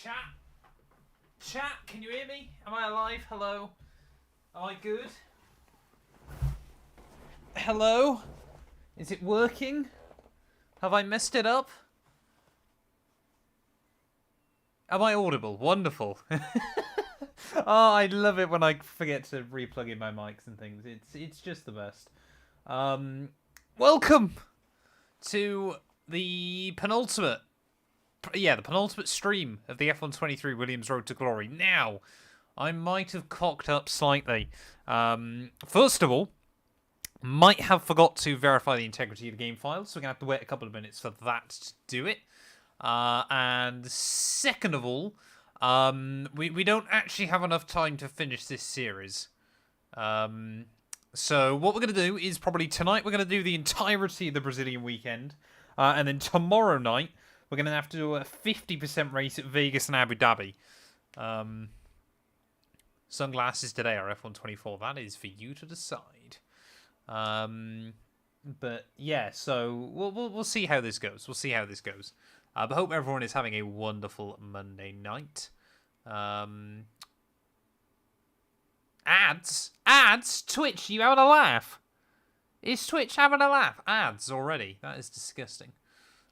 Chat, can you hear me? Am I alive? Hello? Am I good? Hello? Is it working? Have I messed it up? Am I audible? Wonderful. Oh, I love it when I forget to re-plug in my mics and things. It's just the best. Welcome to the penultimate stream of the F123 Williams Road to Glory. Now, I might have cocked up slightly. First of all, might have forgot to verify the integrity of the game file, so we're going to have to wait a couple of minutes for that to do it. And second of all, we don't actually have enough time to finish this series. So what we're going to do is probably tonight we're going to do the entirety of the Brazilian weekend. And then tomorrow night, we're going to have to do a 50% race at Vegas and Abu Dhabi. Sunglasses today are F124. That is for you to decide. But yeah, so we'll see how this goes. We'll see how this goes. But hope everyone is having a wonderful Monday night. Ads? Twitch, you having a laugh? Is Twitch having a laugh? Ads already. That is disgusting.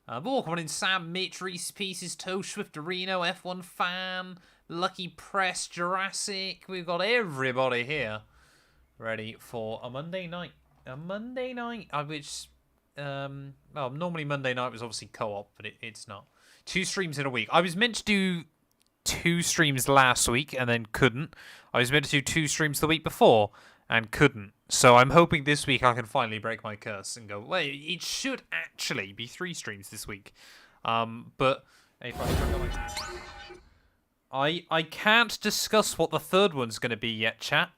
But welcome on in Sam, Mitch, Reese Pieces, Toe, Swifterino, F1 Fan, Lucky Press, Jurassic. We've got everybody here ready for a Monday night. A Monday night, which, well, normally Monday night was obviously co-op, but it's not. 2 streams in a week. I was meant to do 2 streams last week and then couldn't. I was meant to do 2 streams the week before and couldn't. So I'm hoping this week I can finally break my curse and go, wait, it should actually be 3 streams this week. But I can't discuss what the third one's going to be yet, chat.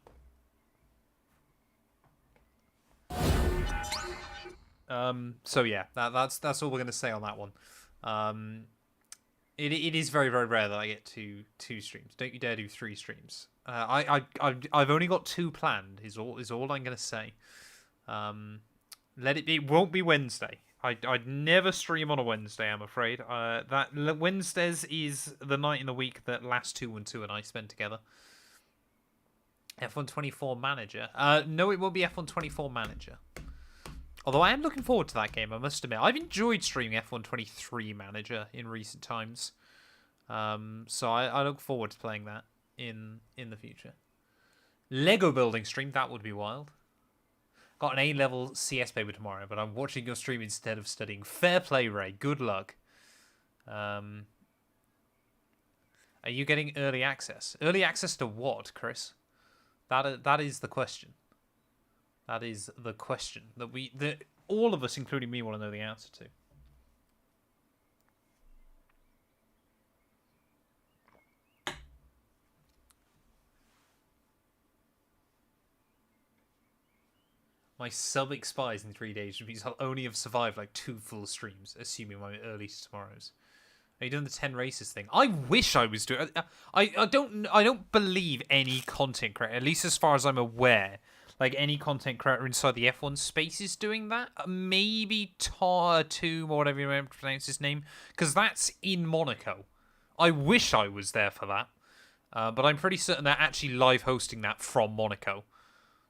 So yeah, that's all we're going to say on that one. It is very, very rare that I get to 2 streams. Don't you dare do 3 streams. I've only got 2 planned. Is all I'm gonna say. Let it be. It won't be Wednesday. I'd never stream on a Wednesday. I'm afraid. That Wednesdays is the night in the week that last 212 and I spend together. F124 Manager. No, it won't be F124 Manager. Although I am looking forward to that game, I must admit. I've enjoyed streaming F123 Manager in recent times. So I look forward to playing that in the future. Lego building stream, that would be wild. Got an A-level CS paper tomorrow, but I'm watching your stream instead of studying. Fair play, Ray. Good luck. Are you getting early access? Early access to what, Chris? That is the question. That is the question that all of us, including me, want to know the answer to. My sub expires in 3 days, which means I'll only have survived like 2 full streams, assuming my earliest tomorrow's. Are you doing the 10 races thing? I wish I was doing. I don't believe any content creator, at least as far as I'm aware. Like, any content creator inside the F1 space is doing that. Maybe Tar2, or whatever you want to pronounce his name. Because that's in Monaco. I wish I was there for that. But I'm pretty certain they're actually live hosting that from Monaco.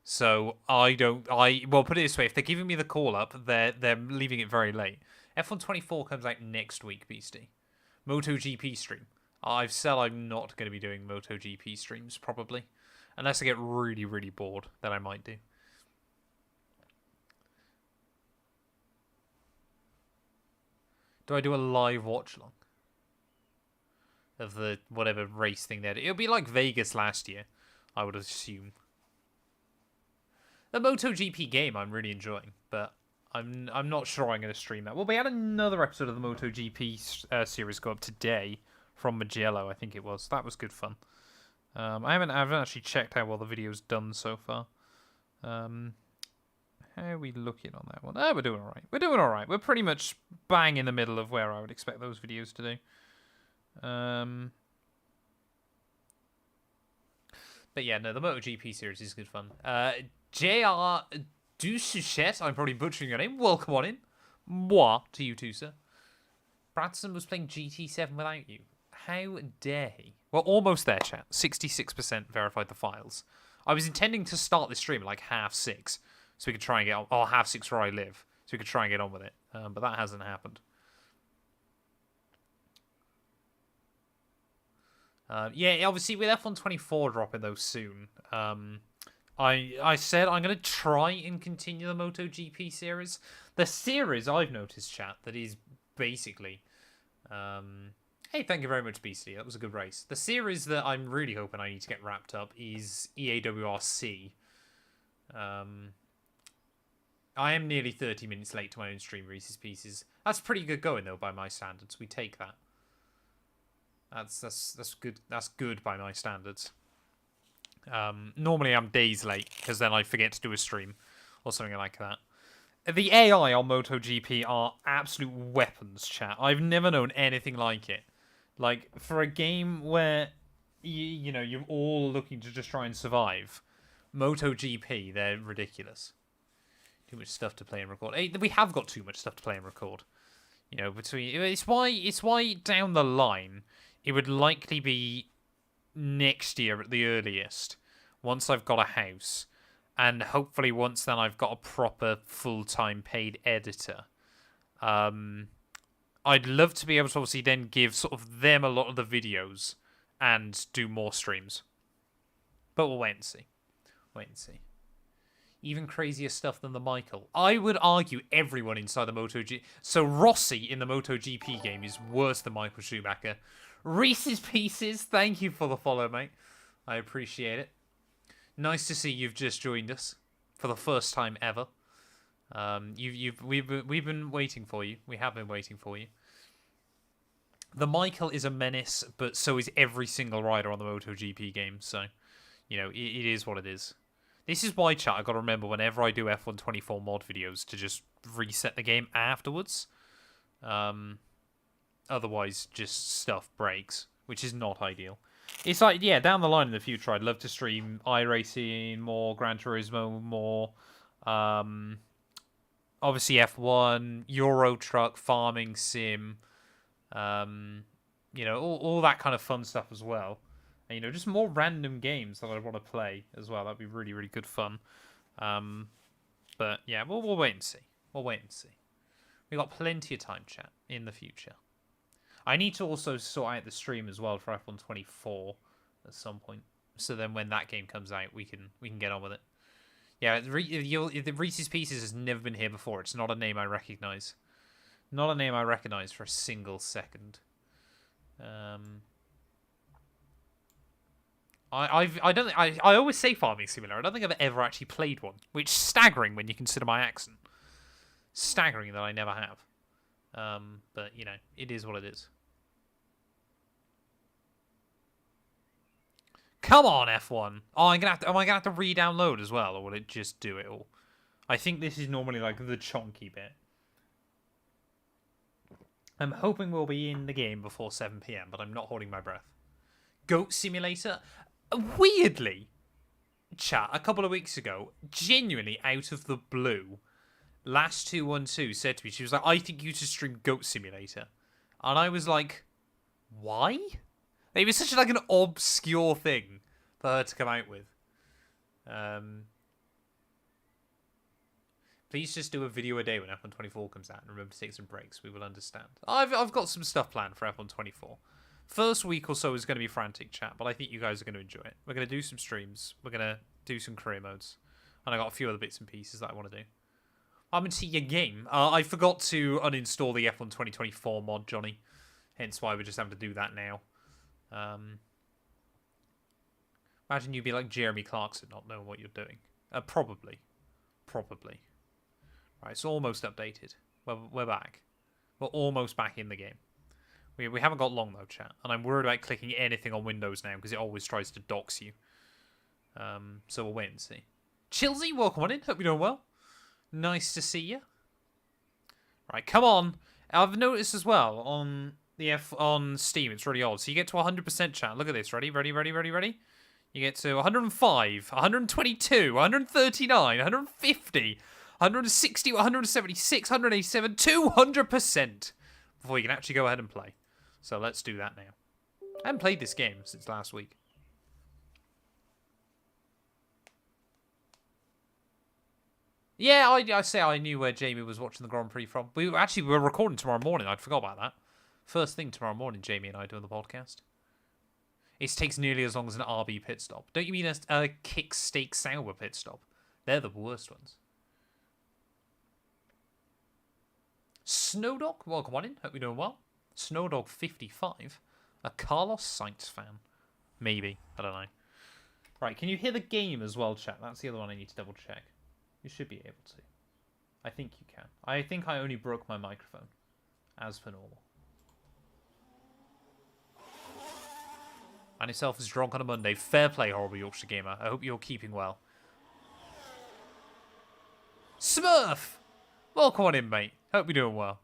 So, well, put it this way. If they're giving me the call-up, they're leaving it very late. F124 comes out next week, Beastie. MotoGP stream. I've said I'm not going to be doing MotoGP streams, probably. Unless I get really, really bored, then I might do. Do I do a live watch-along? Of the whatever race thing there? It'll be like Vegas last year, I would assume. The MotoGP game I'm really enjoying, but I'm not sure I'm going to stream that. Well, we had another episode of the MotoGP series go up today from Magello, I think it was. That was good fun. I haven't actually checked how well the video's done so far. How are we looking on that one? Oh, we're doing alright. We're doing alright. We're pretty much bang in the middle of where I would expect those videos to do. But yeah, no, the MotoGP series is good fun. JR Dusuchet, I'm probably butchering your name. Welcome on in. Moi to you too, sir. Bradson was playing GT7 without you. How dare he? Well, almost there, chat. 66% verified the files. I was intending to start this stream at like 6:30, so we could try and get on. Oh, 6:30 where I live, so we could try and get on with it. But that hasn't happened. Yeah, obviously with F124 dropping though soon, I said I'm going to try and continue the MotoGP series. The series I've noticed, chat, that is basically... hey, thank you very much, Beastie. That was a good race. The series that I'm really hoping I need to get wrapped up is EAWRC. I am nearly 30 minutes late to my own stream, Reese's Pieces. That's pretty good going, though, by my standards. We take that. That's good. That's good by my standards. Normally I'm days late, because then I forget to do a stream, or something like that. The AI on MotoGP are absolute weapons, chat. I've never known anything like it. Like, for a game where, you know, you're all looking to just try and survive, MotoGP, they're ridiculous. Too much stuff to play and record. Hey, we have got too much stuff to play and record. You know, it's why down the line, it would likely be next year at the earliest, once I've got a house. And hopefully once then I've got a proper full-time paid editor. I'd love to be able to obviously then give sort of them a lot of the videos and do more streams. But we'll wait and see. Wait and see. Even crazier stuff than the Michael. I would argue everyone inside the MotoGP... So Rossi in the MotoGP game is worse than Michael Schumacher. Reese's Pieces, thank you for the follow, mate. I appreciate it. Nice to see you've just joined us for the first time ever. We've been waiting for you. We have been waiting for you. The Michael is a menace, but so is every single rider on the MotoGP game. So, you know, it is what it is. This is why, chat, I've got to remember whenever I do F124 mod videos to just reset the game afterwards. Otherwise, just stuff breaks, which is not ideal. It's like, yeah, down the line in the future, I'd love to stream iRacing, more Gran Turismo, more, obviously F1, Euro Truck, Farming Sim, you know, all that kind of fun stuff as well. And, you know, just more random games that I want to play as well. That'd be really, really good fun. But, yeah, we'll wait and see. We'll wait and see. We've got plenty of time, chat, in the future. I need to also sort out the stream as well for F124 at some point. So then when that game comes out, we can get on with it. Yeah, the Reese's Pieces has never been here before. It's not a name I recognise. Not a name I recognise for a single second. I always say Farming Simulator. I don't think I've ever actually played one, which is staggering when you consider my accent. Staggering that I never have. But you know, it is what it is. Come on, F1. Oh, am I gonna have to re-download as well, or will it just do it all? I think this is normally like the chonky bit. I'm hoping we'll be in the game before 7 PM, but I'm not holding my breath. Goat Simulator? Weirdly, chat, a couple of weeks ago, genuinely out of the blue, Matt212 said to me, she was like, I think you should stream Goat Simulator. And I was like, why? It was such like an obscure thing for her to come out with. Please just do a video a day when F124 comes out and remember to take some breaks. We will understand. I've got some stuff planned for F124. First week or so is going to be frantic, chat, but I think you guys are going to enjoy it. We're going to do some streams. We're going to do some career modes. And I got a few other bits and pieces that I want to do. I'm into your game. I forgot to uninstall the F1 2024 mod, Johnny. Hence why we're just having to do that now. Imagine you'd be like Jeremy Clarkson, not knowing what you're doing. Probably. Right, it's almost updated. We're back. We're almost back in the game. We haven't got long though, chat. And I'm worried about clicking anything on Windows now because it always tries to dox you. So we'll wait and see. Chilsey, welcome on in. Hope you're doing well. Nice to see you. Right, come on. I've noticed as well on on Steam, it's really odd. So you get to 100% chat. Look at this. Ready? You get to 105, 122, 139, 150, 160, 176, 187, 200% before you can actually go ahead and play. So let's do that now. I haven't played this game since last week. Yeah, I say I knew where Jamie was watching the Grand Prix from. We were recording tomorrow morning. I'd forgot about that. First thing tomorrow morning, Jamie and I doing the podcast. It takes nearly as long as an RB pit stop. Don't you mean a kick steak sour pit stop? They're the worst ones. Snowdog, welcome on in. Hope you're doing well. Snowdog55, a Carlos Sainz fan. Maybe. I don't know. Right, can you hear the game as well, chat? That's the other one I need to double check. You should be able to. I think you can. I think I only broke my microphone, as per normal. And yourself is drunk on a Monday. Fair play, horrible Yorkshire gamer. I hope you're keeping well. Smurf! Welcome on in, mate. Hope you're doing well.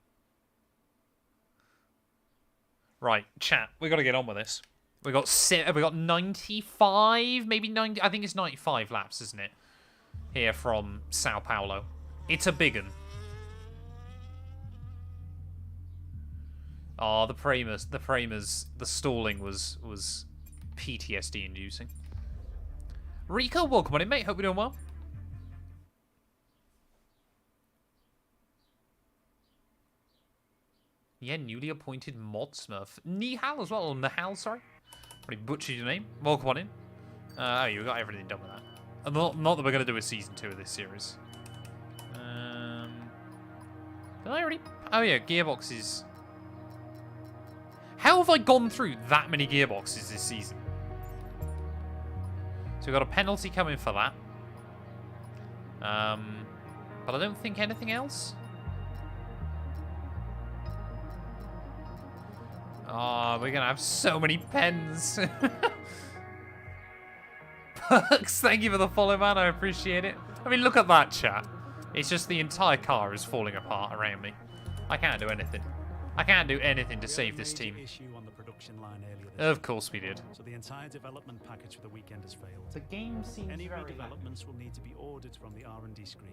Right, chat. We got to get on with this. We got 95, maybe 90. I think it's 95 laps, isn't it? Here from Sao Paulo. It's a big one. Oh, the stalling was PTSD inducing. Rico, welcome on in, mate. Hope you're doing well. Yeah, newly appointed mod Smurf. Nihal as well. Nihal, sorry. Probably butchered your name. Welcome on in. Oh, you got everything done with that. Not that we're going to do a season 2 of this series. Did I already? Oh yeah, gearboxes. How have I gone through that many gearboxes this season? So we've got a penalty coming for that. But I don't think anything else. Oh, we're going to have so many pens. Perks, thank you for the follow, man. I appreciate it. I mean, look at that, chat. It's just the entire car is falling apart around me. I can't do anything. I can't do anything to save this team. Of course we did. So the entire development package for the weekend has failed. The game seems Any very redevelopments will need to be ordered from the R&D screen.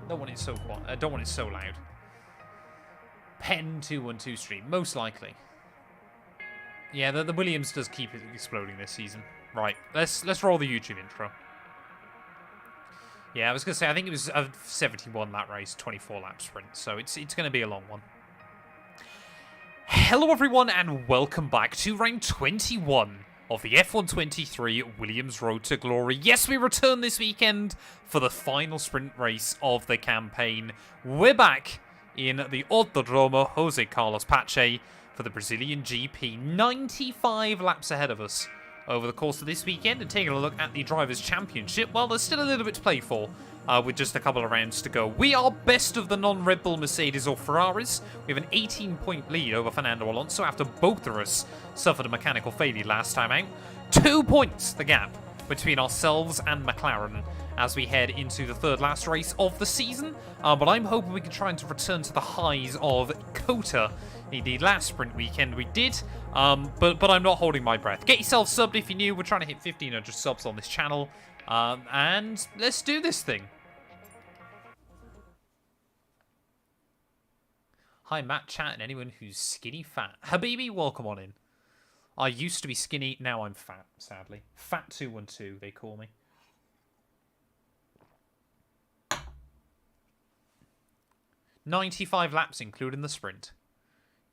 Don't want it so quiet. I don't want it so loud. Pen 212 stream, most likely. Yeah, the Williams does keep it exploding this season. Right, let's roll the YouTube intro. Yeah, I was gonna say I think it was a 71 lap race, 24 lap sprint, so it's gonna be a long one. Hello everyone, and welcome back to round 21 of the F1 23 Williams Road to Glory. Yes, we return this weekend for the final sprint race of the campaign. We're back in the Autodromo Jose Carlos Pache for the Brazilian GP. 95 laps ahead of us over the course of this weekend, and taking a look at the Drivers' Championship. Well, there's still a little bit to play for with just a couple of rounds to go. We are best of the non-Red Bull Mercedes or Ferraris. We have an 18-point lead over Fernando Alonso after both of us suffered a mechanical failure last time out. 2 points the gap between ourselves and McLaren as we head into the third last race of the season. But I'm hoping we can try and return to the highs of COTA. Indeed, last sprint weekend we did, but I'm not holding my breath. Get yourself subbed if you're new. We're trying to hit 1,500 subs on this channel, and let's do this thing. Hi, Matt, chat, and anyone who's skinny fat. Habibi, welcome on in. I used to be skinny, now I'm fat, sadly. Fat212, they call me. $95 laps, including the sprint.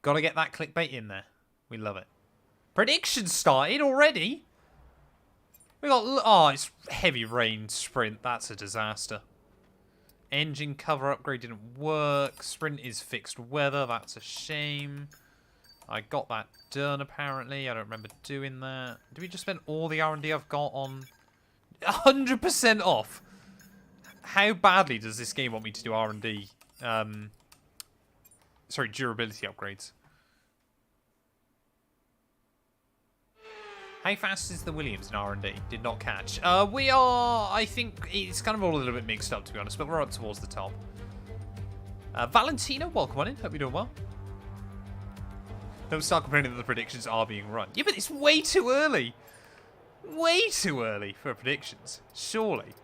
Gotta get that clickbait in there. We love it. Predictions started already? We got... Oh, it's heavy rain sprint. That's a disaster. Engine cover upgrade didn't work. Sprint is fixed weather. That's a shame. I got that done, apparently. I don't remember doing that. Did we just spend all the R&D I've got on... 100% off? How badly does this game want me to do R&D? Sorry, durability upgrades. How fast is the Williams in R&D? Did not catch. We are... I think it's kind of all a little bit mixed up, to be honest, but we're up towards the top. Valentina, welcome on in. Hope you're doing well. Don't start complaining that the predictions are being run. Yeah, but it's way too early. Way too early for predictions. Surely.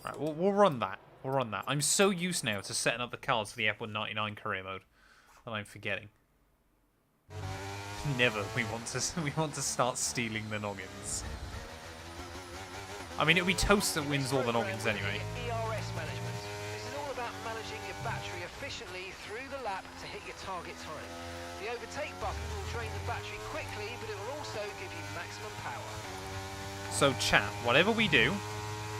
Right, we'll run that. We'll run that. I'm so used now to setting up the cards for the F199 career mode that I'm forgetting. Never. We want to start stealing the noggins. I mean, it'll be Toast that wins all the noggins anyway. ERS management. This is all about managing your battery efficiently through the lap to hit your target time. The overtake button will drain the battery quickly, but it will also give you maximum power. So, chat, whatever we do,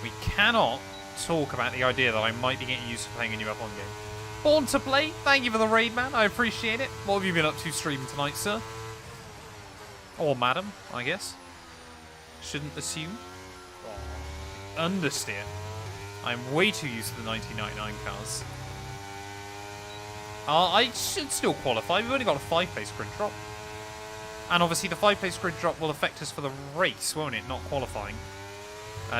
we cannot talk about the idea that I might be getting used to playing a new F1 game. Born to play, thank you for the raid, man. I appreciate it. What have you been up to streaming tonight, sir? Or madam, I guess. Shouldn't assume. Understeer. I'm way too used to the 1999 cars. I should still qualify. We've only got a 5-place grid drop. And obviously the 5-place grid drop will affect us for the race, won't it? Not qualifying.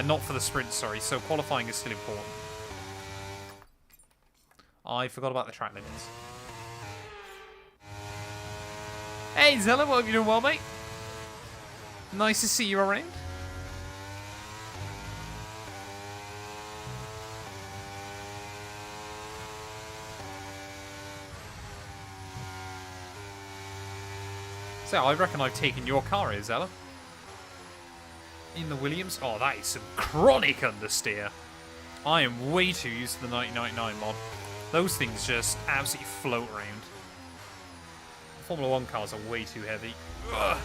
Not for the sprint, sorry. So qualifying is still important. I forgot about the track limits. Hey, Zella, what have you doing well, mate? Nice to see you around. So, I reckon I've taken your car here, Zella. In the Williams. Oh, that is some chronic understeer. I am way too used to the 1999 mod. Those things just absolutely float around. Formula 1 cars are way too heavy. Ugh.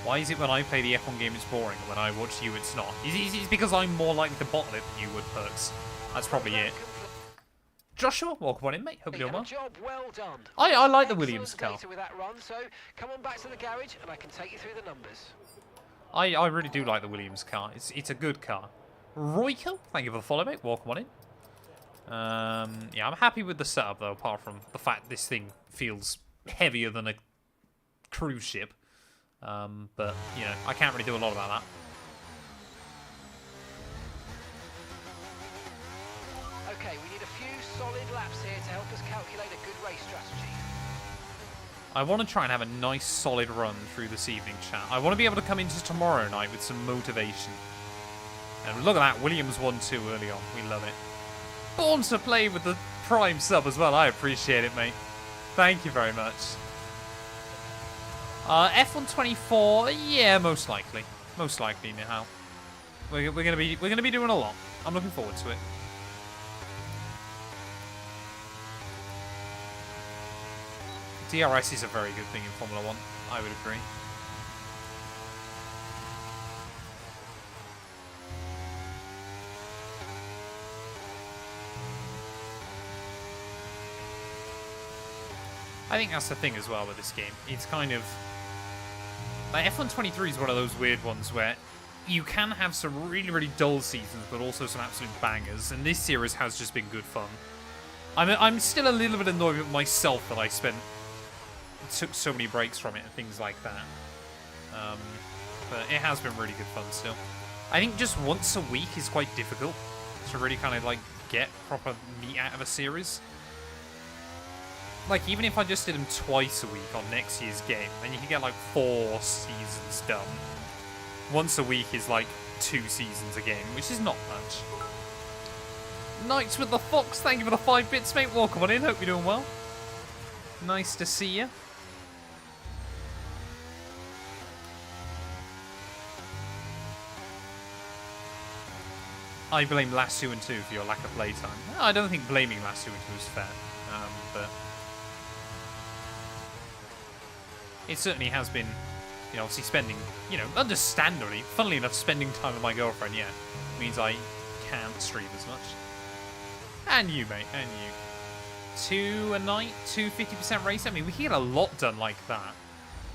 Why is it when I play the F1 game it's boring, and when I watch you it's not? It's because I'm more likely to bottle it than you would, Perks. That's probably it. Joshua, welcome on in, mate. Hope you're doing well. Job well done. I like the Williams car. With that run, so come on back to the garage and I can take you through the numbers. I really do like the Williams car. It's a good car. Royko, thank you for the follow, mate. Welcome on in. Yeah, I'm happy with the setup though, apart from the fact this thing feels heavier than a cruise ship. But, you know, I can't really do a lot about that. Okay, we need a few solid laps here to help us calculate a good race strategy. I want to try and have a nice solid run through this evening, chat. I want to be able to come into tomorrow night with some motivation. And look at that, Williams 1-2 early on. We love it. Born to play with the Prime sub as well. I appreciate it, mate. Thank you very much. F124, yeah, most likely. Most likely, Nihal. We're gonna be doing a lot. I'm looking forward to it. DRS is a very good thing in Formula 1. I would agree. I think that's the thing as well with this game. It's kind of... like F123 is one of those weird ones where you can have some really, really dull seasons, but also some absolute bangers. And this series has just been good fun. I'm still a little bit annoyed with myself that I took so many breaks from it and things like that. But it has been really good fun still. I think just once a week is quite difficult to really kind of like get proper meat out of a series. Like, even if I just did them twice a week on next year's game, then you can get, like, 4 seasons done. Once a week is, like, 2 seasons a game, which is not much. Knights with the Fox, thank you for the 5 bits, mate. Welcome on in, hope you're doing well. Nice to see you. I blame Last 2 and 2 for your lack of playtime. I don't think blaming Last 2 and 2 is fair, but... it certainly has been, you know, obviously spending, you know, understandably, funnily enough, spending time with my girlfriend, yeah, means I can't stream as much. And you, mate, and you. 2 a night, 2 50% race. I mean, we can get a lot done like that.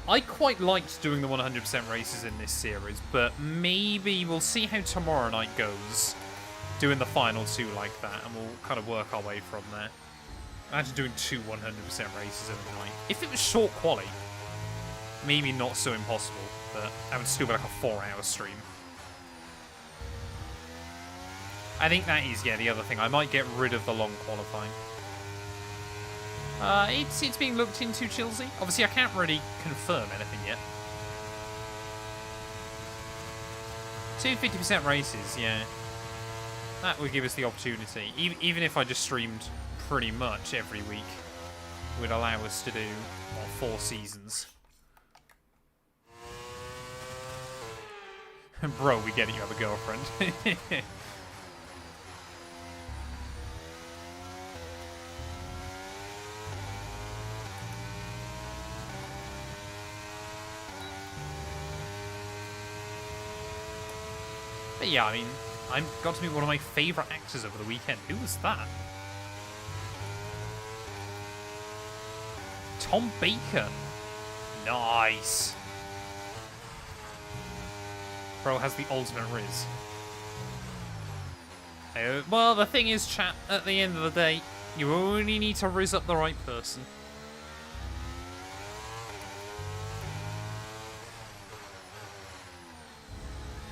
I quite liked doing the 100% races in this series, but maybe we'll see how tomorrow night goes, doing the final 2 like that, and we'll kind of work our way from there. Imagine doing 2 100% races in the night. If it was short quali, maybe not so impossible, but that would still be like a 4-hour stream. I think that is, yeah, the other thing. I might get rid of the long qualifying. It's being looked into, Chelsea. Obviously, I can't really confirm anything yet. 2 50% races, yeah. That would give us the opportunity. Even if I just streamed pretty much every week, it would allow us to do, well, 4 seasons. Bro, we get it, you have a girlfriend. But yeah, I mean, I got to meet one of my favourite actors over the weekend. Who was that? Tom Baker. Nice. Bro has the ultimate Riz. Well, the thing is, chat, at the end of the day, you only need to Riz up the right person.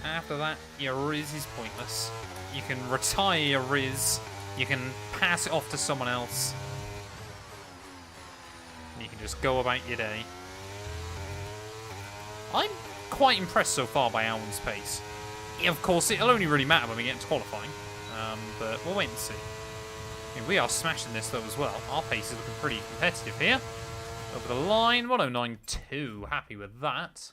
After that, your Riz is pointless. You can retire your Riz, you can pass it off to someone else, and you can just go about your day. I'm quite impressed so far by Alwyn's pace. Yeah, of course, it'll only really matter when we get into qualifying, but we'll wait and see. I mean, we are smashing this, though, as well. Our pace is looking pretty competitive here. Over the line, 109.2. Happy with that.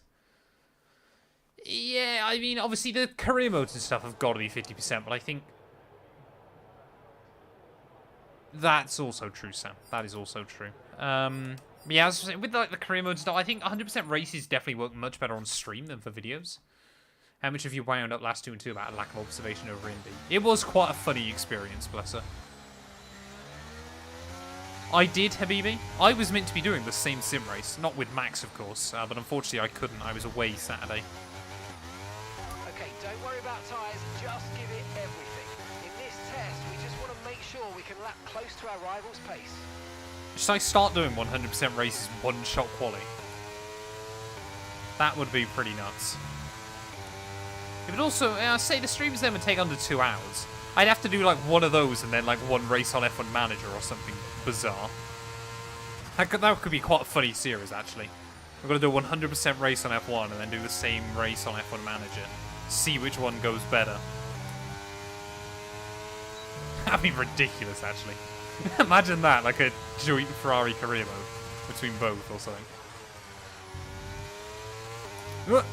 Yeah, I mean, obviously the career modes and stuff have got to be 50%, but I think that's also true, Sam. That is also true. But yeah, as I was saying, with like the career mode stuff, I think 100% races definitely work much better on stream than for videos. How much have you wound up last 2-2 about a lack of observation over Indy? It was quite a funny experience, bless her. I did, Habibi. I was meant to be doing the same sim race, not with Max, of course, but unfortunately I couldn't. I was away Saturday. Okay, don't worry about tyres, just give it everything. In this test, we just want to make sure we can lap close to our rival's pace. Should I start doing 100% races one-shot quali? That would be pretty nuts. But also, say the streams then would take under 2 hours. I'd have to do like one of those and then like one race on F1 Manager or something bizarre. That could be quite a funny series, actually. We're going to do a 100% race on F1 and then do the same race on F1 Manager. See which one goes better. That'd be ridiculous, actually. Imagine that, like a joint Ferrari career mode between both or something. What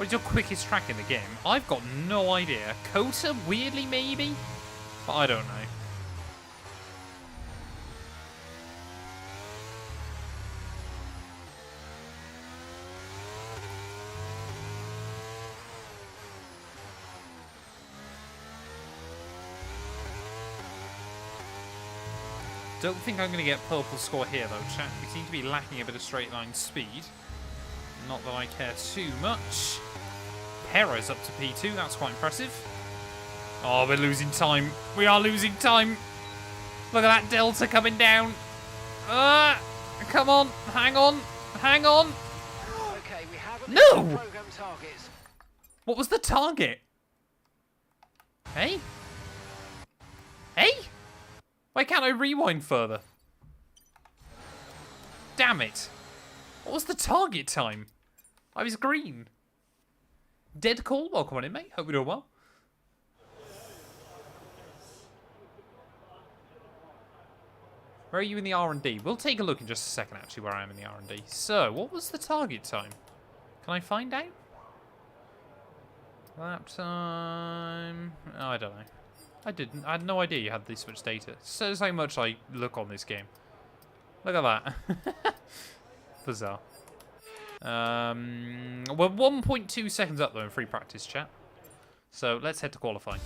is your quickest track in the game? I've got no idea. Kota, weirdly, maybe? But I don't know. Don't think I'm going to get purple score here, though, chat. We seem to be lacking a bit of straight line speed. Not that I care too much. Perez up to P2. That's quite impressive. Oh, we're losing time. We are losing time. Look at that delta coming down. Come on. Hang on. Hang on. Okay, we have No! program targets. What was the target? Hey? Hey? Why can't I rewind further? Damn it. What was the target time? I was green. Dead call? Welcome on in, mate. Hope you're doing well. Where are you in the R&D? We'll take a look in just a second, actually, where I am in the R&D. So, what was the target time? Can I find out? Lap time... Oh, I don't know. I didn't. I had no idea you had this much data. Says how much I look on this game. Look at that. Bizarre. We're 1.2 seconds up, though, in free practice, chat. So, let's head to qualifying.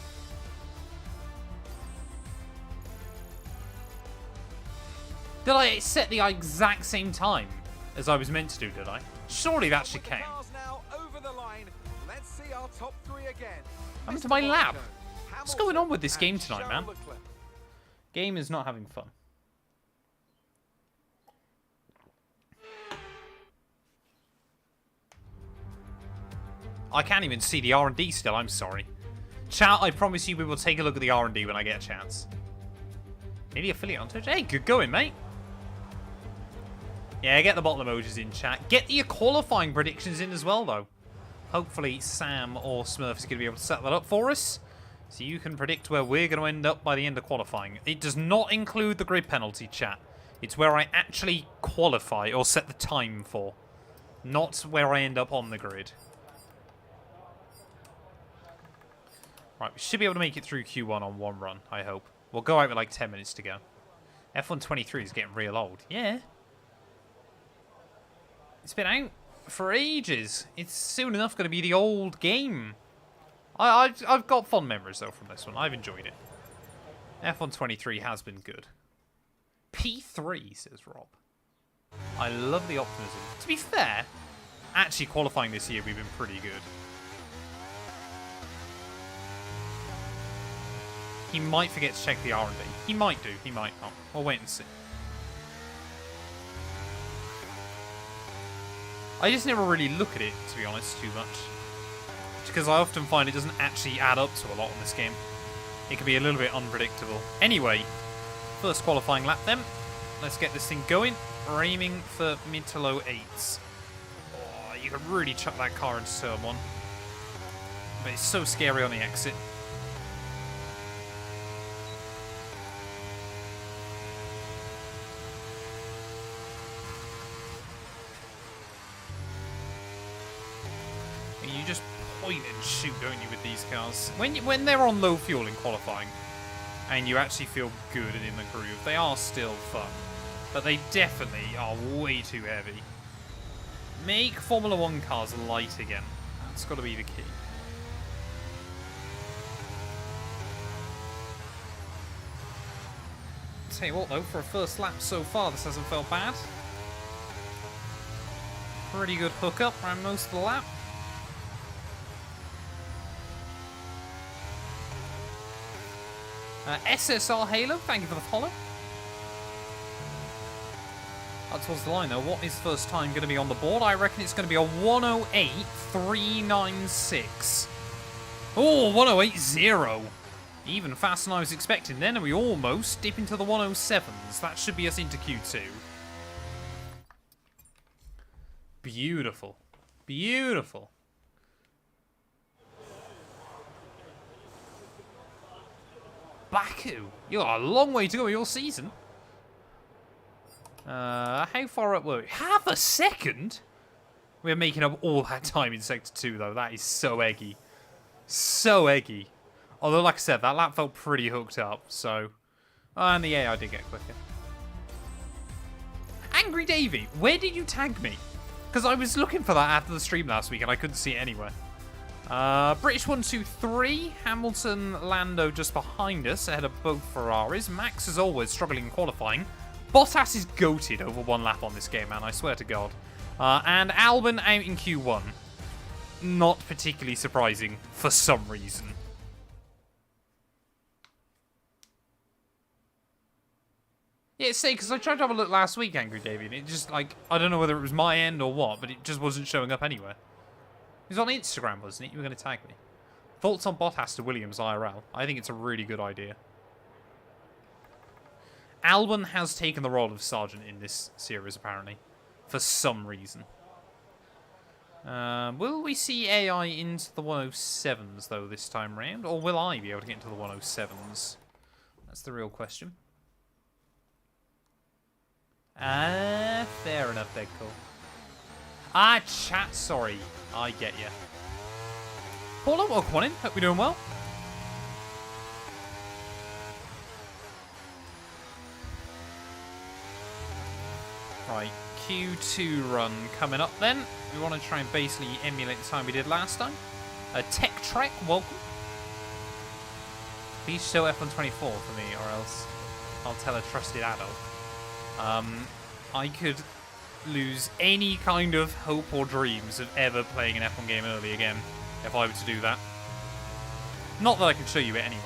Did I set the exact same time as I was meant to do, did I? Surely that should count. I'm into my lap. What's going on with this game tonight, man? Game is not having fun. I can't even see the R&D still, I'm sorry. Chat, I promise you we will take a look at the R&D when I get a chance. Nearly affiliate on Twitch. Hey, good going, mate. Yeah, get the bottle emojis in, chat. Get your qualifying predictions in as well, though. Hopefully Sam or Smurf is going to be able to set that up for us. So you can predict where we're going to end up by the end of qualifying. It does not include the grid penalty, chat. It's where I actually qualify or set the time for. Not where I end up on the grid. Right, we should be able to make it through Q1 on one run, I hope. We'll go out with like 10 minutes to go. F1 23 is getting real old. Yeah. It's been out for ages. It's soon enough going to be the old game. I've got fond memories, though, from this one. I've enjoyed it. F1 23 has been good. P3, says Rob. I love the optimism. To be fair, actually qualifying this year, we've been pretty good. He might forget to check the R&D. He might do, he might not. We'll wait and see. I just never really look at it, to be honest, too much. Because I often find it doesn't actually add up to a lot in this game. It can be a little bit unpredictable. Anyway, first qualifying lap then. Let's get this thing going. We're aiming for mid to low 8s. Oh, you can really chuck that car into turn 1. But it's so scary on the exit. You just point and shoot, don't you, with these cars? When they're on low fuel in qualifying, and you actually feel good and in the groove, they are still fun. But they definitely are way too heavy. Make Formula 1 cars light again. That's got to be the key. Tell you what, though, for a first lap so far, this hasn't felt bad. Pretty good hookup around most of the lap. SSR Halo, thank you for the follow. Up towards the line though, what is first time going to be on the board? I reckon it's going to be a 108.396. Oh, 108.0. Even faster than I was expecting then, and we almost dip into the 107s. That should be us into Q2. Beautiful. Beautiful. Baku, you got a long way to go in your season. How far up were we? Half a second? We're making up all that time in Sector 2, though. That is so eggy. So eggy. Although, like I said, that lap felt pretty hooked up, so... and the AI did get quicker. Angry Davey, where did you tag me? Because I was looking for that after the stream last week, and I couldn't see it anywhere. British 123, Hamilton, Lando just behind us, ahead of both Ferraris. Max, as always, struggling in qualifying. Bottas is goated over one lap on this game, man, I swear to God. And Albon out in Q1. Not particularly surprising, for some reason. Yeah, say, because I tried to have a look last week, Angry Davey, and it just, like, I don't know whether it was my end or what, but it just wasn't showing up anywhere. It was on Instagram, wasn't it? You were going to tag me. Thoughts on Bottas to Williams IRL. I think it's a really good idea. Albon has taken the role of Sergeant in this series, apparently. For some reason. Will we see AI into the 107s, though, this time round? Or will I be able to get into the 107s? That's the real question. Fair enough, Deadcool. Chat, sorry. I get you. Paulo, welcome on in. Hope you're doing well. Right, Q2 run coming up then. We want to try and basically emulate the time we did last time. Tech Trek, welcome. Please show F124 for me, or else I'll tell a trusted adult. I could lose any kind of hope or dreams of ever playing an F1 game early again if I were to do that. Not that I can show you it anyway.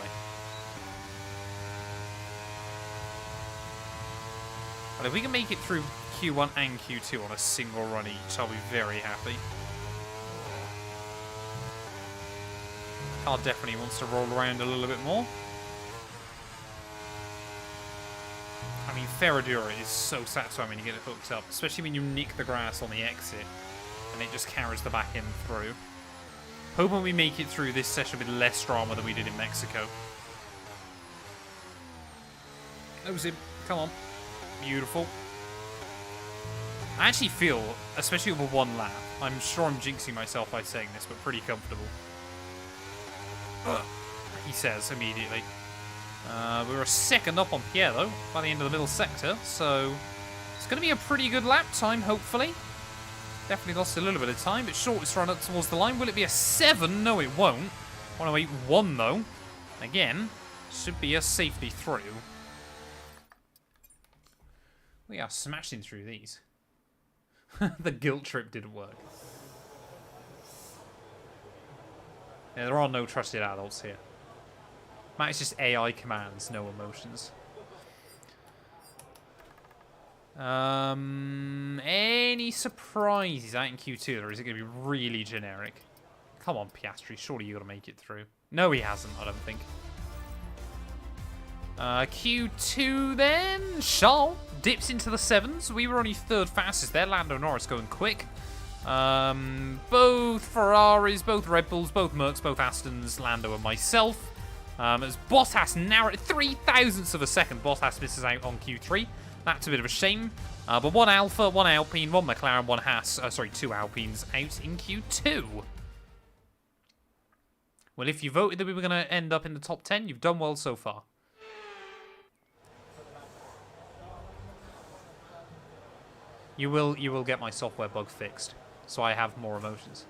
But if we can make it through Q1 and Q2 on a single run each, I'll be very happy. Car definitely wants to roll around a little bit more. I mean, Ferradura is so satisfying when you get it hooked up, especially when you nick the grass on the exit and it just carries the back end through. Hoping we make it through this session with less drama than we did in Mexico. That was it. Come on. Beautiful. I actually feel, especially over one lap, I'm sure I'm jinxing myself by saying this, but pretty comfortable. He says immediately. We were a second up on Pierre, though, by the end of the middle sector, so it's going to be a pretty good lap time, hopefully. Definitely lost a little bit of time, but shortest run up towards the line. Will it be a 7? No, it won't. 108.1, though. Again, should be a safety through. We are smashing through these. The guilt trip didn't work. Yeah, there are no trusted adults here. Matt is just AI commands, no emotions. Any surprises out in Q2, or is it going to be really generic? Come on, Piastri, surely you're going to make it through. No, he hasn't, I don't think. Q2 then. Charles dips into the 7s. We were only 3rd fastest there. Lando Norris going quick. Both Ferraris, both Red Bulls, both Mercs, both Astons, Lando and myself. As Bottas now at 0.003 of a second, Bottas misses out on Q3. That's a bit of a shame. But 1 Alpha, 1 Alpine, 1 McLaren, 1 Haas. Sorry, 2 Alpines out in Q2. Well, if you voted that we were going to end up in the top 10, you've done well so far. You will get my software bug fixed, so I have more emotions.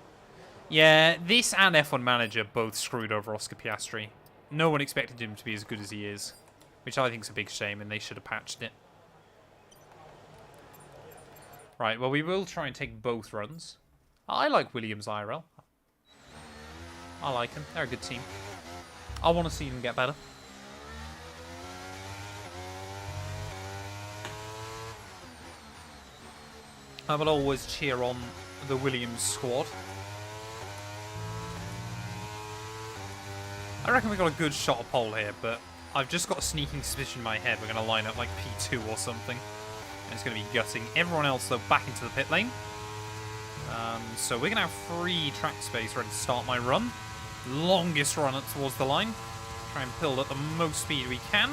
Yeah, this and F1 Manager both screwed over Oscar Piastri. No one expected him to be as good as he is, which I think is a big shame, and they should have patched it. Right, well, we will try and take both runs. I like Williams IRL. I like them. They're a good team. I want to see them get better. I will always cheer on the Williams squad. I reckon we got a good shot of pole here, but I've just got a sneaking suspicion in my head we're going to line up like P2 or something. And it's going to be gutting everyone else, though, back into the pit lane. So we're going to have free track space ready to start my run. Longest run up towards the line. Try and build at the most speed we can.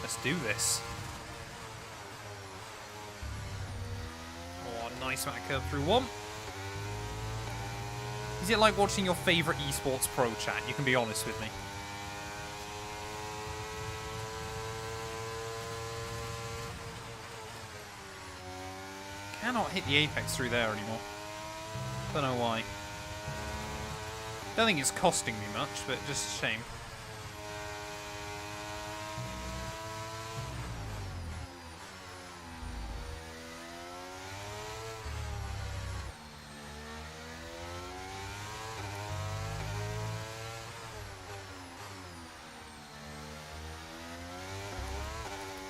Let's do this. Nice amount of curve through 1. Is it like watching your favourite esports pro chat? You can be honest with me. Cannot hit the apex through there anymore. Don't know why. Don't think it's costing me much, but just a shame.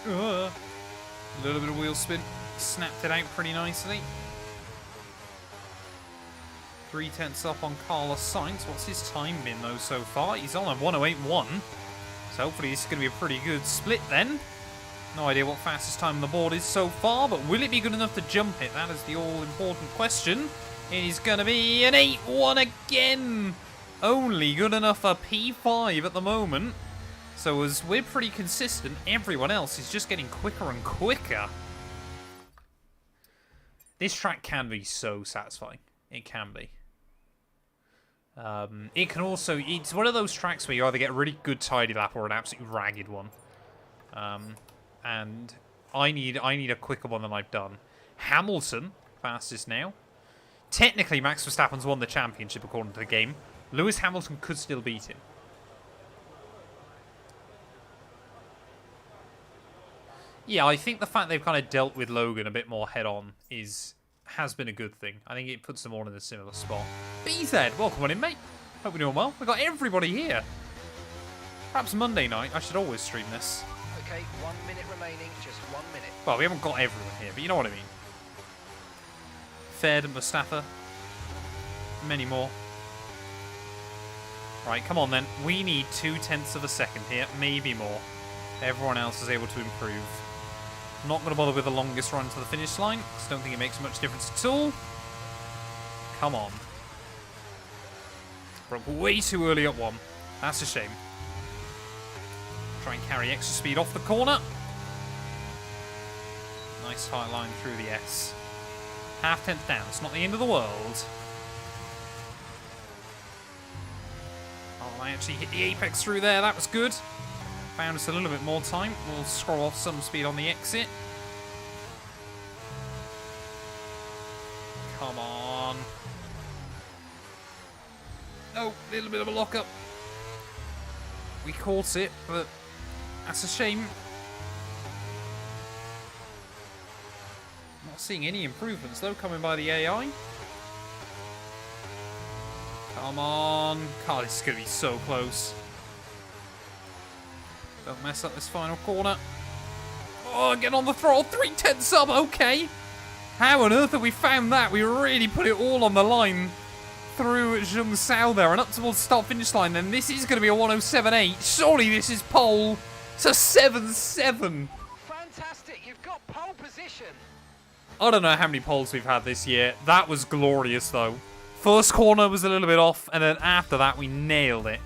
A little bit of wheel spin. Snapped it out pretty nicely. 3/10 up on Carlos Sainz. What's his time been, though, so far? He's on a 108.1. So hopefully this is going to be a pretty good split then. No idea what fastest time on the board is so far, but will it be good enough to jump it? That is the all-important question. It is going to be an 8.1 again. Only good enough for P5 at the moment. So as we're pretty consistent, everyone else is just getting quicker and quicker. This track can be so satisfying. It can be. It can also... It's one of those tracks where you either get a really good tidy lap or an absolutely ragged one. And I need a quicker one than I've done. Hamilton, fastest now. Technically, Max Verstappen's won the championship according to the game. Lewis Hamilton could still beat him. Yeah, I think the fact they've kind of dealt with Logan a bit more head-on has been a good thing. I think it puts them all in a similar spot. BZ, welcome on in, mate. Hope we're doing well. We've got everybody here. Perhaps Monday night. I should always stream this. Okay, 1 minute remaining, just 1 minute. Well, we haven't got everyone here, but you know what I mean. Fed, Mustafa, many more. Right, come on then. We need 0.2 of a second here, maybe more. Everyone else is able to improve. Not going to bother with the longest run to the finish line, because I don't think it makes much difference at all. Come on. Broke way too early at 1. That's a shame. Try and carry extra speed off the corner. Nice tight line through the S. Half tenth down. It's not the end of the world. Oh, I actually hit the apex through there. That was good. Found us a little bit more time. We'll scroll off some speed on the exit. Come on. Oh, a little bit of a lock-up. We caught it, but that's a shame. Not seeing any improvements, though, coming by the AI. Come on. God, this is going to be so close. Don't mess up this final corner. Oh, get on the throttle. 310 sub, okay. How on earth have we found that? We really put it all on the line through Zheng Sao there and up towards the start-finish line. Then this is going to be a 107.8. Surely this is pole. It's a 7.7. Fantastic, you've got pole position. I don't know how many poles we've had this year. That was glorious, though. First corner was a little bit off, and then after that, we nailed it.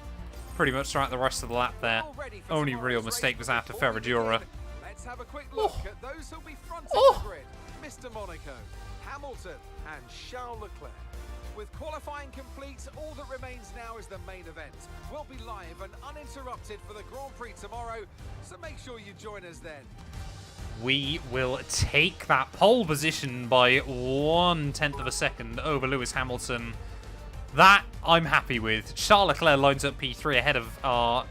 Pretty much throughout the rest of the lap there. Only real mistake was after Ferradura. Let's have a quick look at those who'll be fronting the grid. Mr. Monaco, Hamilton, and Charles Leclerc. With qualifying complete, all that remains now is the main event. We'll be live and uninterrupted for the Grand Prix tomorrow, so make sure you join us then. We will take that pole position by 0.1 of a second over Lewis Hamilton. That I'm happy with. Charles Leclerc lines up P3 ahead of our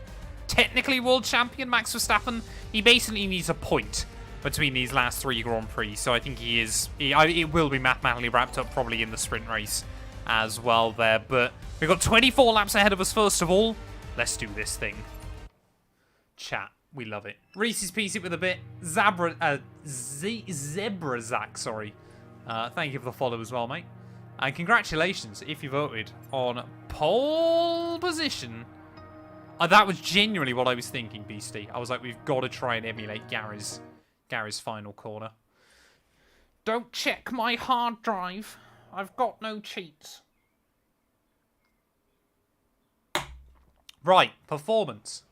technically world champion, Max Verstappen. He basically needs a point between these last 3 Grand Prix, so I think he is. It will be mathematically wrapped up probably in the sprint race as well there. But we've got 24 laps ahead of us first of all. Let's do this thing. Chat. We love it. Reese's piece it with a bit. Zebrazak, sorry. Thank you for the follow as well, mate. And congratulations if you voted on pole position. That was genuinely what I was thinking, Beastie. I was like, we've got to try and emulate Gary's final corner. Don't check my hard drive. I've got no cheats. Right, performance.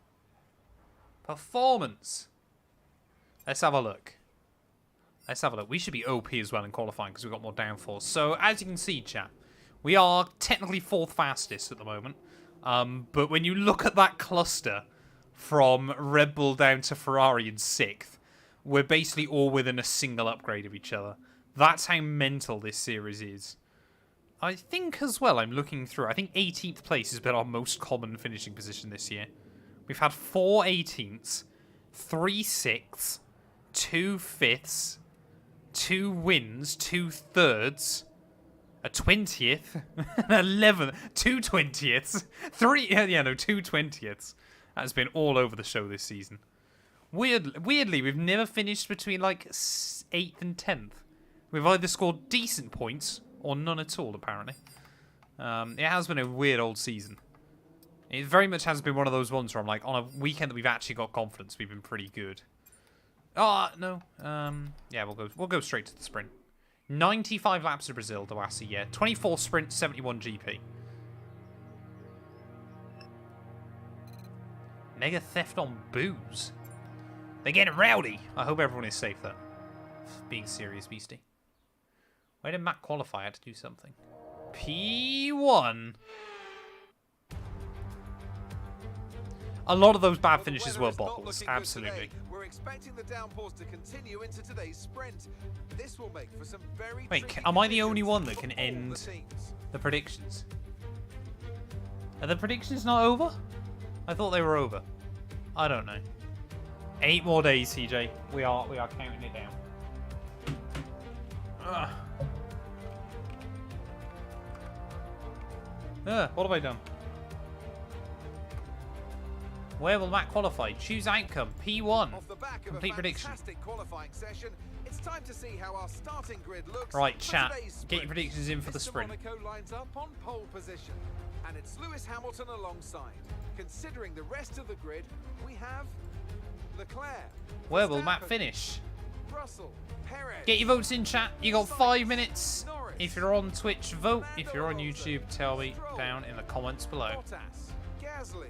Performance. Let's have a look. Let's have a look. We should be OP as well in qualifying because we've got more downforce. So, as you can see, chat, we are technically 4th fastest at the moment. But when you look at that cluster from Red Bull down to Ferrari in 6th, we're basically all within a single upgrade of each other. That's how mental this series is. I think as well, I'm looking through, I think 18th place has been our most common finishing position this year. We've had 4 18ths, 3 6ths, 2 5ths, 2 wins, 2 thirds, a 20th, an 11th, 2 20ths, 2 20ths. That's been all over the show this season. Weirdly, we've never finished between like 8th and 10th. We've either scored decent points or none at all, apparently. It has been a weird old season. It very much has been one of those ones where I'm like, on a weekend that we've actually got confidence, we've been pretty good. Oh, no. Yeah, we'll go straight to the sprint. 95 laps to Brazil, Dawasi, yeah. 24 sprint, 71 GP. Mega theft on booze. They're getting rowdy. I hope everyone is safe, though. Being serious, Beastie. Where did Matt qualify? I had to do something. P1. A lot of those bad finishes were bobbles, absolutely. We're expecting the downpours to continue into today's sprint. This will make for some very Wait, am I the only one that can end the predictions? Are the predictions not over? I thought they were over. I don't know. 8 more days, CJ. We are counting it down. What have I done? Where will Matt qualify? Choose outcome. P1. Complete predictions. Qualifying session, It's time to see how our starting grid looks. Right, for chat. today's Get your sprint. predictions in for the Mr. sprint. Monaco lines up on pole position, and it's Lewis Hamilton alongside. Considering the rest of the grid, we have Leclerc. Where will Matt Verstappen, finish? Russell, Perez. Get your votes in, chat. You got 5 minutes. Norris, If you're on Twitch, vote. If Fernando you're on Alonso, YouTube, tell me Stroll, down in the comments below. Bottas, Gasly,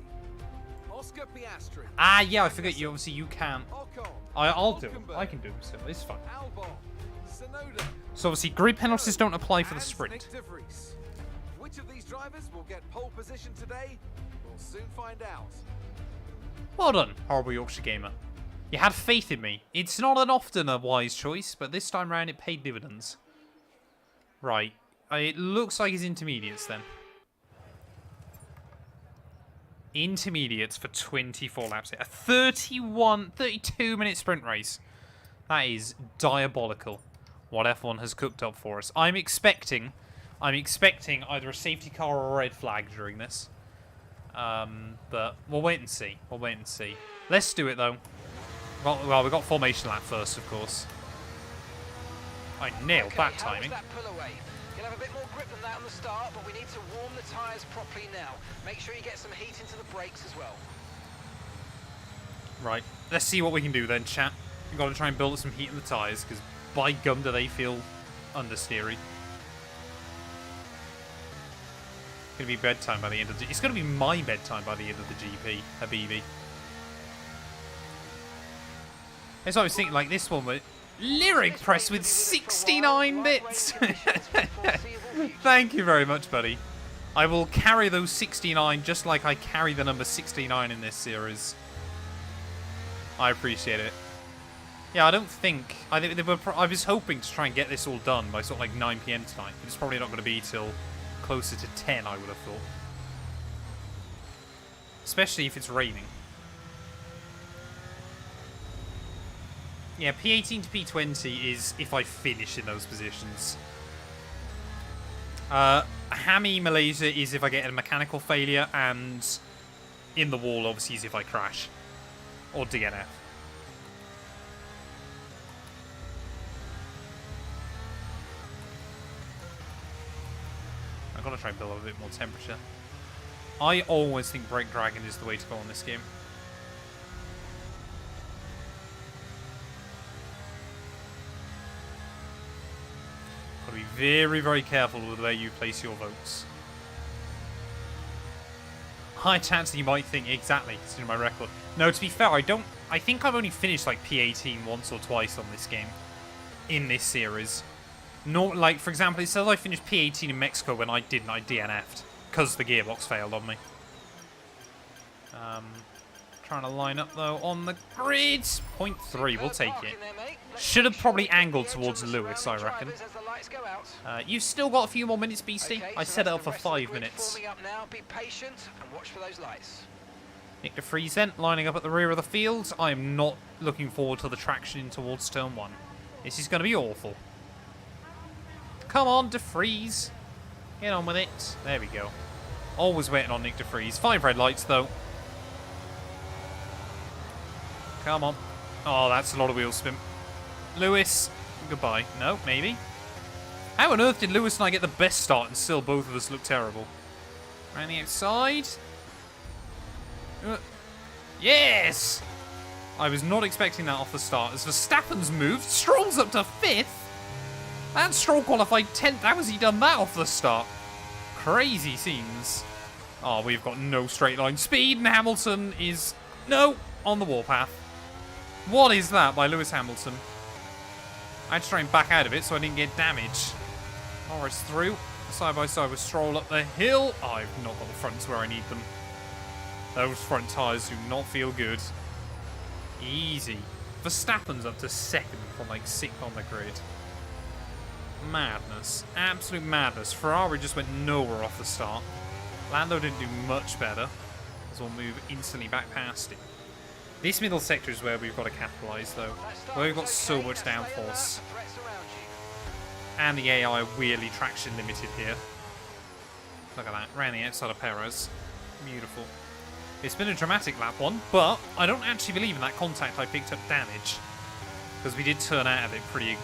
Oscar Piastri. Ah, yeah, I forget you. Obviously, you can. Ocon, I'll do it. Hulkenberg, I can do it, so it's fine. Albon, Tsunoda. So obviously, grid penalties don't apply for the And sprint. Nick de Vries. Which of these drivers will get pole position today? We'll soon find out. Well done, horrible Yorkshire gamer. You had faith in me. It's not an often a wise choice, but this time round it paid dividends. Right. It looks like it's intermediates then. Intermediates for 24 laps. A 32-minute sprint race. That is diabolical. What F1 has cooked up for us. I'm expecting either a safety car or a red flag during this. But we'll wait and see. We'll wait and see. Let's do it though. Well, we got formation lap first, of course. I nailed Okay, that how was timing. that pull away? You'll have a bit more grip than that on the start, but we need to warm the tyres properly now. Make sure you get some heat into the brakes as well. Right. Let's see what we can do then, chat. We've got to try and build up some heat in the tyres, because by gum do they feel understeery. It's going to be bedtime by the end of the... It's going to be my bedtime by the end of the GP, Habibi. That's what I was thinking, like this one, but lyric press with 69 bits. Thank you very much, buddy. I will carry those 69 just like I carry the number 69 in this series. I appreciate it. Yeah, I don't think... I was hoping to try and get this all done by sort of like 9 PM tonight. But it's probably not going to be till closer to 10, I would have thought. Especially if it's raining. Yeah, P18 to P20 is if I finish in those positions. Hammy Malaysia is if I get a mechanical failure, and in the wall obviously is if I crash. Or DNF. I'm gonna try and build up a bit more temperature. I always think Brake Dragon is the way to go on this game. Gotta be very, very careful with the way you place your votes. High chance that you might think, exactly, considering my record. No, to be fair, I think I've only finished like P18 once or twice on this game. In this series. Not like, for example, it says I finished P18 in Mexico when I didn't, I DNF'd. Because the gearbox failed on me. Trying to line up though on the grid. 0.3, we'll take it. Should have probably angled towards Lewis, I reckon. You've still got a few more minutes, Beastie. I set it up for 5 minutes. Be patient and watch for those lights. Nick de Vries then, lining up at the rear of the field. I am not looking forward to the traction in towards turn 1. This is going to be awful. Come on, de Vries. Get on with it. There we go. Always waiting on Nick de Vries. 5 red lights, though. Come on. Oh, that's a lot of wheel spin. Lewis, goodbye. No, maybe. How on earth did Lewis and I get the best start and still both of us look terrible? Around the outside. Yes! I was not expecting that off the start. As Verstappen's moved, Stroll's up to 5th. And Stroll qualified 10th. How has he done that off the start? Crazy scenes. Oh, we've got no straight line speed, and Hamilton is... No! On the warpath. What is that by Lewis Hamilton? I had to try and back out of it so I didn't get damage. Norris through. Side by side with Stroll up the hill. Oh, I've not got the fronts where I need them. Those front tyres do not feel good. Easy. Verstappen's up to 2nd from like 6th on the grid. Madness. Absolute madness. Ferrari just went nowhere off the start. Lando didn't do much better, as we'll move instantly back past it. This middle sector is where we've got to capitalise, though. Where we've got so much downforce. And the AI weirdly traction limited here. Look at that. Round the outside of Perez. Beautiful. It's been a dramatic lap one, but I don't actually believe in that contact I picked up damage. because we did turn out of it pretty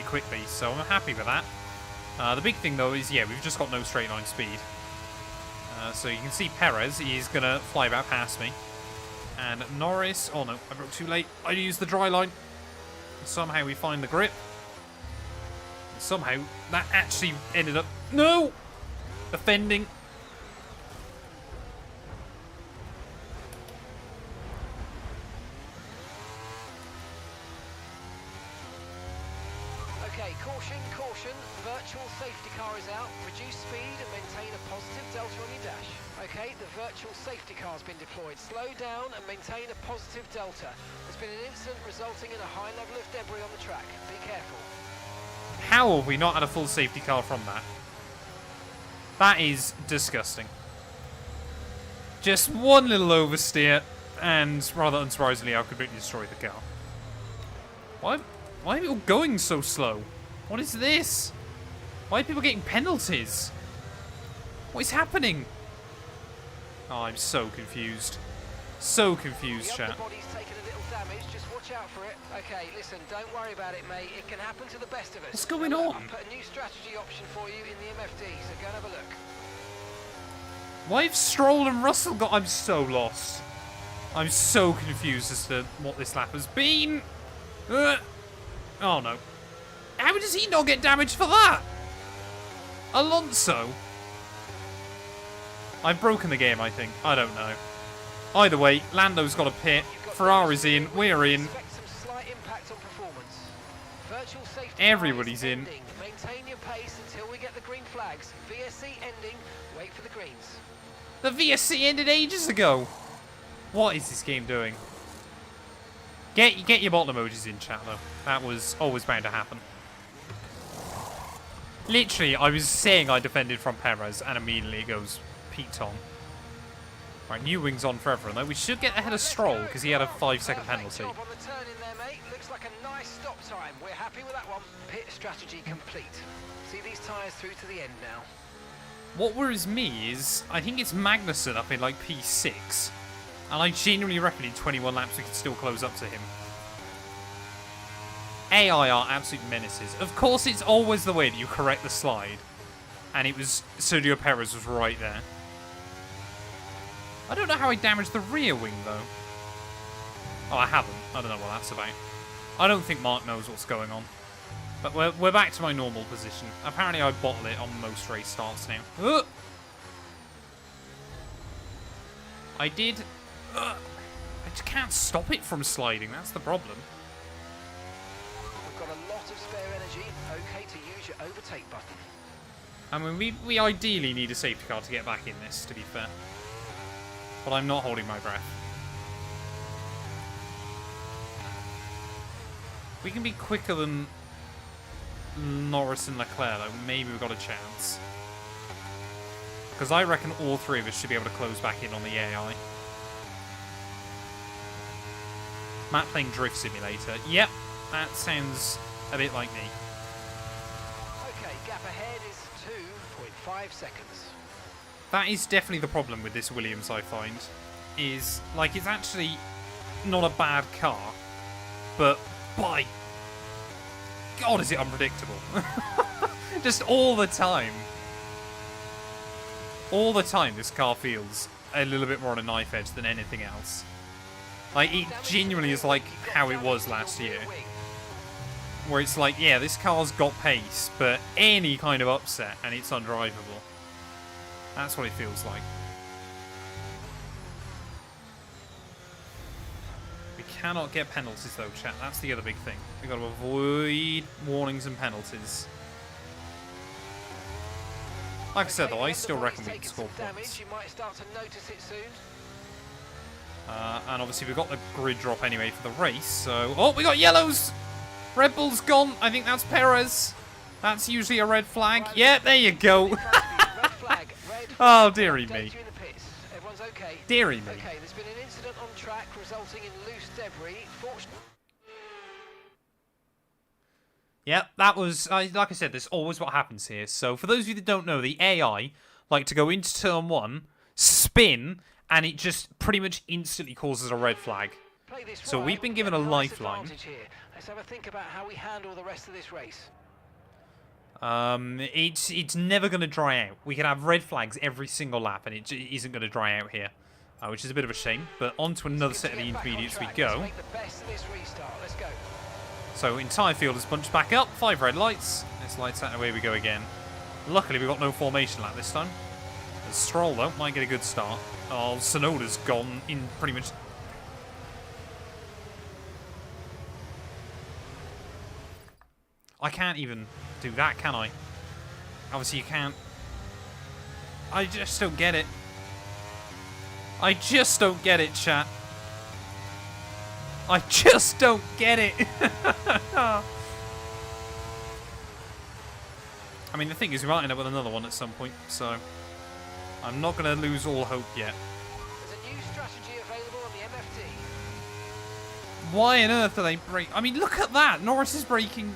quickly, so I'm happy with that. The big thing, though, is, yeah, we've just got no straight line speed. So you can see Perez, he's going to fly about past me. And Norris, oh no, I broke too late. I used the dry line. Somehow we find the grip. And somehow that actually ended up, no! Offending. Okay, caution, caution. Virtual safety car is out. Reduce speed and maintain a positive delta on your dash. Okay, the virtual safety car's been deployed. Slow down and maintain a positive delta. There's been an incident resulting in a high level of debris on the track. Be careful. How have we not had a full safety car from that? That is disgusting. Just one little oversteer, and rather unsurprisingly, I completely destroyed the car. Why are people going so slow? What is this? Why are people getting penalties? What is happening? Oh, I'm so confused. So confused, The chat. underbody's taken a little damage. Just watch out for it. Okay, listen, don't worry about it, mate. It can happen to the best of us. What's going Now, on? I've put a new strategy option for you in the MFD, so go and have a look. Why have Stroll and Russell got... I'm so lost. I'm so confused as to what this lap has been. Oh, no. How does he not get damaged for that? Alonso? I've broken the game, I think. I don't know. Either way, Lando's got a pit. Ferrari's in. We're in. Expect some slight impact on performance. Virtual safety Everybody's car is in. ending. Maintain your pace until we get the green flags. VSC ending. Wait for the greens. The VSC ended ages ago. What is this game doing? Get your bottle emojis in, chat, though. That was always bound to happen. Literally, I was saying I defended from Perez, and immediately it goes Pete Tong. Right, new wings on for everyone, though. We should get ahead of Stroll, because he had a 5-second penalty. Job on the turn in there, mate. Looks like a nice stop time. We're happy with that one. Pit strategy complete. See these tyres through to the end now. What worries me is, I think it's Magnussen up in, like, P6. And I genuinely reckon in 21 laps we can still close up to him. AI are absolute menaces. Of course, it's always the way that you correct the slide. And it was... Sergio Perez was right there. I don't know how I damaged the rear wing, though. Oh, I haven't. I don't know what that's about. I don't think Mark knows what's going on. But we're back to my normal position. Apparently, I bottle it on most race starts now. I did... I just can't stop it from sliding. That's the problem. We've got a lot of spare energy. Okay to use your overtake button. I mean, we ideally need a safety car to get back in this, to be fair. But I'm not holding my breath. We can be quicker than Norris and Leclerc, though. Maybe we've got a chance. Because I reckon all three of us should be able to close back in on the AI. Matt playing Drift Simulator. Yep, that sounds a bit like me. Okay, gap ahead is 2.5 seconds. That is definitely the problem with this Williams, I find. Is, like, it's actually not a bad car, but by God, is it unpredictable. Just all the time. All the time, this car feels a little bit more on a knife edge than anything else. Like, it genuinely is like how it was last year. Where it's like, yeah, this car's got pace, but any kind of upset and it's undrivable. That's what it feels like. We cannot get penalties though, chat. That's the other big thing. We've got to avoid warnings and penalties. Like I said though, I still reckon we can score points. You might start to notice it soon. And obviously we've got the grid drop anyway for the race, so... Oh, we got yellows! Red Bull's gone. I think that's Perez. That's usually a red flag. Right, yeah, there you go. Red flag, red flag. Oh, dearie me. Everyone's okay. Dearie me. Okay, there's been an incident on track resulting in loose debris. Yep, that was, like I said, that's always what happens here. So for those of you that don't know, the AI like to go into turn one, spin, and it just pretty much instantly causes a red flag. So we've been given a lifeline. Let's have a think about how we handle the rest of this race. It's never going to dry out. We can have red flags every single lap, and it isn't going to dry out here, which is a bit of a shame. But on to another set of the intermediates we go. Let's make the best of this restart. Let's go. So entire field is bunched back up. 5 red lights. Let's lights out, and away we go again. Luckily, we've got no formation lap this time. Stroll, though, might get a good start. Oh, Sonoda's gone in pretty much... I can't even do that, can I? Obviously, you can't. I just don't get it. I just don't get it, chat. I just don't get it. I mean, the thing is, we might end up with another one at some point, so I'm not going to lose all hope yet. There's a new strategy available on the MFD. Why on earth do they break? I mean, look at that. Norris is braking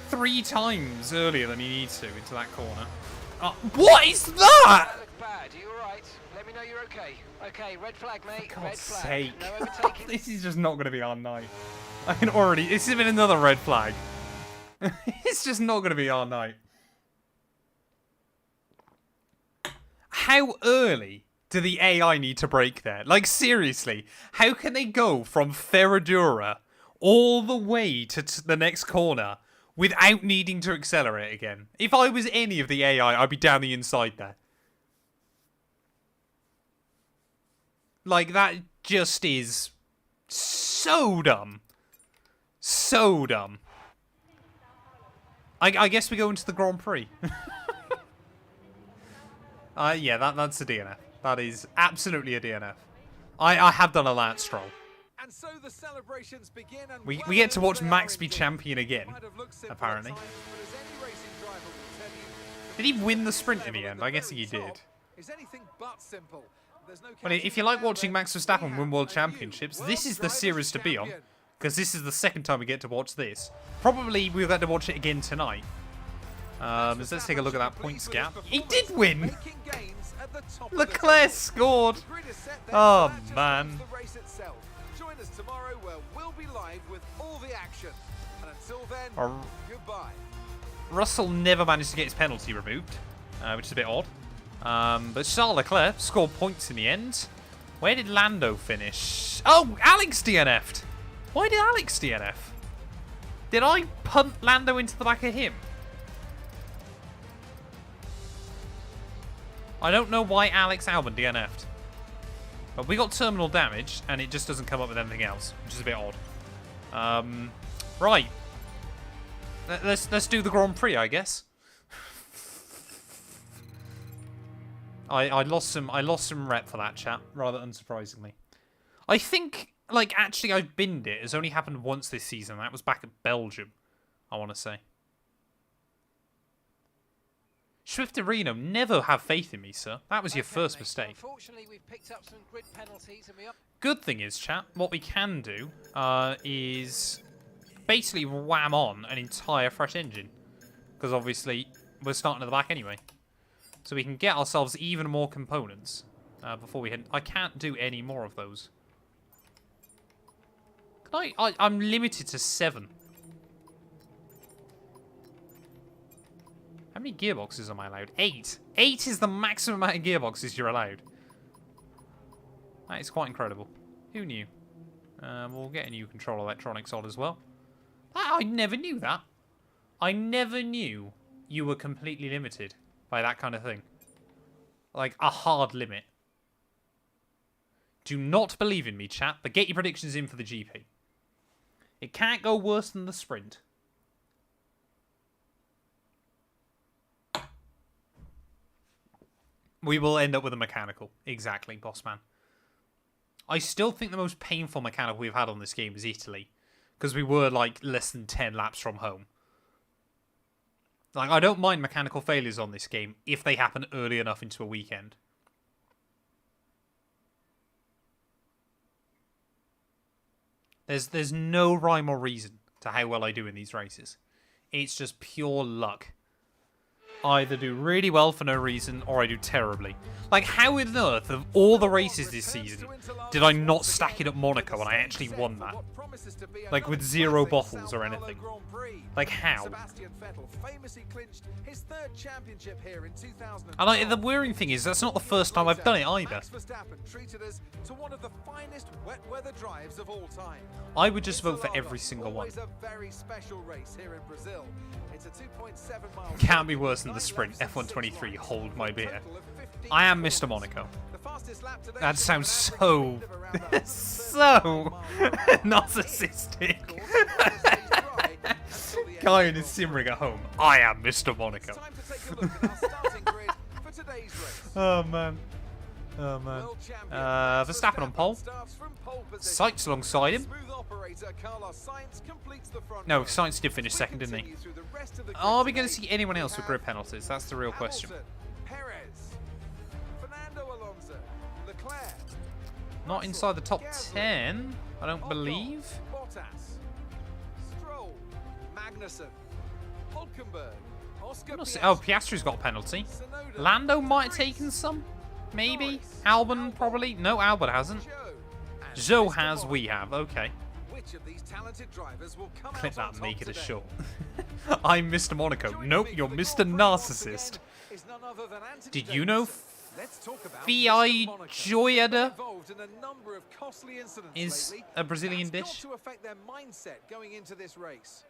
3 times earlier than he needs to into that corner. What is that? That looked bad. Are you alright? Let me know you're okay. Okay, red flag, mate. For Red God's flag. sake. No overtaking. This is just not going to be our night. I can already... This has been another red flag. It's just not going to be our night. How early do the AI need to brake there? Like, seriously. How can they go from Ferradura all the way to the next corner without needing to accelerate again? If I was any of the AI, I'd be down the inside there. Like, that just is so dumb. So dumb. I guess we go into the Grand Prix. Yeah, that's a DNF. That is absolutely a DNF. I have done a Lance Stroll. And so the celebrations begin, and We get to watch Max be champion again, apparently. Did he win the sprint in the end? I guess he did. Well, if you like watching Max Verstappen win World Championships, this is the series to be on. Because this is the second time we get to watch this. Probably we'll get to watch it again tonight. Let's take a look at that points gap. He did win! Leclerc scored! Oh, man. Join us tomorrow where we'll be live with all the action. And until then, goodbye. Russell never managed to get his penalty removed, which is a bit odd. But Charles Leclerc scored points in the end. Where did Lando finish? Oh, Alex DNF'd! Why did Alex DNF? Did I punt Lando into the back of him? I don't know why Alex Albon DNF'd. But we got terminal damage, and it just doesn't come up with anything else, which is a bit odd. Right. Let's do the Grand Prix, I guess. I lost some rep for that, chat, rather unsurprisingly. I think, like, actually I've binned it. It's only happened once this season. That was back at Belgium, I want to say. Swifterino, never have faith in me, sir. That was your first mistake. Unfortunately, we've picked up some grid penalties and we are... Good thing is, chat, what we can do is basically wham on an entire fresh engine. Because obviously, we're starting at the back anyway. So we can get ourselves even more components before we hit... I can't do any more of those. Can I'm limited to 7. How many gearboxes am I allowed? 8. 8 is the maximum amount of gearboxes you're allowed. That is quite incredible. Who knew? We'll get a new control electronics on as well. I never knew that. I never knew you were completely limited by that kind of thing. Like, a hard limit. Do not believe in me, chat, but get your predictions in for the GP. It can't go worse than the sprint. We will end up with a mechanical. Exactly, boss man. I still think the most painful mechanical we've had on this game is Italy. Because we were, like, less than 10 laps from home. Like, I don't mind mechanical failures on this game if they happen early enough into a weekend. There's no rhyme or reason to how well I do in these races. It's just pure luck. either do really well for no reason or I do terribly. Like, how on earth, of all the races this season, did I not stack it at Monaco and I actually won that? Like, with 0 bottles or anything. Like, how? And like, the worrying thing is, that's not the first time I've done it either. I would just vote for every single one. Can't be worse than the sprint. F123, hold my beer. I am Mr. Monaco. That sounds so, so narcissistic. Guy in his sim rig at home. I am Mr. Monaco. Oh man. Oh man. Verstappen on pole. Sainz alongside him. No, Sainz did finish second, didn't he? Are we going to see anyone else with grid penalties? That's the real question. Not inside the top 10, I don't believe. Oh, Piastri's got a penalty. Lando might have taken some. Maybe. Albon probably. No, Albon hasn't. Joe has, we have. Okay. Clip that and make it a short. I'm Mr. Monaco. Nope, you're Mr. Narcissist. Did you know Fi Joyada is a Brazilian dish?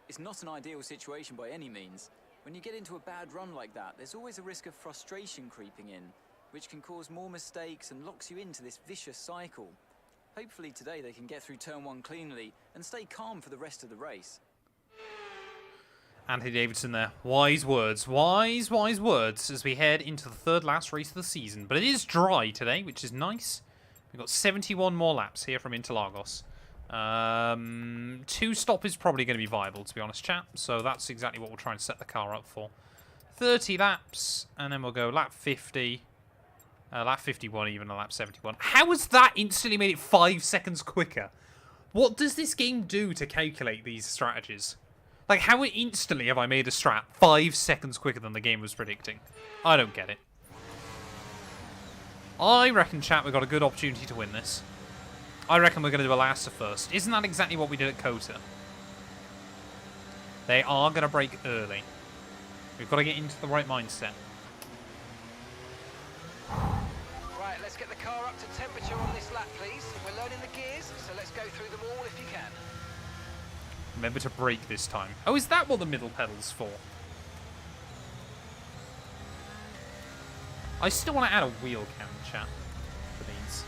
It's not an ideal situation by any means. When you get into a bad run like that, there's always a risk of frustration creeping in, which can cause more mistakes and locks you into this vicious cycle. Hopefully today they can get through turn 1 cleanly and stay calm for the rest of the race. Anthony Davidson there. Wise words. Wise words as we head into the third last race of the season. But it is dry today, which is nice. We've got 71 more laps here from Interlagos. 2 stop is probably going to be viable, to be honest, chat. So that's exactly what we'll try and set the car up for. 30 laps, and then we'll go lap 50. Lap 51 even, a lap 71. How has that instantly made it 5 seconds quicker? What does this game do to calculate these strategies? Like, how instantly have I made a strat 5 seconds quicker than the game was predicting? I don't get it. I reckon, chat, we've got a good opportunity to win this. I reckon we're going to do a Lassa first. Isn't that exactly what we did at Kota? They are going to brake early. We've got to get into the right mindset. Right, let's get the car up to temperature on this lap, please. We're learning the gears, so let's go through them all if you can. Remember to brake this time. Oh, is that what the middle pedal's for? I still want to add a wheel cam, chat, for these.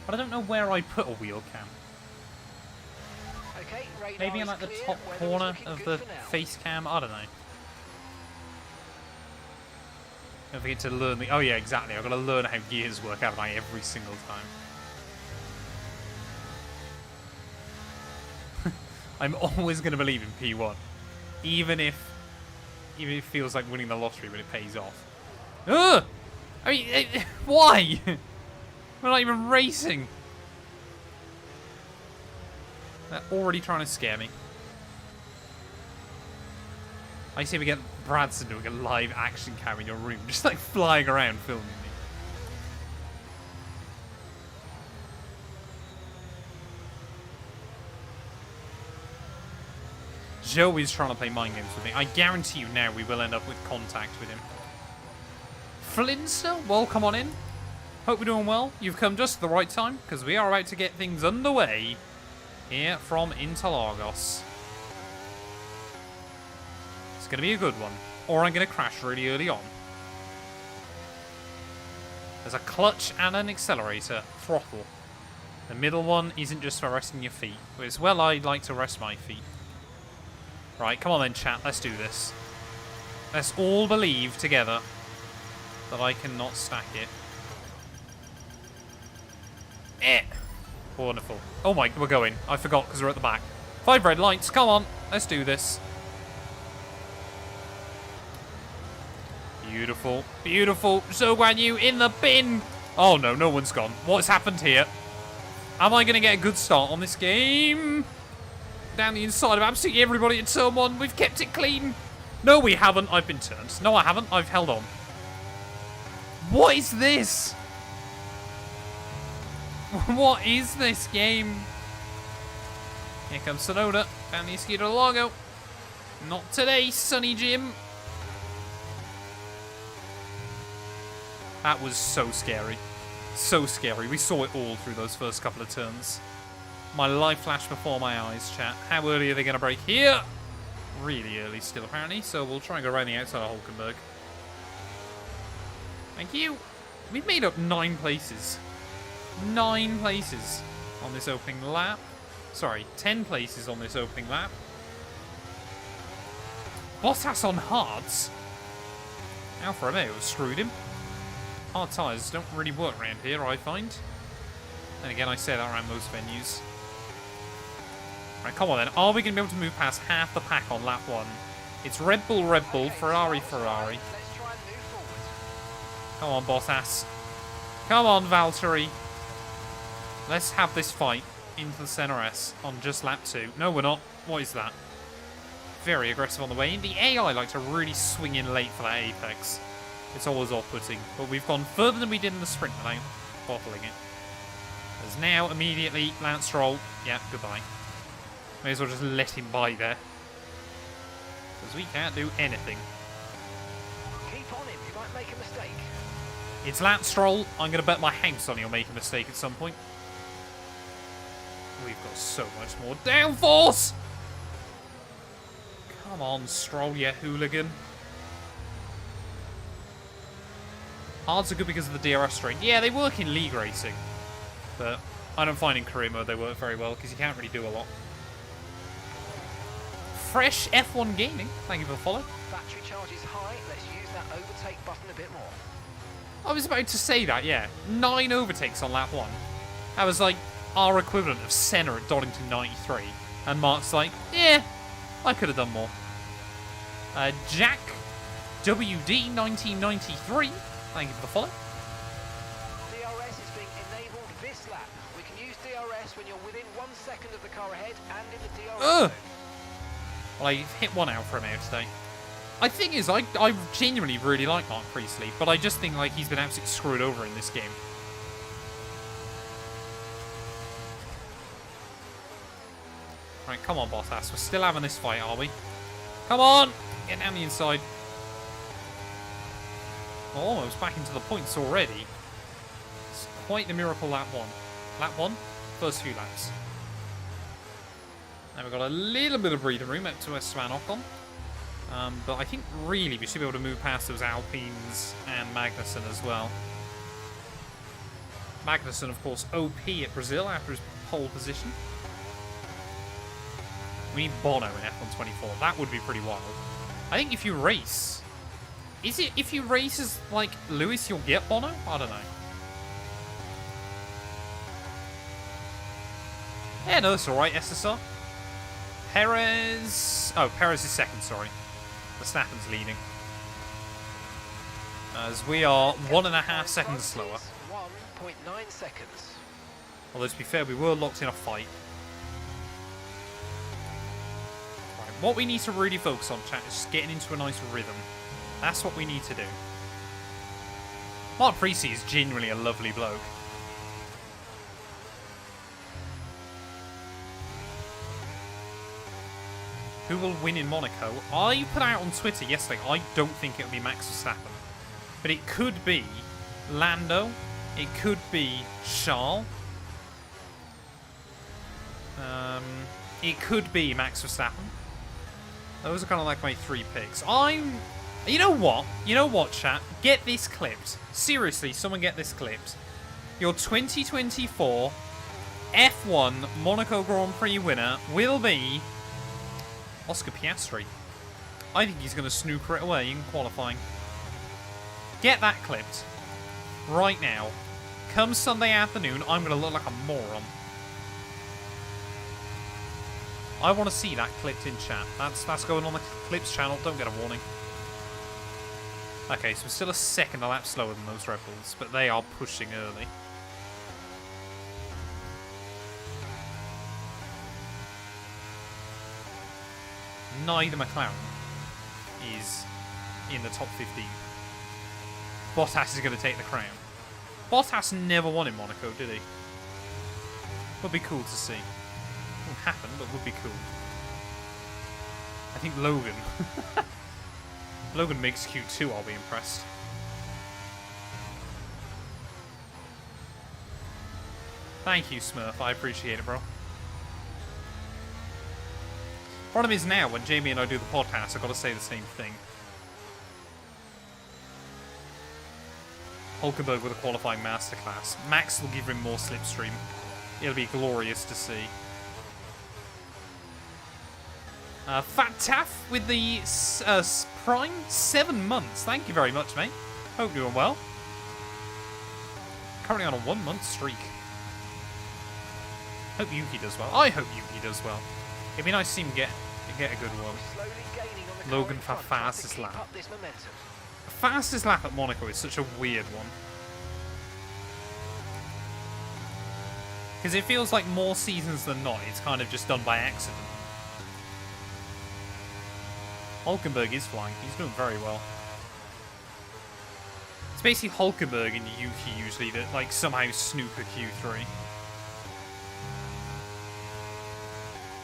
But I don't know where I put a wheel cam. Okay, Maybe in like the top corner of the face cam? I don't know. Don't forget to learn the... Oh yeah, exactly. I've got to learn how gears work, haven't I, every single time. I'm always going to believe in P1. Even if it feels like winning the lottery when it pays off. Ugh! I mean, why? We're not even racing. They're already trying to scare me. I see we get Bradson doing a live action cam in your room, just like flying around filming me. Joey's trying to play mind games with me. I guarantee you now we will end up with contact with him. Flinster, well, come on in. Hope we're doing well. You've come just at the right time, because we are about to get things underway here from Interlagos. It's going to be a good one, or I'm going to crash really early on. There's a clutch and an accelerator, throttle. The middle one isn't just for resting your feet, but it's well I'd like to rest my feet. Right, come on then, chat, let's do this. Let's all believe together that I cannot stack it. Wonderful. Oh my, we're going. I forgot because we're at the back. 5 red lights, come on, let's do this. Beautiful, beautiful. So Guan Yu in the bin. Oh no, no one's gone. What's happened here? Am I going to get a good start on this game? down the inside of absolutely everybody at turn 1. We've kept it clean. No, we haven't. I've been turned. No, I haven't. I've held on. What is this? What is this game? Here comes Sonoda down the Escudo Largo. Not today, Sonny Jim. That was so scary. So scary. We saw it all through those first couple of turns. My life flashed before my eyes, chat. How early are they going to break here? Really early still, apparently. So we'll try and go around the outside of Hulkenberg. Thank you. We've made up 9 places. 9 places on this opening lap. Sorry, 10 places on this opening lap. Bottas on hards. Alfa Romeo screwed him. Hard tyres don't really work around here, I find. And again, I say that around most venues. Right, come on then. Are we going to be able to move past half the pack on lap 1? It's Red Bull, Ferrari, Ferrari. Let's try and move forward. Come on, Bottas. Come on, Valtteri. Let's have this fight into the center S on just lap 2. No, we're not. What is that? Very aggressive on the way in. The AI like to really swing in late for that apex. It's always off-putting. But we've gone further than we did in the sprint without bottling it. As now, immediately, Lance Stroll. Yeah, goodbye. May as well just let him by there. Because we can't do anything. Keep on him, you might make a mistake. It's Lance Stroll. I'm going to bet my house on he'll make a mistake at some point. We've got so much more downforce! Come on, Stroll, you hooligan. Hards are good because of the DRS strength. Yeah, they work in league racing. But I don't find in career mode they work very well because you can't really do a lot. Fresh F1 Gaming. Thank you for the follow. Battery charge is high. Let's use that overtake button a bit more. I was about to say that, yeah. 9 overtakes on lap 1. That was like our equivalent of Senna at Donington 93. And Mark's like, yeah, I could have done more. Jack WD 1993. Thank you for the follow. DRS is being enabled this lap. We can use DRS when you're within 1 second of the car ahead and in the DRS Ugh. zone. Well, I hit one out for him out today. The thing is, I genuinely really like Mark Priestley, but I just think like he's been absolutely screwed over in this game. Right, come on, Bottas. We're still having this fight, are we? Come on! Get down the inside. We're almost back into the points already. It's quite the miracle lap 1. Lap 1? First few laps. Now we've got a little bit of breathing room up to Esteban Ocon. But I think really we should be able to move past those Alpines and Magnussen as well. Magnussen, of course, OP at Brazil after his pole position. We need Bono in F1 24. That would be pretty wild. I think if you race... Is it if you race as, like, Lewis, you'll get Bono? I don't know. Yeah, no, that's alright, SSR. Perez... Oh, Perez is second, sorry. Verstappen's leading. As we are 1.5 seconds slower. 1.9 seconds. Although, to be fair, we were locked in a fight. Right, what we need to really focus on, chat, is just getting into a nice rhythm. That's what we need to do. Mark Priestley is genuinely a lovely bloke. Who will win in Monaco? I put out on Twitter yesterday, I don't think it'll be Max Verstappen. But it could be Lando. It could be Charles. It could be Max Verstappen. Those are kind of like my 3 picks. You know what? You know what, chat? Get this clipped. Seriously, someone get this clipped. Your 2024 F1 Monaco Grand Prix winner will be Oscar Piastri. I think he's going to snooker it away in qualifying. Get that clipped. Right now. Come Sunday afternoon, I'm going to look like a moron. I want to see that clipped in chat. That's going on the Clips channel. Don't get a warning. Okay, so we're still a second a lap slower than those Red Bulls, but they are pushing early. neither McLaren is in the top 15. Bottas is going to take the crown. Bottas never won in Monaco, did he? Would be cool to see. Won't happen, but would be cool. I think Logan. Logan makes Q2, I'll be impressed. Thank you, Smurf. I appreciate it, bro. Problem is now, when Jamie and I do the podcast, I've got to say the same thing. Hulkenberg with a qualifying masterclass. Max will give him more slipstream. It'll be glorious to see. Fat Taff with the Prime 7 months. Thank you very much, mate. Hope you're doing well. Currently on a 1-month streak. Hope Yuki does well. I hope Yuki does well. It'd be nice to see him get a good one. Logan for fastest lap. Fastest lap at Monaco is such a weird one. Because it feels like more seasons than not, it's kind of just done by accident. Hulkenberg is flying. He's doing very well. It's basically Hulkenberg and Yuki usually that like somehow snooker Q3.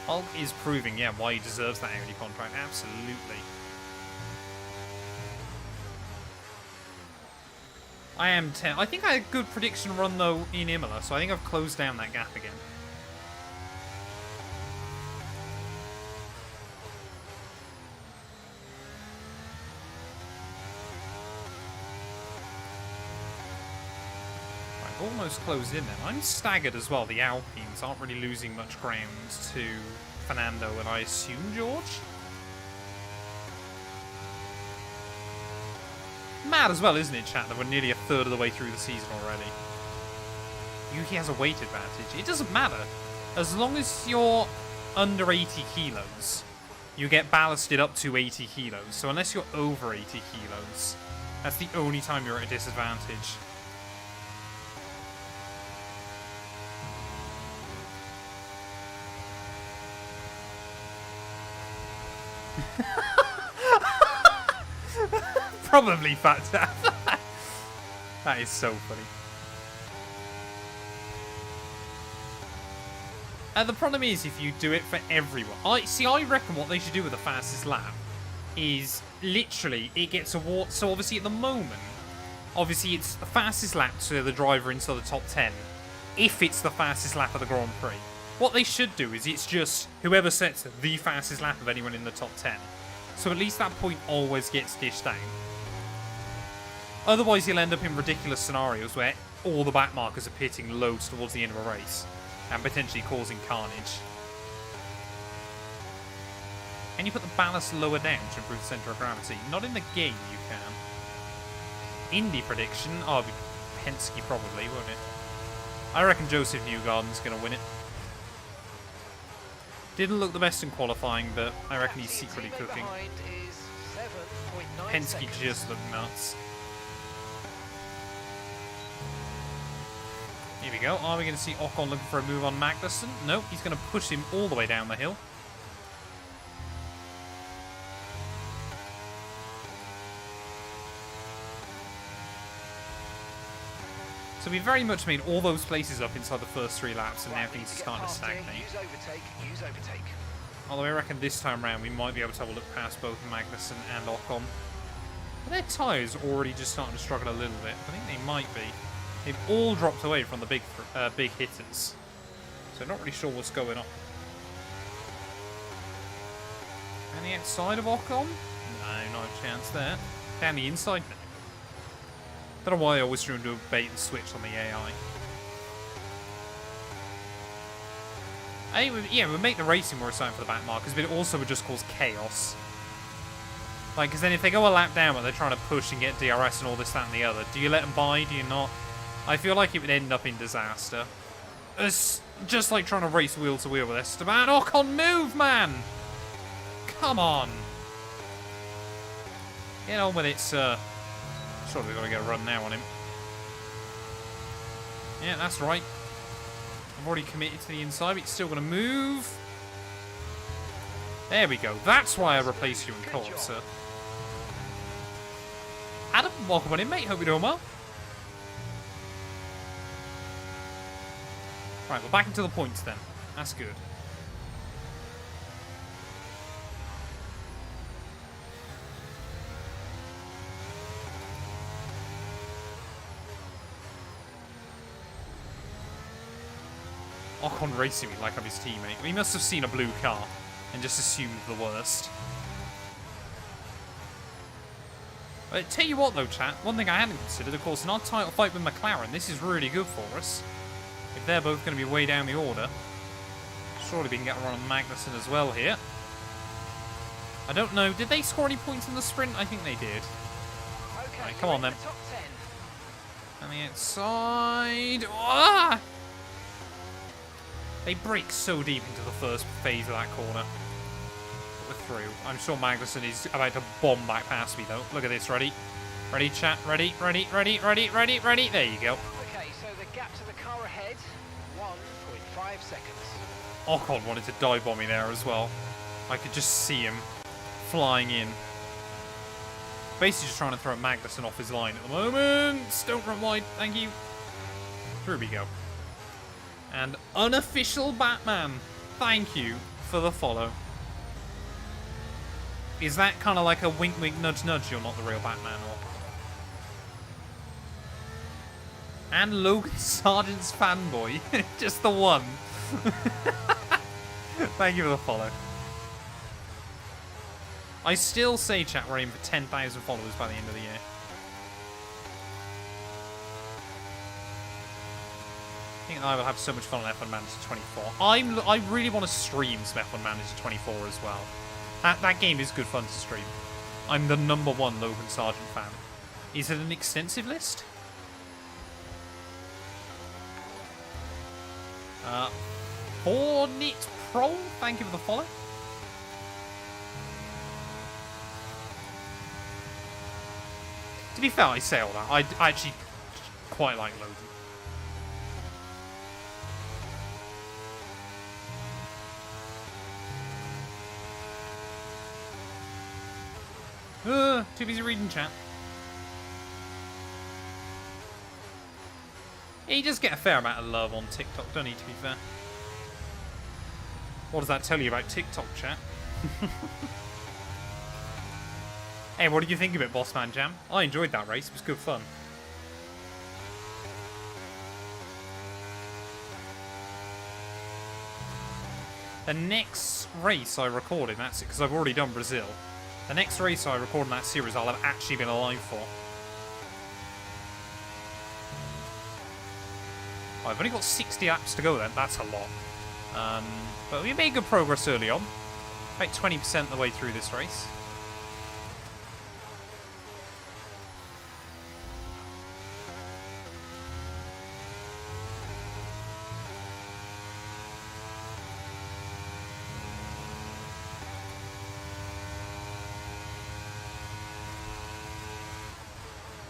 Hulk is proving, yeah, why he deserves that Audi contract. Absolutely. I am 10. I think I had a good prediction run, though, in Imola, so I think I've closed down that gap again. Right, almost closed in then. I'm staggered as well. The Alpines aren't really losing much ground to Fernando and I assume George? Mad as well, isn't it, chat, that we're nearly a third of the way through the season already. Yuki has a weight advantage. It doesn't matter. As long as you're under 80 kilos, you get ballasted up to 80 kilos. So unless you're over 80 kilos, that's the only time you're at a disadvantage. Probably Fat Tap. That is so funny. The problem is if you do it for everyone. I reckon what they should do with the fastest lap is literally it gets award. So obviously at the moment, obviously it's the fastest lap to the driver inside the top 10. If it's the fastest lap of the Grand Prix, what they should do is it's just whoever sets the fastest lap of anyone in the top 10. So at least that point always gets dished out. Otherwise, you'll end up in ridiculous scenarios where all the back markers are pitting loads towards the end of a race and potentially causing carnage. Can you put the ballast lower down to improve the centre of gravity? Not in the game, you can. Indy prediction? Oh, it'll be Penske probably, won't it? I reckon Joseph Newgarden's going to win it. Didn't look the best in qualifying, but I reckon he's secretly cooking. Penske just looked nuts. Here we go. Are we going to see Ocon looking for a move on Magnussen? Nope, he's going to push him all the way down the hill. So we very much made all those places up inside the first 3 laps, and now things are starting to stagnate. Use overtake. Although I reckon this time round we might be able to have a look past both Magnussen and Ocon. But their tyres are already just starting to struggle a little bit. I think they might be. They've all dropped away from the big hitters. So not really sure what's going on. And the outside of Ocon? No, not a chance there. Down the inside? No. Don't know why I always try to do a bait and switch on the AI. Yeah, it would make the racing more exciting for the back markers, but it also would just cause chaos. Like, because then if they go a lap down when they're trying to push and get DRS and all this, that, and the other, do you let them by? Do you not? I feel like it would end up in disaster. It's just like trying to race wheel to wheel with Esteban. Ocon, move, man! Come on! Get on with it, sir. Surely we've got to get a run now on him. Yeah, that's right. I've already committed to the inside, but he's still going to move. There we go. That's why I replaced you in co-op, sir. Adam, welcome on in, mate. Hope you're doing well. Right, we're back into the points then. That's good. Ocon racing me like I'm his teammate. He must have seen a blue car and just assumed the worst. But tell you what though, chat, one thing I hadn't considered, of course, in our title fight with McLaren, this is really good for us. If they're both going to be way down the order. Surely we can get a run on Magnussen as well here. I don't know, did they score any points in the sprint? I think they did. Okay, Right, come on then. the top 10. On the outside. Ah! They break so deep into the first phase of that corner. We're through. I'm sure Magnussen is about to bomb back past me though. Look at this, ready? Ready, chat? Ready, ready, ready, ready, ready, ready. There you go. Okay, so the gap to the car ahead, 1.5 seconds. Ocon wanted to dive bomb me there as well. I could just see him flying in. Basically just trying to throw Magnussen off his line at the moment. Don't run wide, thank you. Through we go. And unofficial Batman, thank you for the follow. Is that kind of like a wink wink nudge nudge you're not the real Batman? Or... And Logan Sargent's fanboy, just the one. Thank you for the follow. I still say, chat, we're aiming for 10,000 followers by the end of the year. I think I will have so much fun on F1 Manager 24. I really want to stream some F1 Manager 24 as well. That game is good fun to stream. I'm the #1 Logan Sargent fan. Is it an extensive list? Hornet Pro, thank you for the follow. To be fair, I say all that. I actually quite like Logan. Too busy reading chat. Yeah, he does get a fair amount of love on TikTok, don't he, to be fair? What does that tell you about TikTok, chat? Hey, what did you think of it, Bossman Jam? I enjoyed that race. It was good fun. The next race I recorded, that's it, because I've already done Brazil. The next race I record in that series I'll have actually been alive for. I've only got 60 laps to go then, that's a lot. But we made good progress early on. About 20% of the way through this race.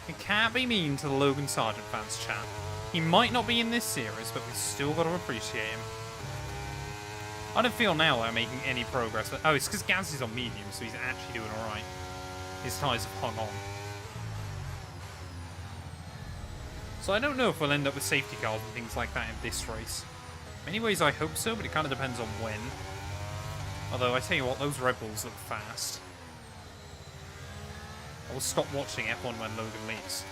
You can't be mean to the Logan Sargent fans, chat. He might not be in this series, but we've still got to appreciate him. I don't feel now I'm making any progress. Oh, it's because Gaz is on medium, so he's actually doing alright. His tyres have hung on. So I don't know if we'll end up with safety cars and things like that in this race. In many ways I hope so, but it kind of depends on when. Although, I tell you what, those Red Bulls look fast. I will stop watching F1 when Logan leaves.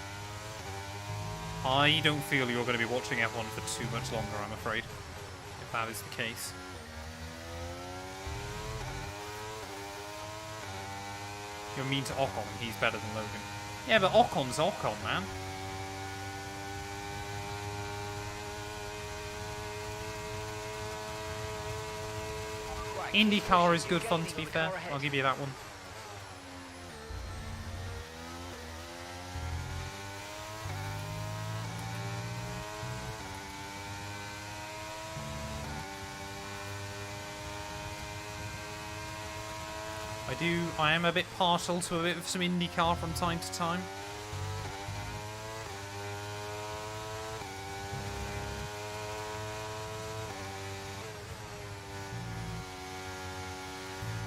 I don't feel you're going to be watching F1 for too much longer, I'm afraid. If that is the case. You're mean to Ocon and he's better than Logan. Yeah, but Ocon's Ocon, man. Right, IndyCar is good get fun, lead to be on the fair. car ahead. I'll give you that one. I am a bit partial to a bit of some IndyCar from time to time.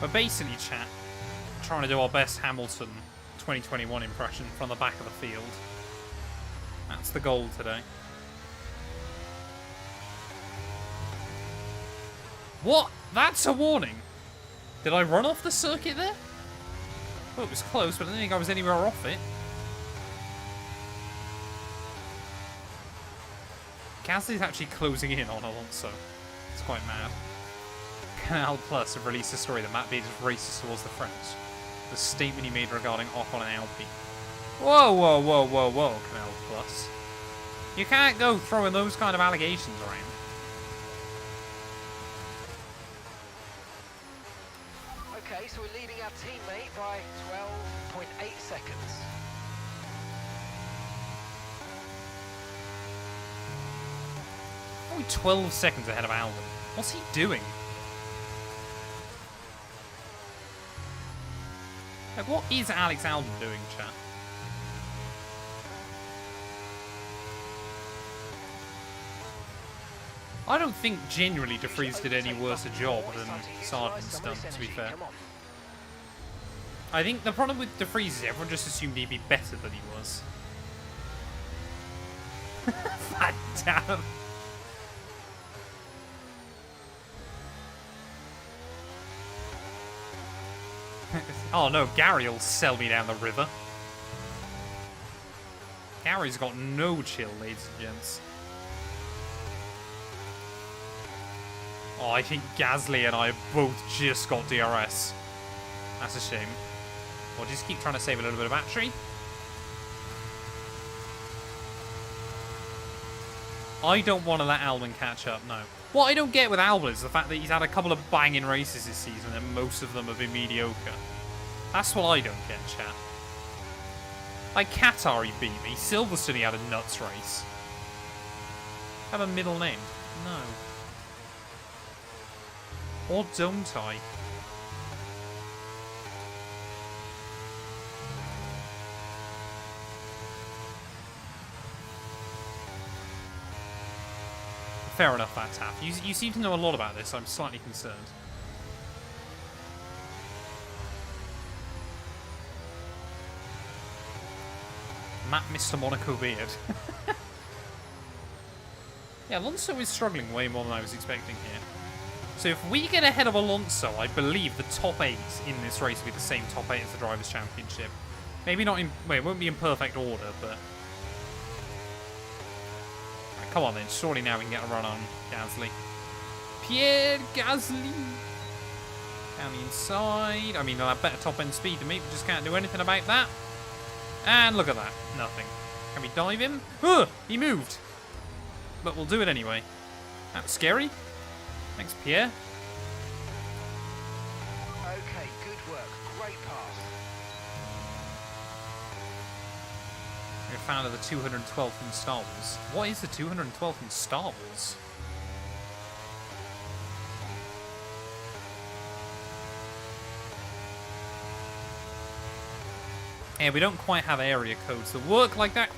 But basically, chat, trying to do our best Hamilton 2021 impression from the back of the field. That's the goal today. What? That's a warning. Did I run off the circuit there? Well, it was close, but I didn't think I was anywhere off it. Gasly's actually closing in on Alonso. It's quite mad. Canal Plus have released a story that Matt Beard races towards the front. The statement he made regarding Ocon and Alpine. Whoa, whoa, whoa, whoa, whoa, Canal Plus. You can't go throwing those kind of allegations around. Okay, so we're leading our teammate by 12.8 seconds. Only 12 seconds ahead of Albon. What's he doing? Like, what is Alex Albon doing, chat? I don't think genuinely De Vries did any worse a job than Sargent's done, to be fair. I think the problem with De Vries is everyone just assumed he'd be better than he was. God damn. Oh no, Gary will sell me down the river. Gary's got no chill, ladies and gents. Oh, I think Gasly and I both just got DRS. That's a shame. We'll just keep trying to save a little bit of battery. I don't want to let Albon catch up, no. What I don't get with Albon is the fact that he's had a couple of banging races this season and most of them have been mediocre. That's what I don't get, chat. Like Qatar, he beat me. Silverstone, he had a nuts race. Have a middle name? No. Or don't I? Fair enough, that tap. You seem to know a lot about this, so I'm slightly concerned. Matt Mr. Monaco Beard. Yeah, Alonso is struggling way more than I was expecting here. So if we get ahead of Alonso, I believe the top 8 in this race will be the same top 8 as the Drivers' Championship. Maybe not in... Well, it won't be in perfect order, but... Right, come on then, surely now we can get a run on Gasly. Pierre Gasly! Down the inside. I mean, they'll have better top-end speed than me, but just can't do anything about that. And look at that. Nothing. Can we dive him? Ugh! He moved! But we'll do it anyway. That was scary. Thanks, Pierre. Okay, good work. Great pass. You're a fan of the 212th in Star Wars. What is the 212th in Star Wars? Yeah, we don't quite have area codes that work like that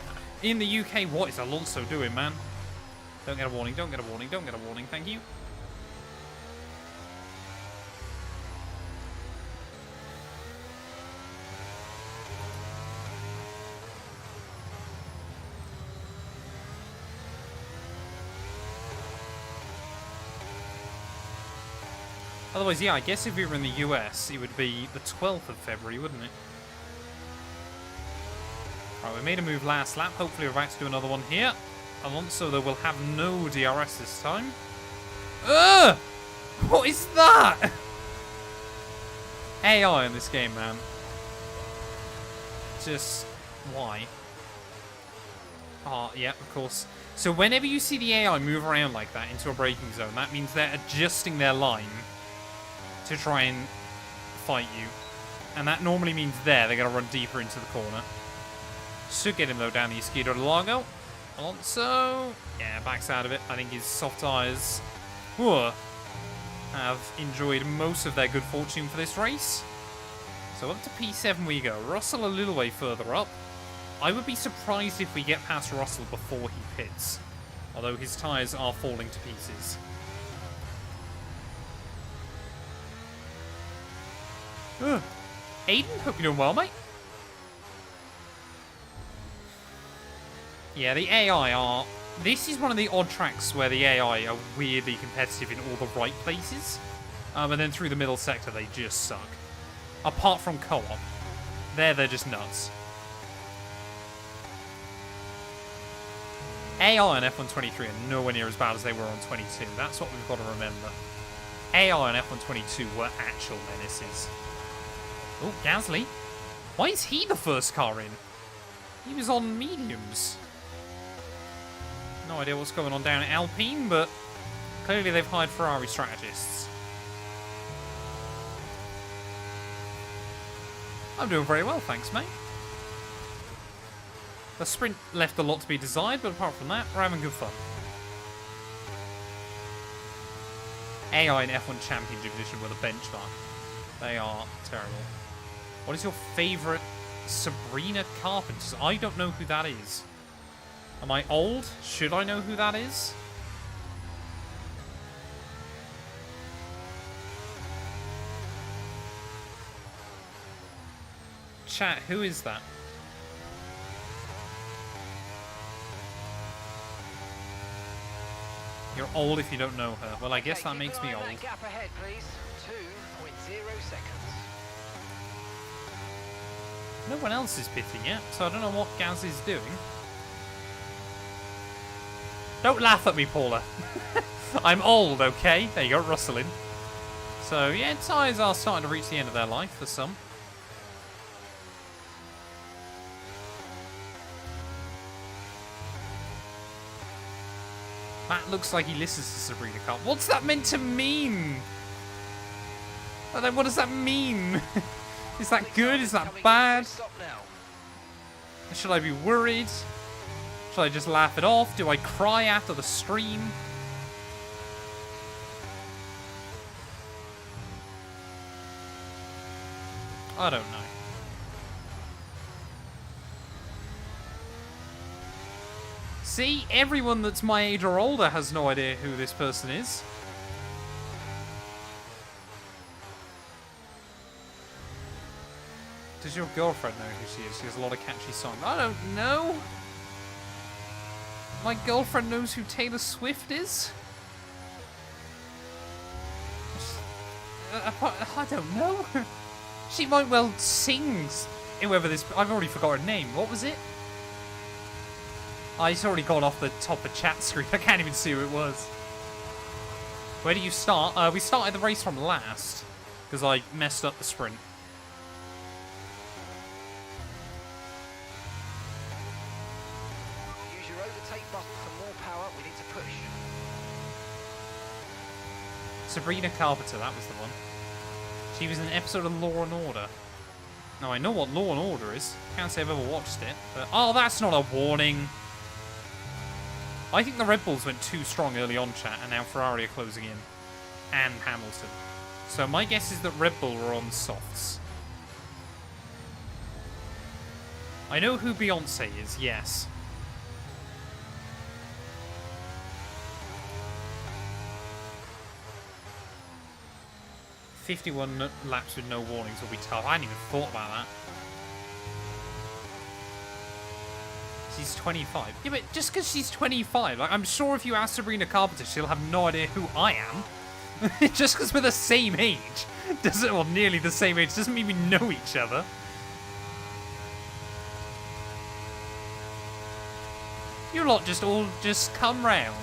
in the UK. What is Alonso doing, man? Don't get a warning, don't get a warning, don't get a warning, thank you. Otherwise, yeah, I guess if we were in the US, it would be the 12th of February, wouldn't it? Right, we made a move last lap. Hopefully we're about to do another one here. Alonso, though, will have no DRS this time. Ugh! What is that? AI in this game, man. Just... why? Oh, yeah, of course. So whenever you see the AI move around like that into a braking zone, that means they're adjusting their line to try and fight you. And that normally means they're going to run deeper into the corner. Should get him, though, down the Escudo de Lago. Alonso, yeah, backs out of it. I think his soft tyres have enjoyed most of their good fortune for this race. So up to P7 we go. Russell a little way further up. I would be surprised if we get past Russell before he pits, although his tyres are falling to pieces. Aiden, hope you're doing well, mate. Yeah, the AI are... This is one of the odd tracks where the AI are weirdly competitive in all the right places. And then through the middle sector, they just suck. Apart from co-op. They're just nuts. AI on F123 are nowhere near as bad as they were on 22. That's what we've got to remember. AI on F122 were actual menaces. Oh, Gasly. Why is he the first car in? He was on mediums. No idea what's going on down at Alpine, but clearly they've hired Ferrari strategists. I'm doing very well, thanks, mate. The sprint left a lot to be desired, but apart from that, we're having good fun. AI in F1 Championship Edition were the benchmark. They are terrible. What is your favourite Sabrina Carpenter? I don't know who that is. Am I old? Should I know who that is? Chat, who is that? You're old if you don't know her. Well, I guess that makes me old. Gap ahead, please. 2.0 seconds. No one else is pitting yet, so I don't know what Gaz is doing. Don't laugh at me, Paula. I'm old, okay? There you go, rustling. So, yeah, tyres are starting to reach the end of their life for some. Matt looks like he listens to Sabrina Carp. What's that meant to mean? What does that mean? Is that good? Is that bad? Should I be worried? Should I just laugh it off? Do I cry after the stream? I don't know. See, everyone that's my age or older has no idea who this person is. Does your girlfriend know who she is? She has a lot of catchy songs. I don't know. My girlfriend knows who Taylor Swift is? I don't know. She might well sing whoever this... I've already forgot her name. What was it? It's already gone off the top of chat screen. I can't even see who it was. Where do you start? We started the race from last. Because I messed up the sprint. Use your overtake button for more power. We need to push. Sabrina Carpenter, that was the one. She was in an episode of Law and Order. Now, I know what Law and Order is. Can't say I've ever watched it. But, oh, that's not a warning. I think the Red Bulls went too strong early on, chat, and now Ferrari are closing in. And Hamilton. So my guess is that Red Bull were on softs. I know who Beyonce is, yes. "51 laps with no warnings will be tough." I hadn't even thought about that. She's 25. Yeah, but just because she's 25, like, I'm sure if you ask Sabrina Carpenter, she'll have no idea who I am. Just because we're the same age, doesn't, well, nearly the same age, doesn't mean we know each other. You lot all just come round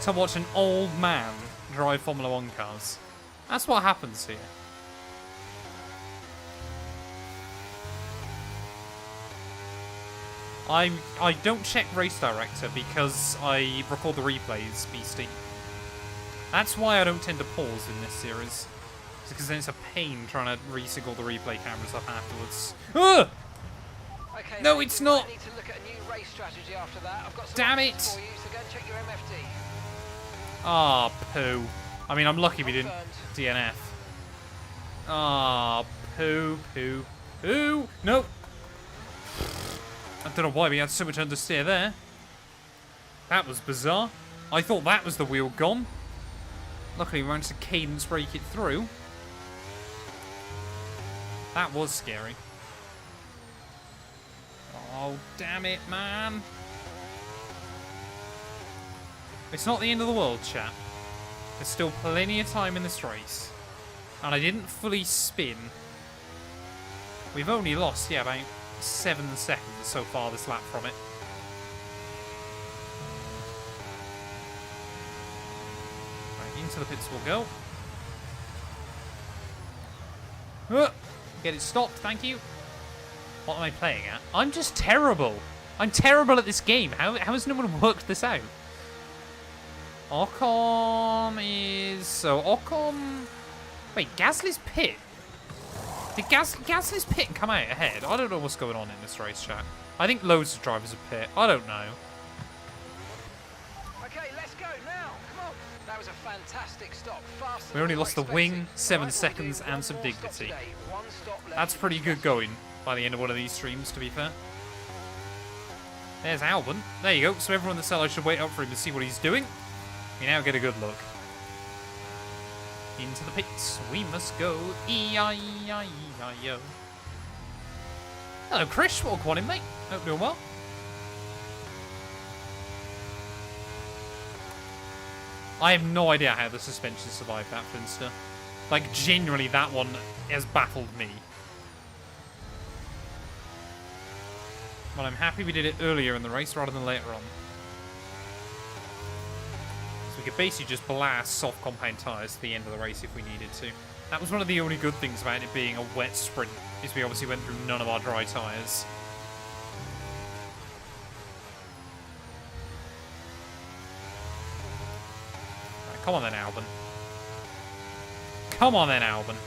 to watch an old man drive Formula 1 cars. That's what happens here. I don't check Race Director because I record the replays, beastie. That's why I don't tend to pause in this series. It's because then it's a pain trying to resync all the replay cameras up afterwards. Ugh! Okay, No, it's not. I need to look at a new race strategy after that. I've got some Damn options it. for you, so go and check your MFD. Ah, poo. I mean, I'm lucky we didn't Confirmed. DNF. Ah, poo. Nope. I don't know why we had so much understeer there. That was bizarre. I thought that was the wheel gone. Luckily, we managed to cadence brake it through. That was scary. Oh, damn it, man. It's not the end of the world, chat. There's still plenty of time in this race. And I didn't fully spin. We've only lost, yeah, about 7 seconds so far this lap from it. Right, into the pits we'll go. Get it stopped, thank you. What am I playing at? I'm just terrible. I'm terrible at this game. How has no one worked this out? Ocon is... So, Ocon... Wait, Gasly's pit? Did Gasly's pit come out ahead? I don't know what's going on in this race, chat. I think loads of drivers are pit. I don't know. Okay, let's go now. Come on. That was a fantastic stop. Faster We only than lost the we were wing, expecting. 7 Right, we'll seconds, do and one some more stop dignity. today. One stop left That's to pretty good discuss. going by the end of one of these streams, to be fair. There's Albon. There you go. So everyone in the cellar should wait up for him to see what he's doing. You now get a good look. Into the pits we must go. E-I-E-I-E-I-O. Hello, Chris. Welcome on in, mate. Hope you're doing well. I have no idea how the suspension survived that, Finster. Like, genuinely, that one has baffled me. But I'm happy we did it earlier in the race rather than later on. So we could basically just blast soft compound tyres to the end of the race if we needed to. That was one of the only good things about it being a wet sprint, is we obviously went through none of our dry tyres. Right, come on then, Albon. Come on then, Albon.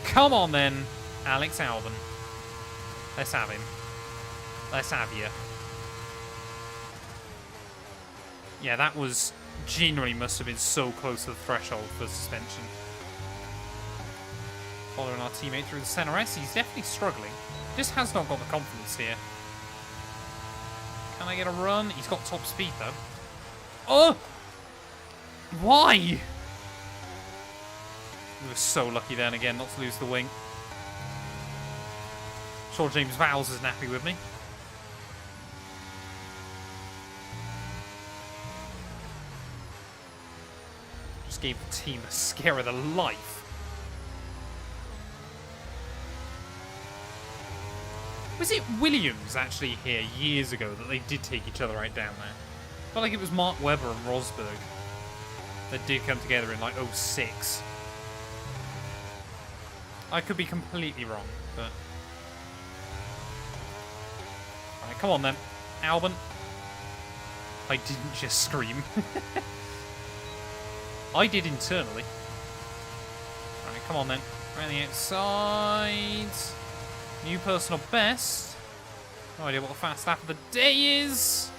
Come on then, Alex Albon. Let's have him. Let's have you. Yeah, that was... genuinely must have been so close to the threshold for suspension. Following our teammate through the center S, he's definitely struggling. Just has not got the confidence here. Can I get a run? He's got top speed though. Oh! Why? We were so lucky then again not to lose the wing. Sure, James Vowles isn't happy with me. Just gave the team a scare of their life. Was it Williams actually here years ago that they did take each other right down there? I felt like it was Mark Webber and Rosberg that did come together in like 06. I could be completely wrong, but... Alright, come on then. Albon. I didn't just scream. I did internally. Alright, come on then. Around the outside. New personal best. No idea what the fast lap of the day is.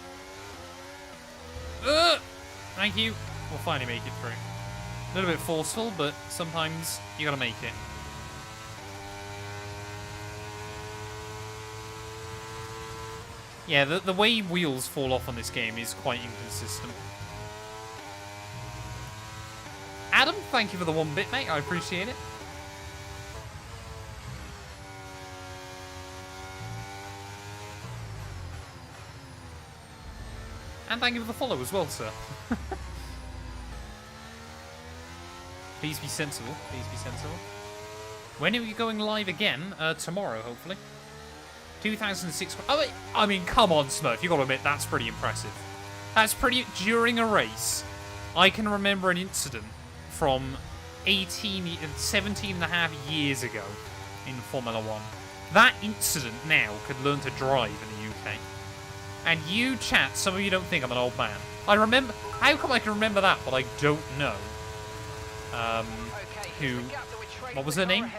Thank you. We'll finally make it through. A little bit forceful, but sometimes you gotta make it. Yeah, the way wheels fall off on this game is quite inconsistent. Adam, thank you for the 1 bit, mate. I appreciate it. And thank you for the follow as well, sir. Please be sensible. Please be sensible. When are we going live again? Tomorrow, hopefully. 2006. Oh, wait, I mean, come on, Smurf. You got to admit, that's pretty impressive. That's pretty... During a race, I can remember an incident from 17 and a half years ago in Formula 1. That incident now could learn to drive in the UK. And you, chat, some of you don't think I'm an old man. I remember... How come I can remember that, but I don't know? Who... What was her name?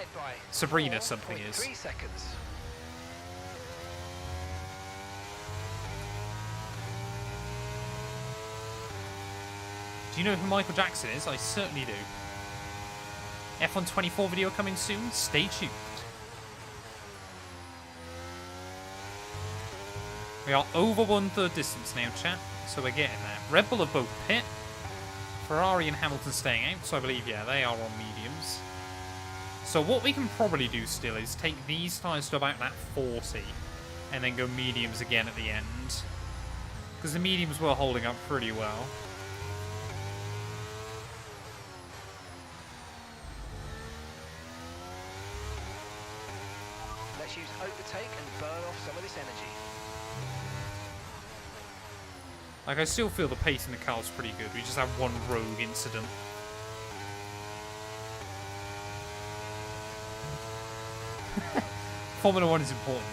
Sabrina something is. 3 seconds. Do you know who Michael Jackson is? I certainly do. F1 24 video coming soon. Stay tuned. We are over 1/3 distance now, chat. So we're getting there. Red Bull are both pit. Ferrari and Hamilton staying out. So I believe, yeah, they are on mediums. So what we can probably do still is take these tyres to about that 40 and then go mediums again at the end. Because the mediums were holding up pretty well. Let's use overtake and burn off some of this energy. Like, I still feel the pace in the car is pretty good. We just have one rogue incident. Formula 1 is important.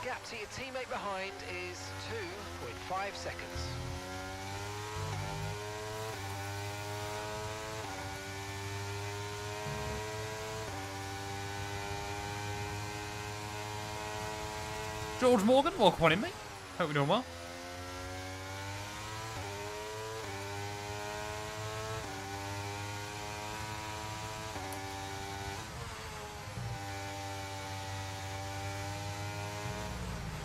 Gap to your teammate behind is 2.5 seconds. George Morgan, welcome on in, mate. Hope you're doing well.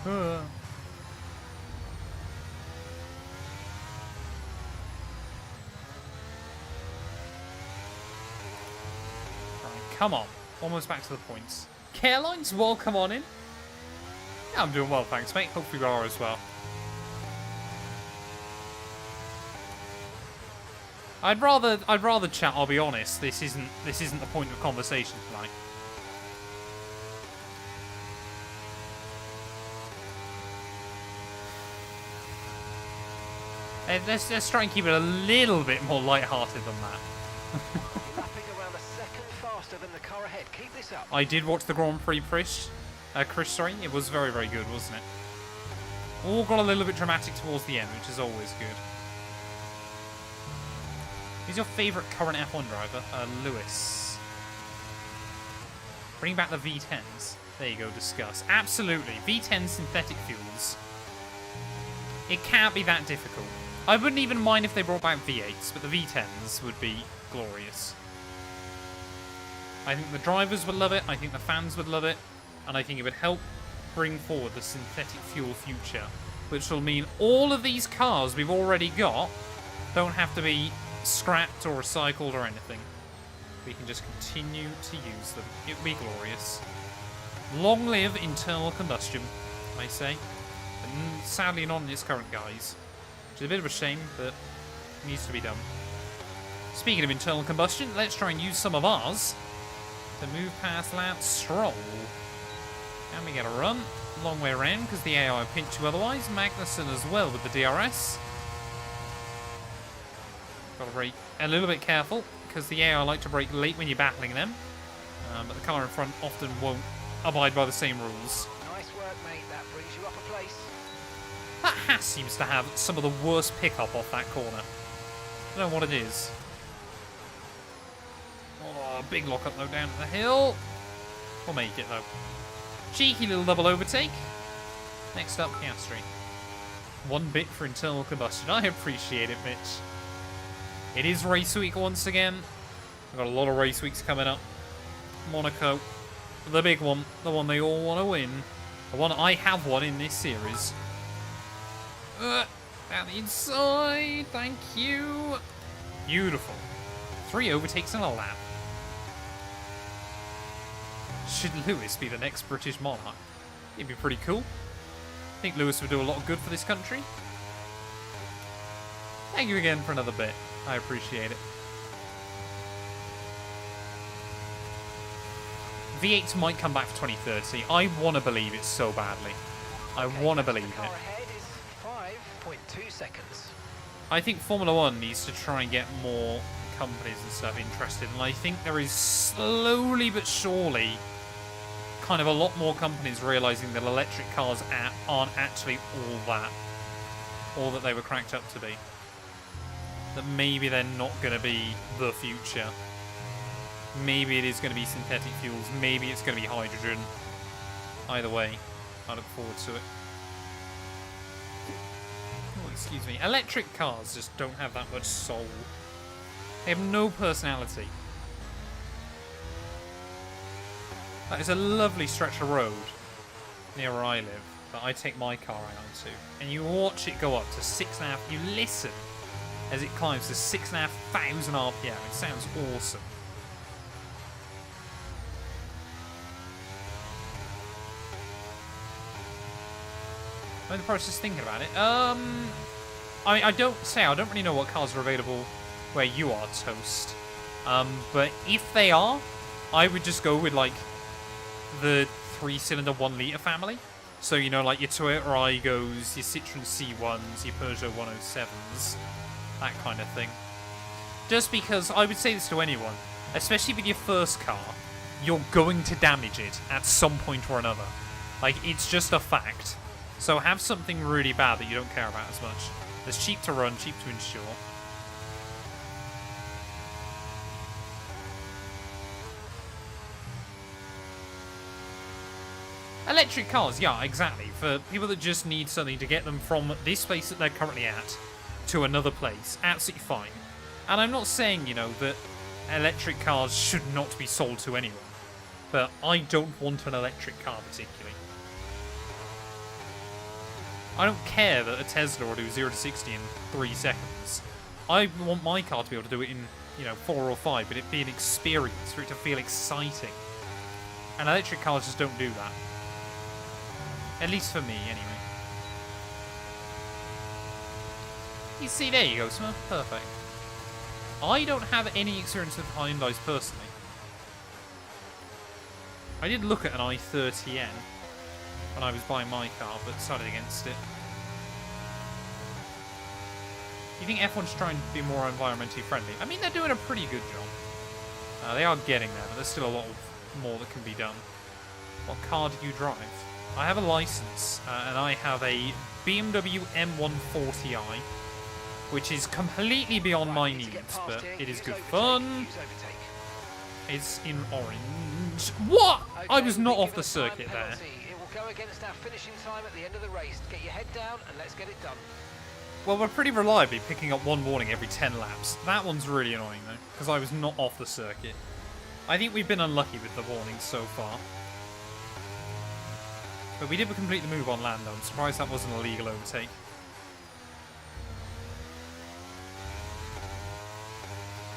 Right, come on. Almost back to the points. Carelines, welcome on in. Yeah, I'm doing well, thanks, mate. Hope you are as well. I'd rather chat, I'll be honest. This isn't the point of conversation tonight. Let's try and keep it a little bit more light-hearted than that. You're lapping around a second faster than the car ahead. Keep this up. I did watch the Grand Prix, Chris, sorry. It was very, very good, wasn't it? All got a little bit dramatic towards the end, which is always good. Who's your favourite current F1 driver? Lewis. Bring back the V10s. There you go, discuss. Absolutely. V10 synthetic fuels. It can't be that difficult. I wouldn't even mind if they brought back V8s, but the V10s would be glorious. I think the drivers would love it, I think the fans would love it, and I think it would help bring forward the synthetic fuel future, which will mean all of these cars we've already got don't have to be scrapped or recycled or anything. We can just continue to use them. It would be glorious. Long live internal combustion, I say. And sadly not in its current guise. Which is a bit of a shame, but it needs to be done. Speaking of internal combustion, let's try and use some of ours to move past Lance Stroll. And we get a run. Long way around, because the AI pinch you otherwise. Magnussen as well with the DRS. Got to brake a little bit careful, because the AI like to brake late when you're battling them. But the car in front often won't abide by the same rules. Nice work, mate. That brings you up a place. That Haas seems to have some of the worst pickup off that corner. I don't know what it is. Oh, big lock-up though down the hill. We'll make it though. Cheeky little double overtake. Next up, Piastri. 1 bit for internal combustion. I appreciate it, Mitch. It is race week once again. We've got a lot of race weeks coming up. Monaco. The big one. The one they all want to win. The one I have won in this series. Down the inside. Thank you. Beautiful. 3 overtakes in a lap. Should Lewis be the next British monarch? It'd be pretty cool. I think Lewis would do a lot of good for this country. Thank you again for another bit. I appreciate it. V8s might come back for 2030. I want to believe it so badly. I want to believe Car it. ahead is 5.2 seconds. I think Formula 1 needs to try and get more companies and stuff interested. And I think there is slowly but surely kind of a lot more companies realizing that electric cars aren't actually all that they were cracked up to be. That maybe they're not going to be the future. Maybe it is going to be synthetic fuels. Maybe it's going to be hydrogen. Either way, I look forward to it. Oh, excuse me. Electric cars just don't have that much soul. They have no personality. That is a lovely stretch of road near where I live. that I take my car out onto, and you watch it go up to 6.5. You listen as it climbs to 6,500 RPM. It sounds awesome. I'm in the process of thinking about it. I don't really know what cars are available where you are, Toast. But if they are, I would just go with like the 3-cylinder 1-litre family. So, you know, like your Toyota Aigos, your Citroen C1s, your Peugeot 107s, that kind of thing. Just because I would say this to anyone, especially with your first car, you're going to damage it at some point or another. Like, it's just a fact. So have something really bad that you don't care about as much. That's cheap to run, cheap to insure. Electric cars, yeah, exactly. For people that just need something to get them from this place that they're currently at to another place, absolutely fine. And I'm not saying, you know, that electric cars should not be sold to anyone. But I don't want an electric car particularly. I don't care that a Tesla will do 0 to 60 in 3 seconds. I want my car to be able to do it in, you know, 4 or 5, but it be an experience, for it to feel exciting. And electric cars just don't do that. At least for me, anyway. You see, there you go, Smurf. Perfect. I don't have any experience with Hyundais personally. I did look at an i30N when I was buying my car, but decided against it. You think F1 should try and be more environmentally friendly? I mean, they're doing a pretty good job. They are getting there, but there's still a lot more that can be done. What car do you drive? I have a license, and I have a BMW M140i, which is completely beyond my needs, but it is good fun. It's in orange. What? I was not off the circuit there. It will go against our finishing time at the end of the race. Get your head down and let's get it done. Well, we're pretty reliably picking up one warning every 10 laps. That one's really annoying, though, because I was not off the circuit. I think we've been unlucky with the warnings so far. But we did complete the move on Lando. I'm surprised that wasn't a legal overtake.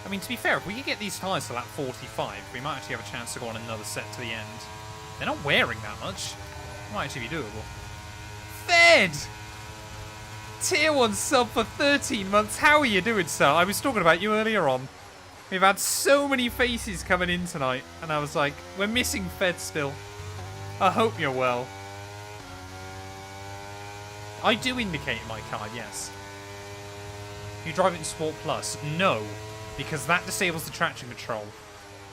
I mean, to be fair, if we could get these tyres to lap 45, we might actually have a chance to go on another set to the end. They're not wearing that much. It might actually be doable. Fed! Tier 1 sub for 13 months. How are you doing, sir? I was talking about you earlier on. We've had so many faces coming in tonight, and I was like, we're missing Fed still. I hope you're well. I do indicate in my card, yes. You drive it in Sport Plus? No, because that disables the traction control.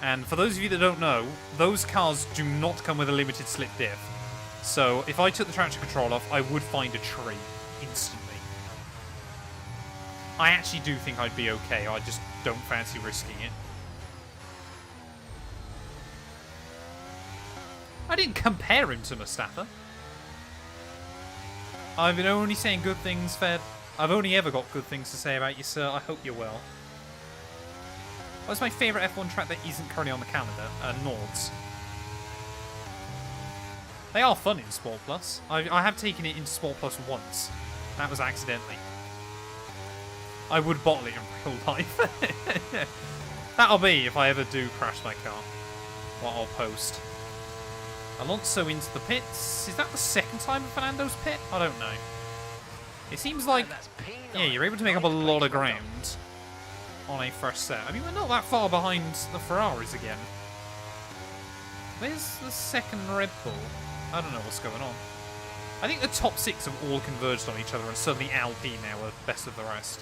And for those of you that don't know, those cars do not come with a limited slip diff. So if I took the traction control off, I would find a tree instantly. I actually do think I'd be okay, I just don't fancy risking it. I didn't compare him to Mustafa. I've been only saying good things, Fed. I've only ever got good things to say about you, sir. I hope you're well. What's my favourite F1 track that isn't currently on the calendar? Nords. They are fun in Sport Plus. I have taken it into Sport Plus once. That was accidentally. I would bottle it in real life. That'll be if I ever do crash my car. What I'll post. Alonso into the pits. Is that the second time in Fernando's pit? I don't know. It seems like, yeah, you're able to make up a lot of ground on a fresh set. I mean, we're not that far behind the Ferraris again. Where's the second Red Bull? I don't know what's going on. I think the top 6 have all converged on each other, and suddenly Alpine now are best of the rest.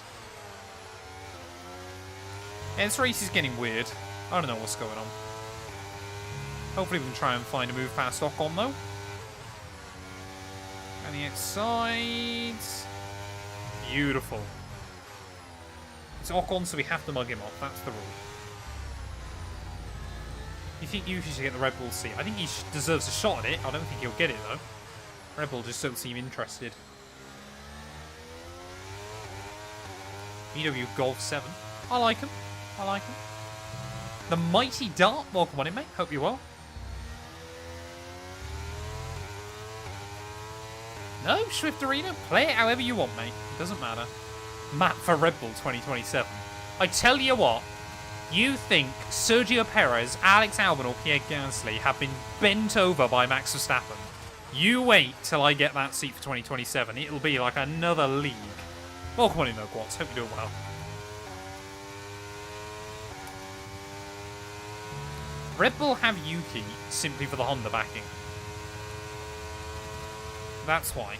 Yeah, this race is getting weird. I don't know what's going on. Hopefully we can try and find a move past Ocon, though. And the outside. Beautiful. It's Ocon, so we have to mug him off. That's the rule. You think you should get the Red Bull seat? I think he deserves a shot at it. I don't think he'll get it, though. Red Bull just don't seem interested. VW Golf 7. I like him. I like him. The Mighty Dart. Welcome on in, mate. Hope you're well. Swifterino. Play it however you want, mate. It doesn't matter. Map for Red Bull 2027. I tell you what, you think Sergio Perez, Alex Albon, or Pierre Gasly have been bent over by Max Verstappen. You wait till I get that seat for 2027. It'll be like another league. Oh, come on in, though, Quads. Hope you're doing well. Red Bull have Yuki simply for the Honda backing. That's why.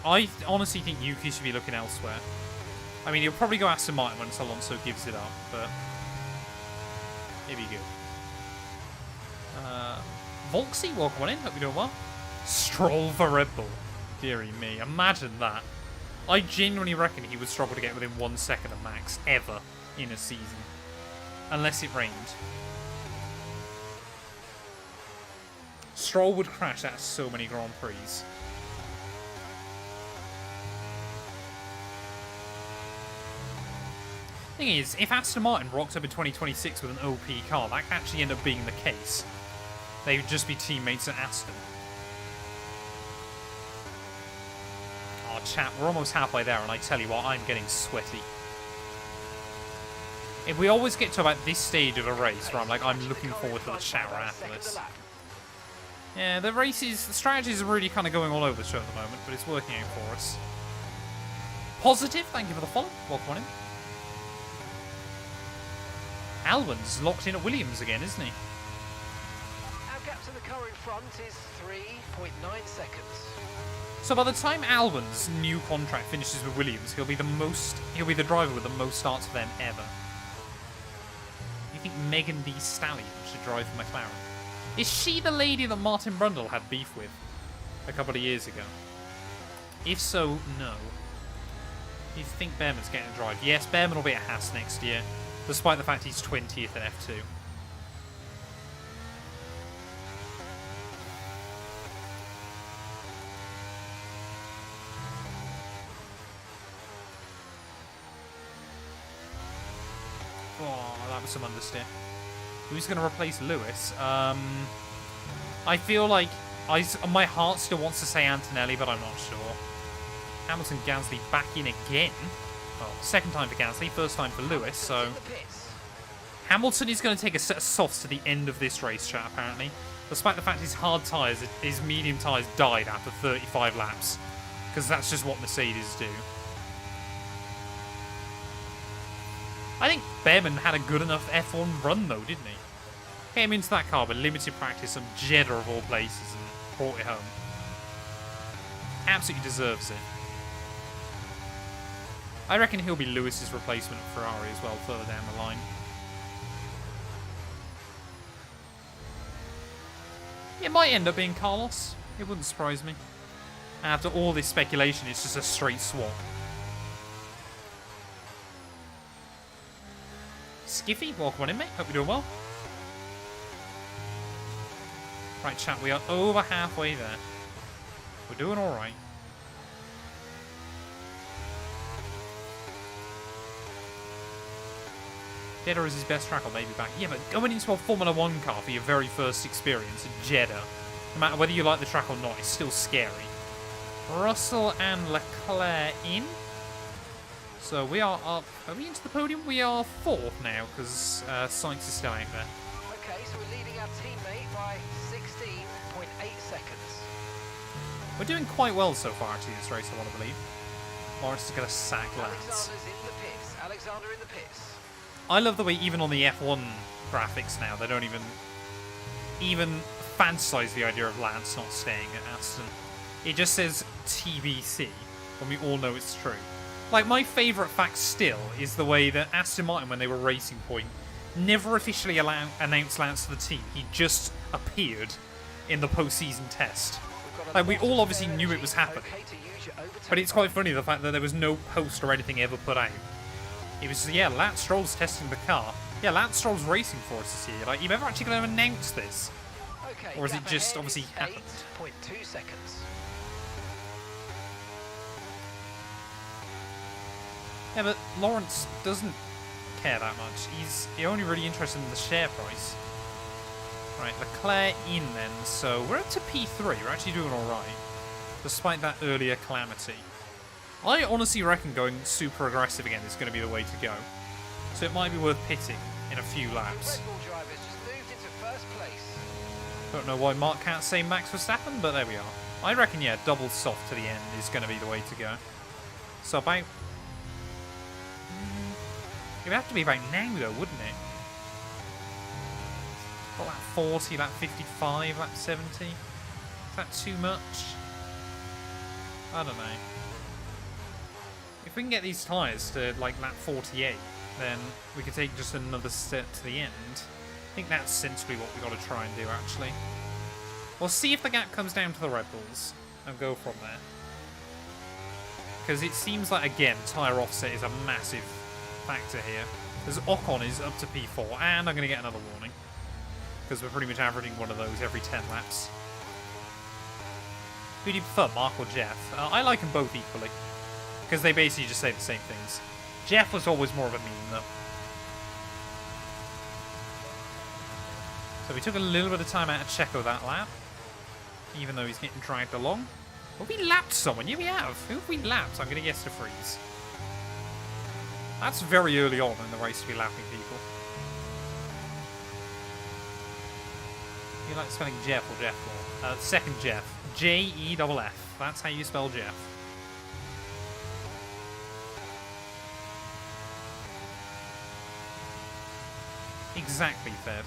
I honestly think Yuki should be looking elsewhere. I mean, he'll probably go Aston Martin once Alonso gives it up, but it'd be good. Volksy, welcome on in. Hope you're doing well. Stroll for Red Bull. Deary me. Imagine that. I genuinely reckon he would struggle to get within 1 second of Max, ever, in a season. Unless it rained. Stroll would crash at so many Grand Prix. Thing is, if Aston Martin rocked up in 2026 with an OP car, that could actually end up being the case. They would just be teammates at Aston. Oh, chat, we're almost halfway there, and I tell you what, I'm getting sweaty. If we always get to about this stage of a race where I'm looking forward to the shower after this. Yeah, the strategies are really kind of going all over the show at the moment, but it's working out for us. Positive, thank you for the follow. Welcome on in. Albon's locked in at Williams again, isn't he? Our gap to the car in front is 3.9 seconds. So by the time Albon's new contract finishes with Williams, he'll be the driver with the most starts for them ever. You think Megan Thee Stallion should drive for McLaren? Is she the lady that Martin Brundle had beef with a couple of years ago? If so, no. You think Behrman's getting a drive? Yes, Behrman will be at Haas next year, despite the fact he's 20th in F2. Oh, that was some understeer. Who's going to replace Lewis? I feel like my heart still wants to say Antonelli, but I'm not sure. Hamilton, Gasly back in again. Well, second time for Gasly, first time for Lewis, so... Hamilton is going to take a set of softs to the end of this race, chat, apparently. Despite the fact his his medium tyres died after 35 laps. Because that's just what Mercedes do. I think Behrman had a good enough F1 run, though, didn't he? Came into that car with limited practice on Jeddah of all places and brought it home. Absolutely deserves it. I reckon he'll be Lewis's replacement at Ferrari as well, further down the line. It might end up being Carlos. It wouldn't surprise me. After all this speculation, it's just a straight swap. Skiffy, welcome on in, mate. Hope you're doing well. Right, chat, we are over halfway there. We're doing alright. Jeddah is his best track, or maybe back. Yeah, but going into a Formula 1 car for your very first experience in Jeddah, no matter whether you like the track or not, is still scary. Russell and Leclerc in. So we are up. Are we into the podium? We are fourth now, because Sainz is still out there. Okay, so we're leading our teammate by 16.8 seconds. We're doing quite well so far, actually, this race, I want to believe. Lawrence is going to sack Lance. Alexander's in the pits. Alexander in the pits. I love the way even on the F1 graphics now, they don't even fantasize the idea of Lance not staying at Aston. It just says TBC, when we all know it's true. Like, my favourite fact still is the way that Aston Martin, when they were Racing Point, never officially announced Lance to the team. He just appeared in the post-season test. Like, we all obviously knew it was happening. But it's quite funny, the fact that there was no post or anything ever put out. It was, yeah, Lance Stroll's testing the car. Yeah, Lance Stroll's racing for us this year. Like, you've never actually going to announce this. Okay, or is it just obviously happened? 8.2 seconds. Yeah, but Lawrence doesn't care that much. He's only really interested in the share price. Right, Leclerc in then. So we're up to P3. We're actually doing all right. despite that earlier calamity. I honestly reckon going super aggressive again is going to be the way to go. So it might be worth pitting in a few laps. Red Bull drivers just moved into first place. Don't know why Mark can't say Max Verstappen, but there we are. I reckon, yeah, double soft to the end is going to be the way to go. So about... It would have to be about now, though, wouldn't it? Got lap 40, lap 55, lap 70. Is that too much? I don't know. If we can get these tyres to, like, lap 48, then we can take just another step to the end. I think that's sensibly what we've got to try and do, actually. We'll see if the gap comes down to the Red Bulls and go from there. Because it seems like, again, tyre offset is a massive factor here. As Ocon is up to P4, and I'm going to get another warning. Because we're pretty much averaging one of those every 10 laps. Who do you prefer, Mark or Jeff? I like them both equally. Because they basically just say the same things. Jeff was always more of a meme, though. So we took a little bit of time out of Checo that lap. Even though he's getting dragged along. Have we lapped someone? Yeah, we have. Who have we lapped? I'm going to guess De Vries. That's very early on in the race to be lapping people. You like spelling Jeff or Jeff more? Second Jeff. J-E-F-F. That's how you spell Jeff. Exactly, Fed.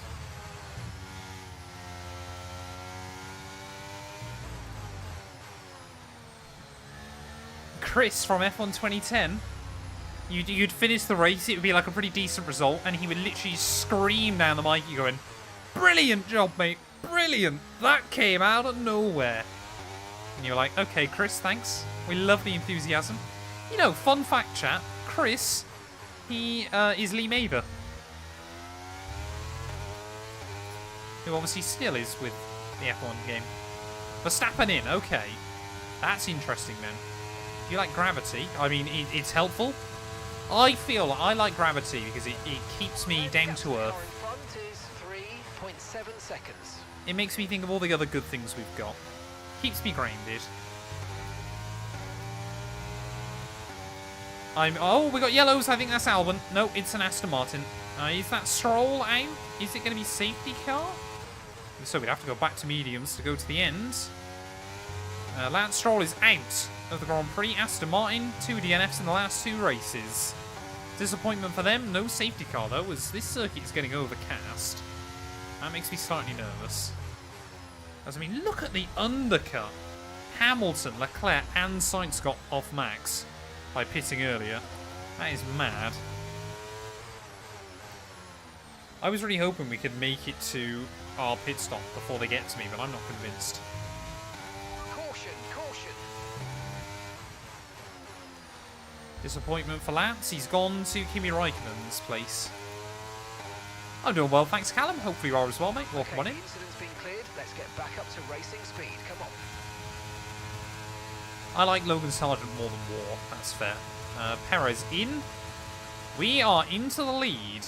Chris from F1 2010. You'd finish the race, it would be like a pretty decent result, and he would literally scream down the mic, going, "Brilliant job, mate! Brilliant! That came out of nowhere." And you're like, okay, Chris, thanks. We love the enthusiasm. You know, fun fact, chat. Chris, he is Lee Mather. Who obviously still is with the F1 game. Verstappen in, okay. That's interesting then. You like gravity? I mean, it's helpful. I feel I like gravity because it keeps me down to earth. Car in front is 3.7 seconds. It makes me think of all the other good things we've got. Keeps me grounded. Oh, we got yellows. I think that's Albon. No, it's an Aston Martin. Is that Stroll out? Is it going to be safety car? So we'd have to go back to mediums to go to the end. Lance Stroll is out of the Grand Prix. Aston Martin, 2 DNFs in the last 2 races. Disappointment for them. No safety car, though, as this circuit is getting overcast. That makes me slightly nervous. As I mean, look at the undercut. Hamilton, Leclerc, and Sainz got off Max by pitting earlier. That is mad. I was really hoping we could make it to our pit stop before they get to me, but I'm not convinced. Caution, caution. Disappointment for Lance. He's gone to Kimi Räikkönen's place. I'm doing well, thanks, Callum. Hopefully you are as well, mate. Welcome on in. The incident's been cleared. Let's get back up to racing speed. Come on. I like Logan Sargent more than War. That's fair. Perez in. We are into the lead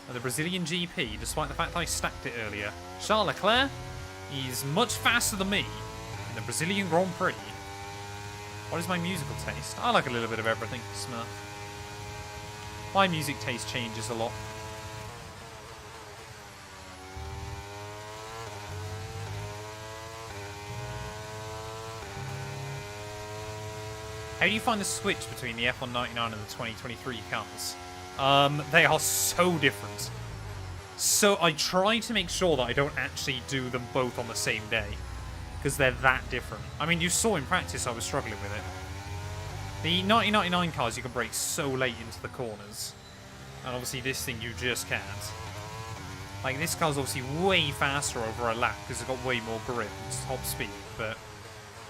of the Brazilian GP, despite the fact I stacked it earlier. Charles Leclerc is much faster than me in the Brazilian Grand Prix. What is my musical taste? I like a little bit of everything, Smurf. My music taste changes a lot. How do you find the switch between the F1 99 and the 2023 cars? They are so different. So I try to make sure that I don't actually do them both on the same day, because they're that different. I mean, you saw in practice I was struggling with it. The 1999 cars, you can brake so late into the corners. And obviously this thing, you just can't. Like, this car's obviously way faster over a lap, because it's got way more grip. It's top speed, but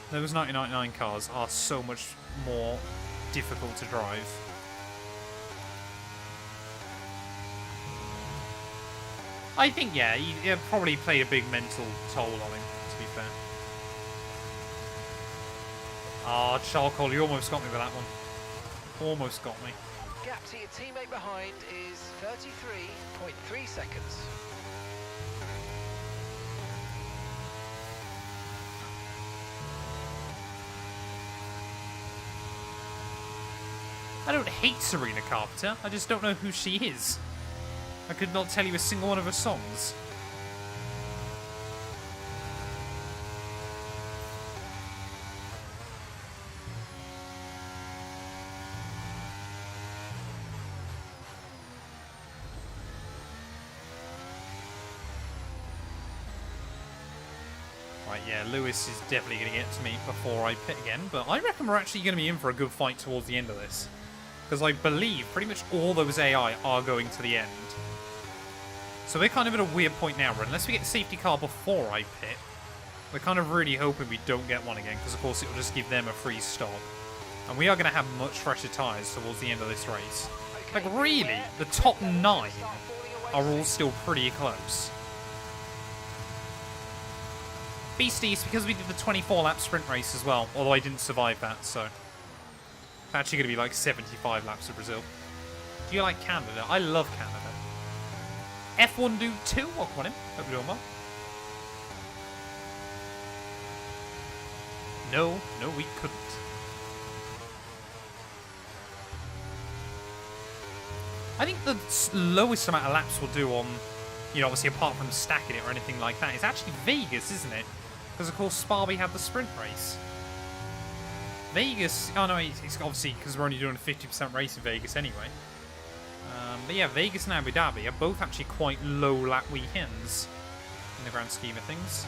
those 1999 cars are so much more difficult to drive. I think, yeah, he probably played a big mental toll on him, to be fair. Ah, oh, Charles Cole, you almost got me with that one. Almost got me. Gap to your teammate behind is 33.3 seconds. I don't hate Serena Carpenter, I just don't know who she is. I could not tell you a single one of her songs. Right, yeah, Lewis is definitely going to get to me before I pit again, but I reckon we're actually going to be in for a good fight towards the end of this. Because I believe pretty much all those AI are going to the end. So we're kind of at a weird point now, where unless we get the safety car before I pit, we're kind of really hoping we don't get one again, because of course it will just give them a free stop. And we are going to have much fresher tyres towards the end of this race. Like really, the top 9 are all still pretty close. Beasties, because we did the 24-lap sprint race as well, although I didn't survive that, so... It's actually going to be like 75 laps of Brazil. Do you like Canada? I love Canada. F1 do too? I'll call him. Hope you're doing well. No, we couldn't. I think the lowest amount of laps we'll do on, you know, obviously apart from stacking it or anything like that, is actually Vegas, isn't it? Because, of course, Spa, we had the sprint race. Vegas... Oh, no, it's obviously because we're only doing a 50% race in Vegas anyway. But, yeah, Vegas and Abu Dhabi are both actually quite low lap weekends in the grand scheme of things.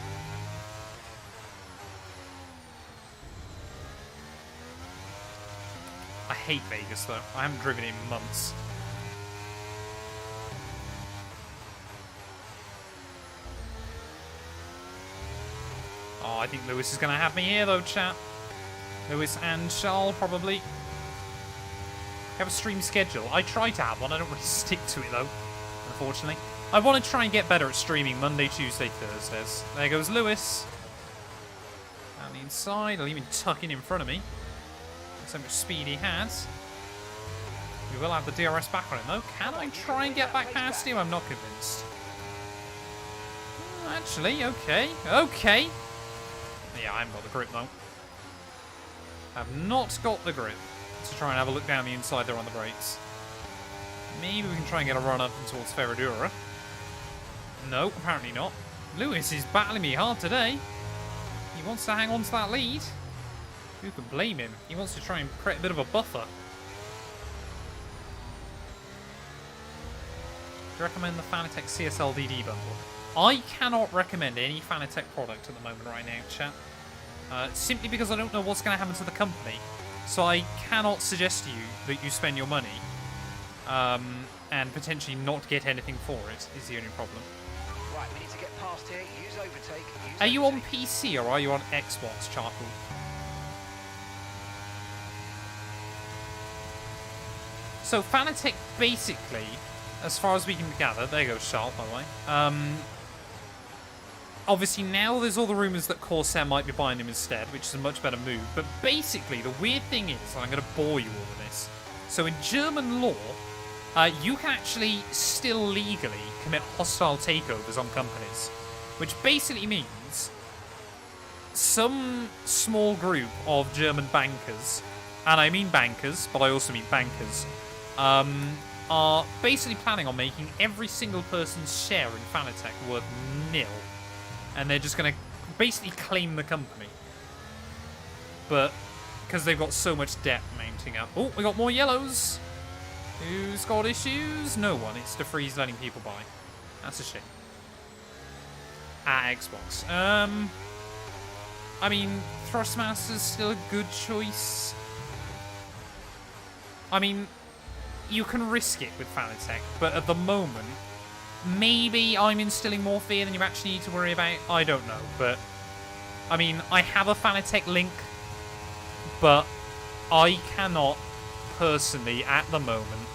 I hate Vegas, though. I haven't driven in months. Oh, I think Lewis is going to have me here, though, chat. Lewis and Charles, probably. Have a stream schedule. I try to have one. I don't really stick to it, though, unfortunately. I want to try and get better at streaming Monday, Tuesday, Thursdays. There goes Lewis. Down the inside. I'll even tuck in front of me. That's how much speed he has. We will have the DRS back on him, though. Can I try and get back past him? I'm not convinced. Actually, okay. Okay. Yeah, I haven't got the grip, though. Have not got the grip to try and have a look down the inside there on the brakes. Maybe we can try and get a run up towards Ferradura. No, apparently not. Lewis is battling me hard today. He wants to hang on to that lead. Who can blame him? He wants to try and create a bit of a buffer. Do you recommend the Fanatec CSL DD bundle? I cannot recommend any Fanatec product at the moment right now, chat. Simply because I don't know what's going to happen to the company. So I cannot suggest to you that you spend your money and potentially not get anything for it, is the only problem. Right, we need to get past here. Use overtake. Are you on PC or are you on Xbox, Charcoal? So Fanatec basically, as far as we can gather, there goes Charles, by the way. Obviously now there's all the rumours that Corsair might be buying him instead, which is a much better move. But basically the weird thing is, and I'm going to bore you all with this. So in German law, you can actually still legally commit hostile takeovers on companies, which basically means some small group of German bankers, and I mean bankers, but I also mean bankers, are basically planning on making every single person's share in Fanatec worth nil. And they're just going to basically claim the company. But because they've got so much debt mounting up. Oh, we got more yellows. Who's got issues? No one. It's DeFreeze letting people buy. That's a shame. At Xbox. I mean, Thrustmaster's still a good choice. I mean, you can risk it with Fanatec, but at the moment, maybe I'm instilling more fear than you actually need to worry about. I don't know, but I mean, I have a Fanatec link, but I cannot personally, at the moment,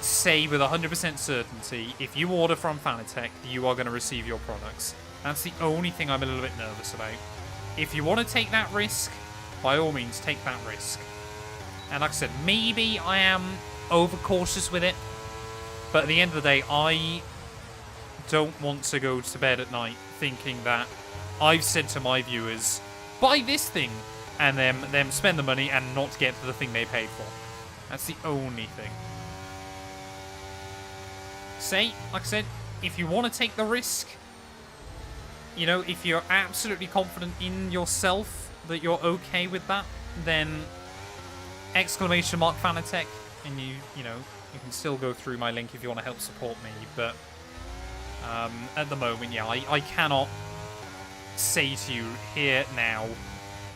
say with 100% certainty if you order from Fanatec, you are going to receive your products. That's the only thing I'm a little bit nervous about. If you want to take that risk, by all means, take that risk. And like I said, maybe I am overcautious with it, but at the end of the day, I don't want to go to bed at night thinking that I've said to my viewers, buy this thing, and them spend the money and not get the thing they paid for. That's the only thing. Say, like I said, if you want to take the risk, you know, if you're absolutely confident in yourself that you're okay with that, then exclamation mark Fanatec, and you know, you can still go through my link if you want to help support me. But at the moment, yeah, I cannot say to you here now,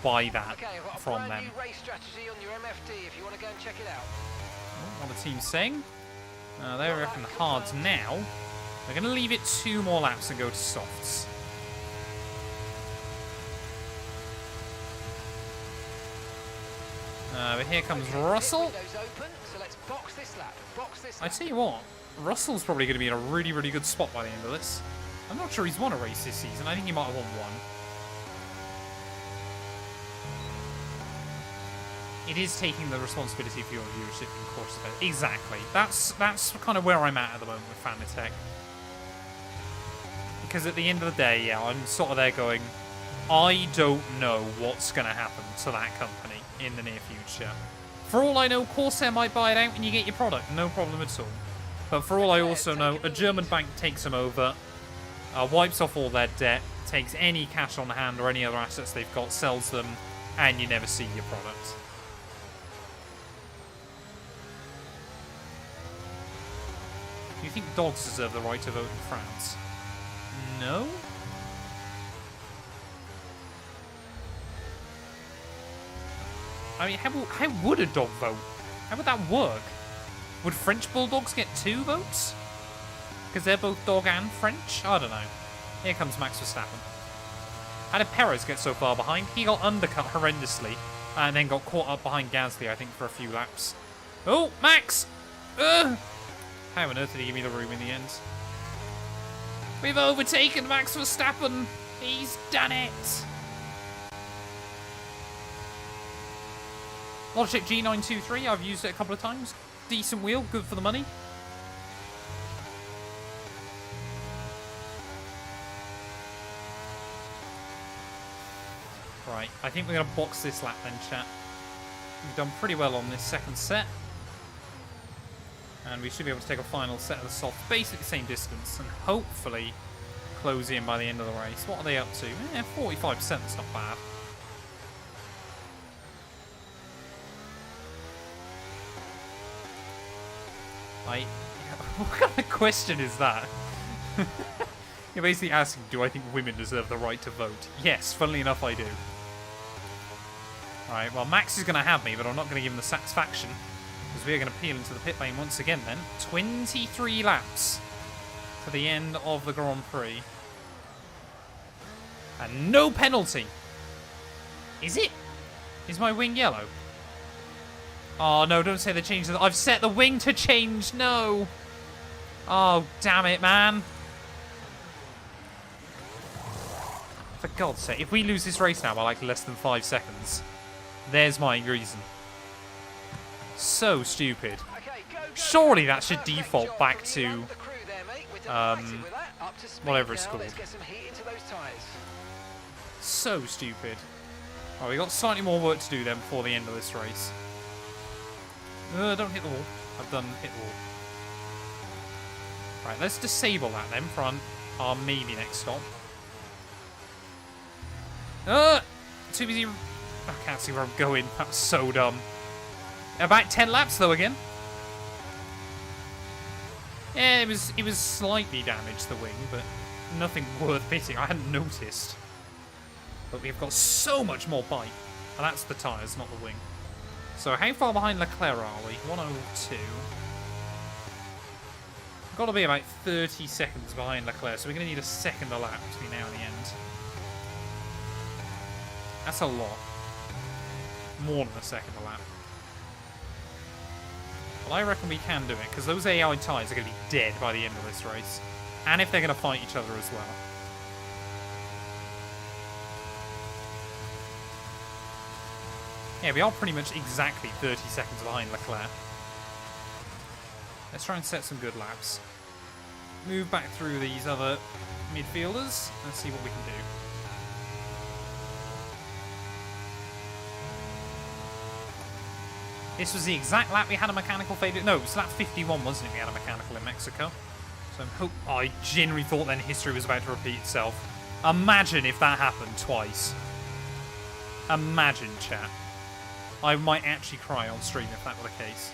buy that Okay, I've got a from brand them. new race strategy on your MFD if you want to go and check it out. What are the team's saying? They reckon hards now. They're going to leave it 2 more laps and go to softs. But here comes Russell. Windows open, so let's box this lap. Box this I lap. tell you what, Russell's probably going to be in a really, really good spot by the end of this. I'm not sure he's won a race this season. I think he might have won one. It is taking the responsibility for your viewership and course of it. Exactly. That's kind of where I'm at the moment with Fanatec. Because at the end of the day, yeah, I'm sort of there going, I don't know what's going to happen to that company in the near future. For all I know, Corsair might buy it out and you get your product. No problem at all. But for all I also know, a German bank takes them over, wipes off all their debt, takes any cash on hand or any other assets they've got, sells them, and you never see your product. Do you think dogs deserve the right to vote in France? No? I mean, how would a dog vote? How would that work? Would French bulldogs get 2 votes? Because they're both dog and French? I don't know. Here comes Max Verstappen. How did Perez get so far behind? He got undercut horrendously and then got caught up behind Gasly, I think, for a few laps. Oh, Max! Ugh! How on earth did he give me the room in the end? We've overtaken Max Verstappen! He's done it! Logitech G923, I've used it a couple of times. Decent wheel, good for the money. Right, I think we're going to box this lap then, chat. We've done pretty well on this second set. And we should be able to take a final set of the soft, basically the same distance, and hopefully close in by the end of the race. What are they up to? 45%, that's not bad. What kind of question is that? You're basically asking, do I think women deserve the right to vote? Yes, funnily enough, I do. Alright, well, Max is going to have me, but I'm not going to give him the satisfaction. Because we are going to peel into the pit lane once again then. 23 laps to the end of the Grand Prix. And no penalty. Is it? Is my wing yellow? Oh, no, don't say they changed the... I've set the wing to change. No. Oh, damn it, man. For God's sake, if we lose this race now by like less than 5 seconds, there's my reason. So stupid. Surely that should default back to whatever it's called. So stupid. Oh, we got slightly more work to do then before the end of this race. Don't hit the wall. I've done hit the wall. Right, let's disable that then for our maybe next stop. Too busy. I can't see where I'm going. That's so dumb. About 10 laps though again. Yeah, it was slightly damaged, the wing, but nothing worth pitting. I hadn't noticed. But we've got so much more bite. And that's the tyres, not the wing. So how far behind Leclerc are we? 102. We've got to be about 30 seconds behind Leclerc, so we're going to need a second a lap between now and the end. That's a lot. More than a second a lap. Well, I reckon we can do it, because those AI tyres are going to be dead by the end of this race. And if they're going to fight each other as well. Yeah, we are pretty much exactly 30 seconds behind Leclerc. Let's try and set some good laps. Move back through these other midfielders and see what we can do. This was the exact lap we had a mechanical failure. No, it was lap 51, wasn't it? We had a mechanical in Mexico. So I genuinely thought then history was about to repeat itself. Imagine if that happened twice. Imagine, chat. I might actually cry on stream if that were the case.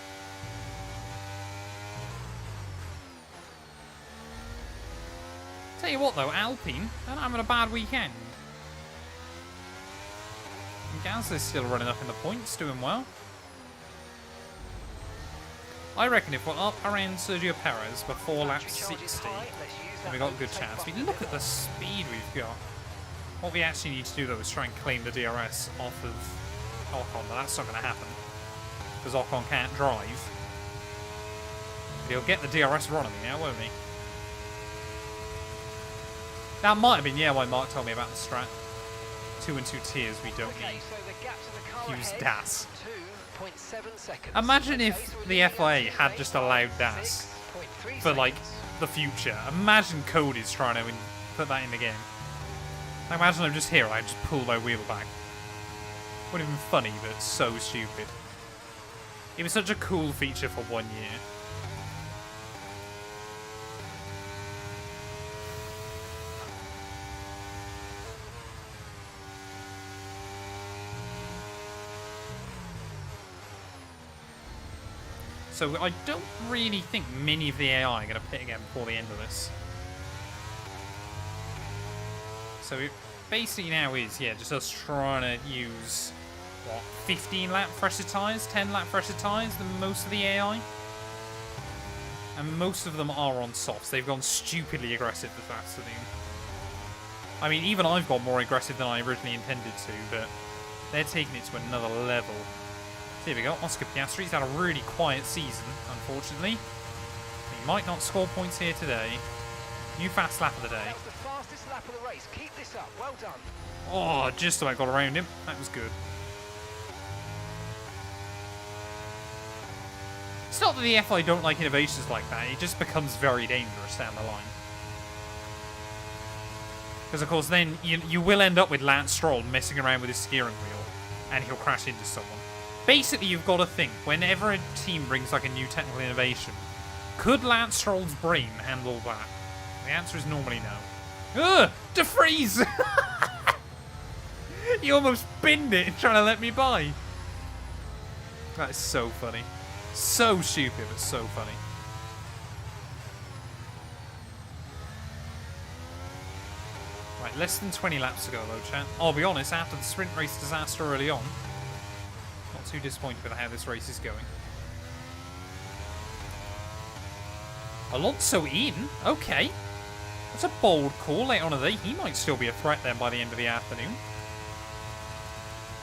Tell you what though, Alpine, they're not having a bad weekend. And Gasly's still running up in the points, doing well. I reckon if we're up around Sergio Perez before lap 60, then we got a good chance. I mean, look at the speed we've got. What we actually need to do though is try and claim the DRS off of Ocon, but that's not going to happen because Ocon can't drive. But he'll get the DRS run on me now, won't he? That might have been, yeah, why Mark told me about the strat. 2 and 2 tiers we don't need. Use DAS. 2.7 seconds. Imagine if the FIA had just allowed DAS for, like, the future. Imagine Cody's trying to put that in the game. Imagine I'm just here, I just pull my wheel back. Wouldn't have been funny, but so stupid. It was such a cool feature for 1 year. So I don't really think many of the AI are going to pit again before the end of this. So it basically now is, yeah, just us trying to use, what, 15 lap fresher tyres, 10 lap fresher tyres than most of the AI. And most of them are on softs. They've gone stupidly aggressive this afternoon. I mean, even I've gone more aggressive than I originally intended to, but they're taking it to another level. Here we go, Oscar Piastri's had a really quiet season, unfortunately. He might not score points here today. New fast lap of the day. That was the fastest lap of the race. Keep this up. Well done. Oh, just about got around him. That was good. It's not that the FI don't like innovations like that, it just becomes very dangerous down the line. Because, of course, then you will end up with Lance Stroll messing around with his steering wheel, and he'll crash into someone. Basically, you've got to think, whenever a team brings like a new technical innovation, could Lance Stroll's brain handle that? The answer is normally no. Ugh! Defreeze! You almost binned it trying to let me by. That is so funny. So stupid, but so funny. Right, less than 20 laps to go though, chat. I'll be honest, after the sprint race disaster early on, not too disappointed with how this race is going. Alonso in? Okay. That's a bold call late on in the day. He might still be a threat then by the end of the afternoon.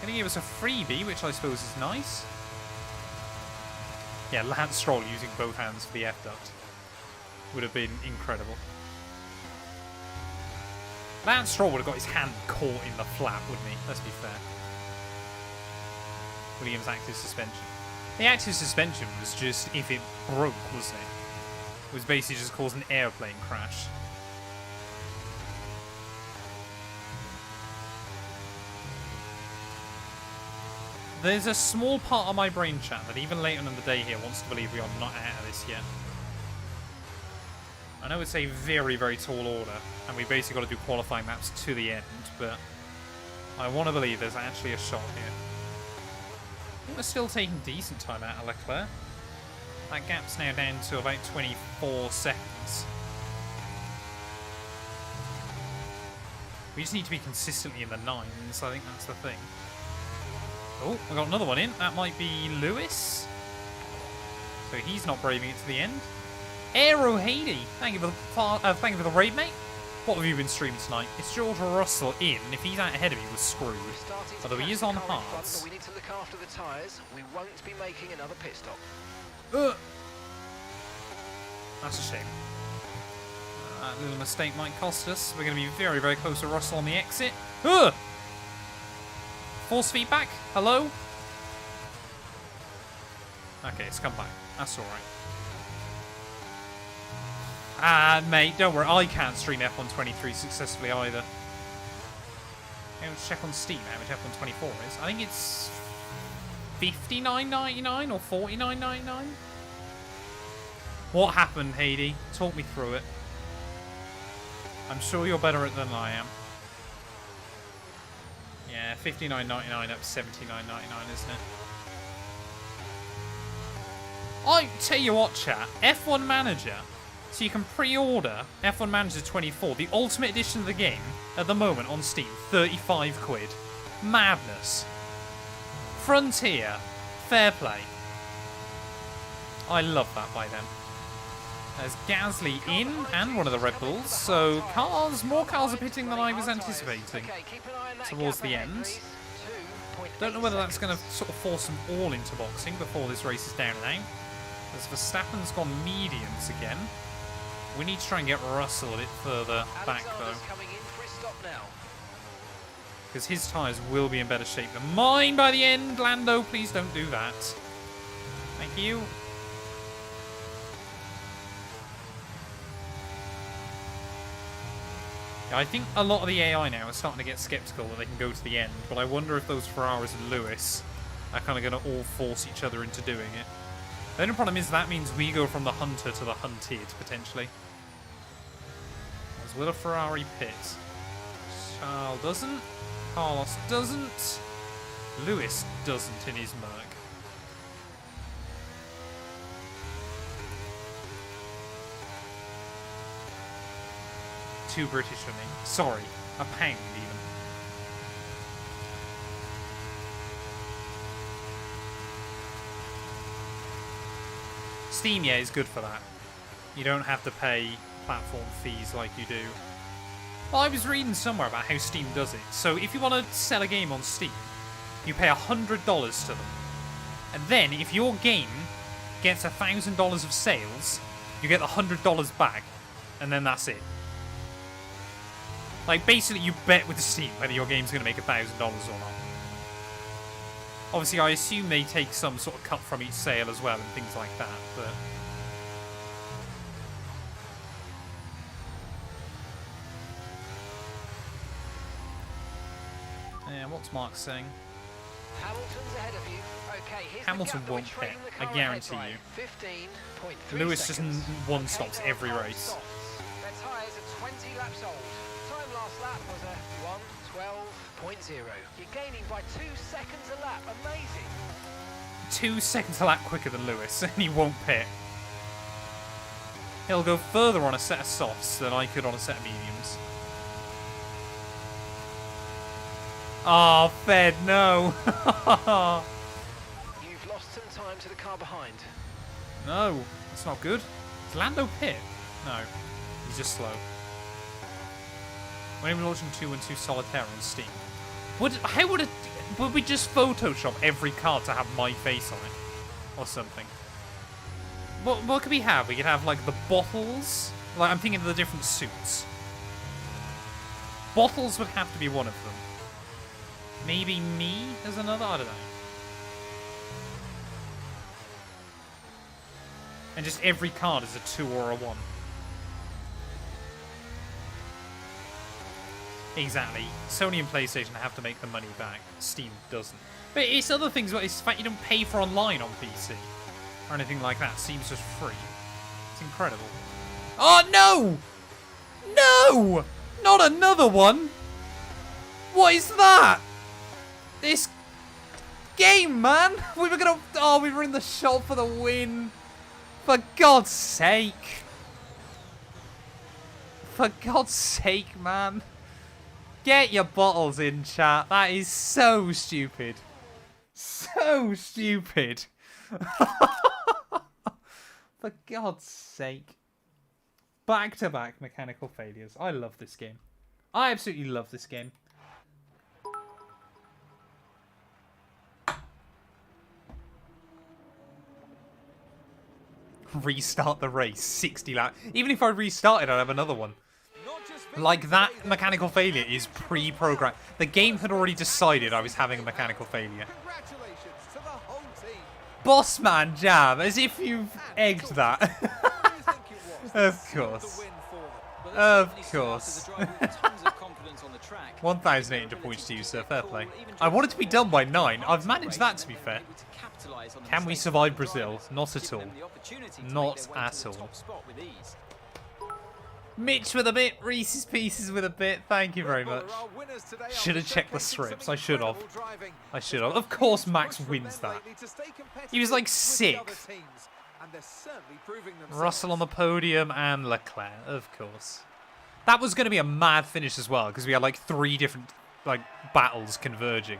Gonna give us a freebie, which I suppose is nice. Yeah, Lance Stroll using both hands for the F-duct would have been incredible. Lance Stroll would have got his hand caught in the flap, wouldn't he? Let's be fair. Williams active suspension. The active suspension was just if it broke, wasn't it? It was basically just cause an airplane crash. There's a small part of my brain, chat, that even later on in the day here wants to believe we are not out of this yet. I know it's a very, very tall order, and we basically got to do qualifying laps to the end, but I want to believe there's actually a shot here. I think we're still taking decent time out of Leclerc. That gap's now down to about 24 seconds. We just need to be consistently in the 9s, I think that's the thing. Oh, we got another one in. That might be Lewis. So he's not braving it to the end. Aero Haiti, thank you for the raid, mate. What have you been streaming tonight? It's George Russell in. If he's out ahead of me, we're screwed. Although he is on hards. We need to look after the tyres. We won't be making another pit stop. That's a shame. That little mistake might cost us. We're going to be very, very close to Russell on the exit. Force feedback? Hello? Okay, it's come back. That's alright. Ah, mate, don't worry. I can't stream F123 successfully either. Let's check on Steam how much F124 is. I think it's $59.99 or $49.99? What happened, Haiti? Talk me through it. I'm sure you're better at it than I am. Yeah, $59.99 up $79.99, isn't it? I tell you what, chat. F1 Manager. So you can pre-order F1 Manager 24, the Ultimate Edition of the game, at the moment on Steam. 35 quid. Madness. Frontier. Fair play. I love that by them. There's Gasly in and one of the Red Bulls, so more cars are pitting than I was anticipating towards the end. Don't know whether that's going to sort of force them all into boxing before this race is down and out. As Verstappen's gone mediums again. We need to try and get Russell a bit further back though. Because his tyres will be in better shape than mine by the end. Lando, please don't do that. Thank you. Yeah, I think a lot of the AI now is starting to get skeptical that they can go to the end, but I wonder if those Ferraris and Lewis are kind of going to all force each other into doing it. The only problem is that means we go from the hunter to the hunted, potentially. As will a Ferrari pit. Charles doesn't. Carlos doesn't. Lewis doesn't in his Merc. Too British for me. Sorry. A pound, even. Steam, yeah, is good for that. You don't have to pay platform fees like you do. Well, I was reading somewhere about how Steam does it. So if you want to sell a game on Steam, you pay $100 to them. And then if your game gets $1,000 of sales, you get the $100 back. And then that's it. Like, basically, you bet with Steam whether your game's going to make $1,000 or not. Obviously, I assume they take some sort of cut from each sale as well and things like that, but... Yeah, what's Mark saying? Hamilton's ahead of you. Okay, here's Hamilton the gap won't that we're pit, trading the I car guarantee ahead you. by 15.3 Lewis just seconds. one-stops Okay, every now race. softs. Their tyres are 20 laps old. Time last lap was a 1:12.0. You're gaining by 2 seconds a lap. Amazing. 2 seconds a lap quicker than Lewis, and he won't pit. He'll go further on a set of softs than I could on a set of mediums. Oh, Fed, no. You've lost some time to the car behind. No, that's not good. Is Lando pit? No, he's just slow. When are we launching 212 Solitaire on Steam? Would we just Photoshop every car to have my face on it? Or something? What could we have? We could have, like, the bottles. Like, I'm thinking of the different suits. Bottles would have to be one of them. Maybe me as another? I don't know. And just every card is a 2 or a 1. Exactly. Sony and PlayStation have to make the money back. Steam doesn't. But it's other things. It's the fact you don't pay for online on PC. Or anything like that. Seems just free. It's incredible. Oh, no! No! Not another one! What is that? This game, man! We were gonna... Oh, we were in the shop for the win. For God's sake. For God's sake, man. Get your bottles in, chat. That is so stupid. So stupid. For God's sake. Back-to-back mechanical failures. I love this game. I absolutely love this game. Restart the race. 60 laps. Even if I restarted, I'd have another one. Like, that mechanical failure is pre-programmed. The game had already decided I was having a mechanical failure. Congratulations to the whole team. Bossman jam, as if you've egged that. Who do you think it was? Of course. The win for them. But Of certainly starts course. as a driver with tons of confidence confidence on the track. 1,800 points to you, sir. Fair play. I wanted to be done by 9. I've managed that, to be fair. Can we survive Brazil? Not at all. Not at all. Mitch with a bit. Reese's Pieces with a bit. Thank you very much. Should have checked the scripts. I should have. I should have. Of course Max wins that. He was like 6th. Russell on the podium and Leclerc, of course. That was going to be a mad finish as well, because we had like 3 different like battles converging.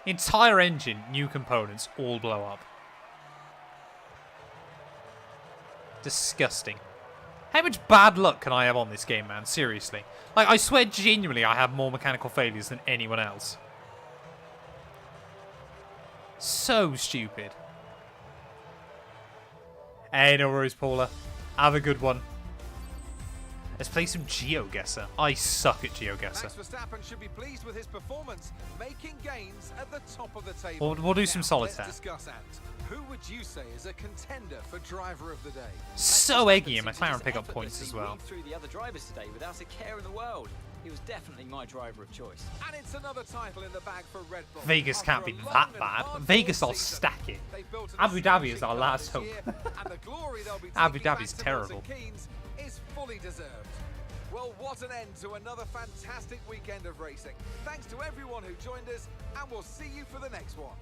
Entire engine, new components, all blow up. Disgusting. How much bad luck can I have on this game, man? Seriously. Like, I swear genuinely I have more mechanical failures than anyone else. So stupid. Hey, no worries, Paula. Have a good one. Let's play some GeoGuessr. I suck at GeoGuessr. Max Verstappen should be pleased with his performance, making gains at the top of the table. We'll do some solitaire. Let's discuss, Ant. Who would you say is a contender for driver of the day? So eggy, and McLaren pick up points as well. Through the other drivers today without a care in the world. He was definitely my driver of choice. And it's another title in the bag for Red Bull. Vegas can't be that bad. Vegas, I'll stack it. Abu Dhabi is our last hope. Abu Dhabi's terrible. Is fully deserved. Well, what an end to another fantastic weekend of racing. Thanks to everyone who joined us, and we'll see you for the next one.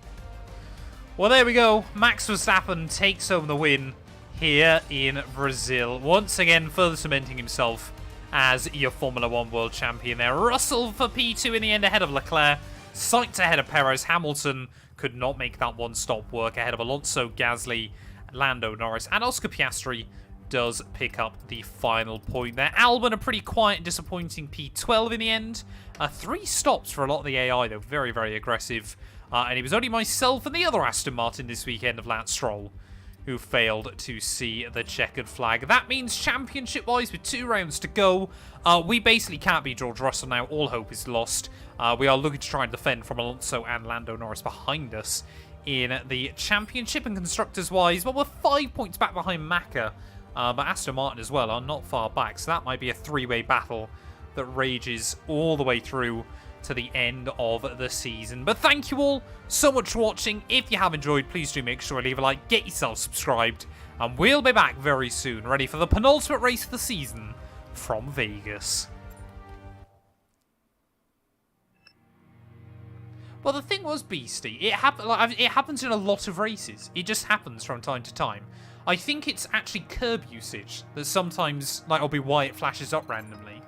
Well, there we go. Max Verstappen takes home the win here in Brazil. Once again, further cementing himself as your Formula 1 World Champion there. Russell for P2 in the end ahead of Leclerc. Sainz ahead of Perez. Hamilton could not make that one-stop work ahead of Alonso, Gasly, Lando Norris, and Oscar Piastri does pick up the final point there. Albon, a pretty quiet and disappointing P12 in the end. 3 stops for a lot of the AI, though. Very, very aggressive. And it was only myself and the other Aston Martin this weekend of Lance Stroll who failed to see the checkered flag. That means championship-wise, with 2 rounds to go, we basically can't beat George Russell now. All hope is lost. We are looking to try and defend from Alonso and Lando Norris behind us in the championship. And constructors-wise, well, we're 5 points back behind Maka. But Aston Martin as well are not far back, so that might be a 3-way battle that rages all the way through to the end of the season. But thank you all so much for watching. If you have enjoyed, please do make sure to leave a like, get yourself subscribed, and we'll be back very soon, ready for the penultimate race of the season from Vegas. Well, the thing was, Beastie, it happens in a lot of races. It just happens from time to time. I think it's actually curb usage that sometimes, like, will be why it flashes up randomly.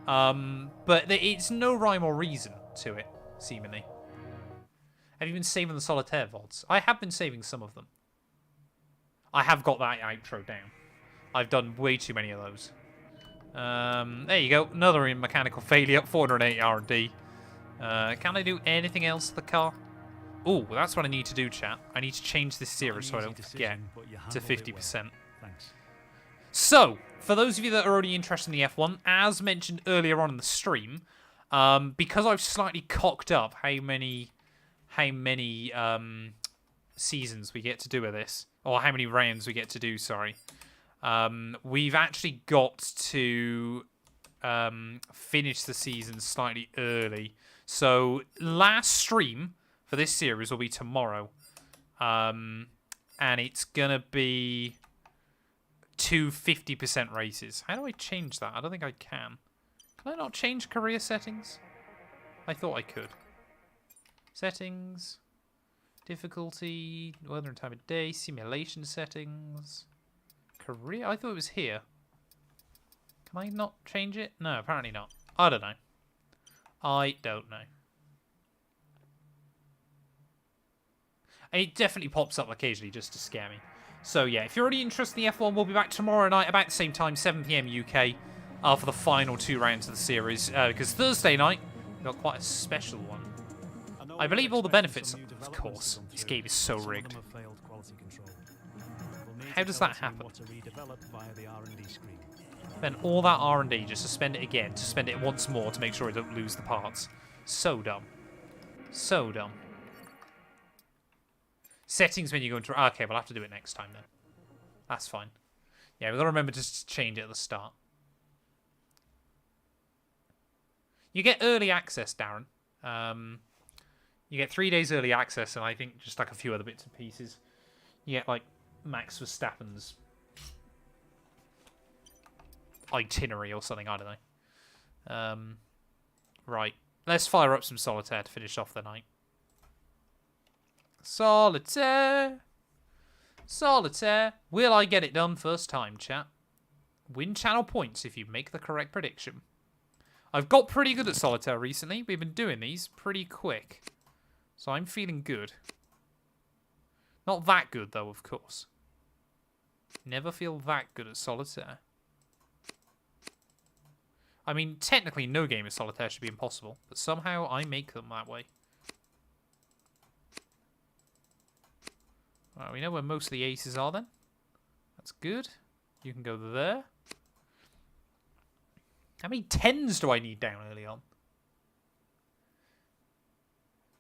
But it's no rhyme or reason to it, seemingly. Have you been saving the solitaire VODs? I have been saving some of them. I have got that outro down. I've done way too many of those. There you go. Another mechanical failure. 480 R&D. Can I do anything else to the car? Oh, that's what I need to do, chat. I need to change this series so I don't forget to 50%. Thanks. So, for those of you that are already interested in the F1, as mentioned earlier on in the stream, because I've slightly cocked up how many seasons we get to do with this, or how many rounds we get to do, sorry, we've actually got to finish the season slightly early. So, last stream for this series will be tomorrow. And it's going to be 2 50% races. How do I change that? I don't think I can. Can I not change career settings? I thought I could. Settings. Difficulty. Weather and time of day. Simulation settings. Career. I thought it was here. Can I not change it? No, apparently not. I don't know. I don't know. It definitely pops up occasionally just to scare me. So yeah, if you're already interested in the F1, we'll be back tomorrow night about the same time, 7 PM UK, for the final 2 rounds of the series. Because Thursday night, we've got quite a special one. I believe all the benefits, of course. This game is so rigged. How does that happen? Then all that R&D just to spend it again, to spend it once more to make sure I don't lose the parts. So dumb. So dumb. Settings when you go into... Okay, we'll have to do it next time then. That's fine. Yeah, we've got to remember to change it at the start. You get early access, Darren. You get 3 days early access, and I think just like a few other bits and pieces. You get like Max Verstappen's itinerary or something. I don't know. Right. Let's fire up some solitaire to finish off the night. Solitaire. Solitaire. Will I get it done first time, chat? Win channel points if you make the correct prediction. I've got pretty good at solitaire recently. We've been doing these pretty quick. So I'm feeling good. Not that good, though, of course. Never feel that good at solitaire. I mean, technically, no game of solitaire should be impossible, but somehow I make them that way. Right, we know where most of the aces are, then. That's good. You can go there. How many 10s do I need down early on?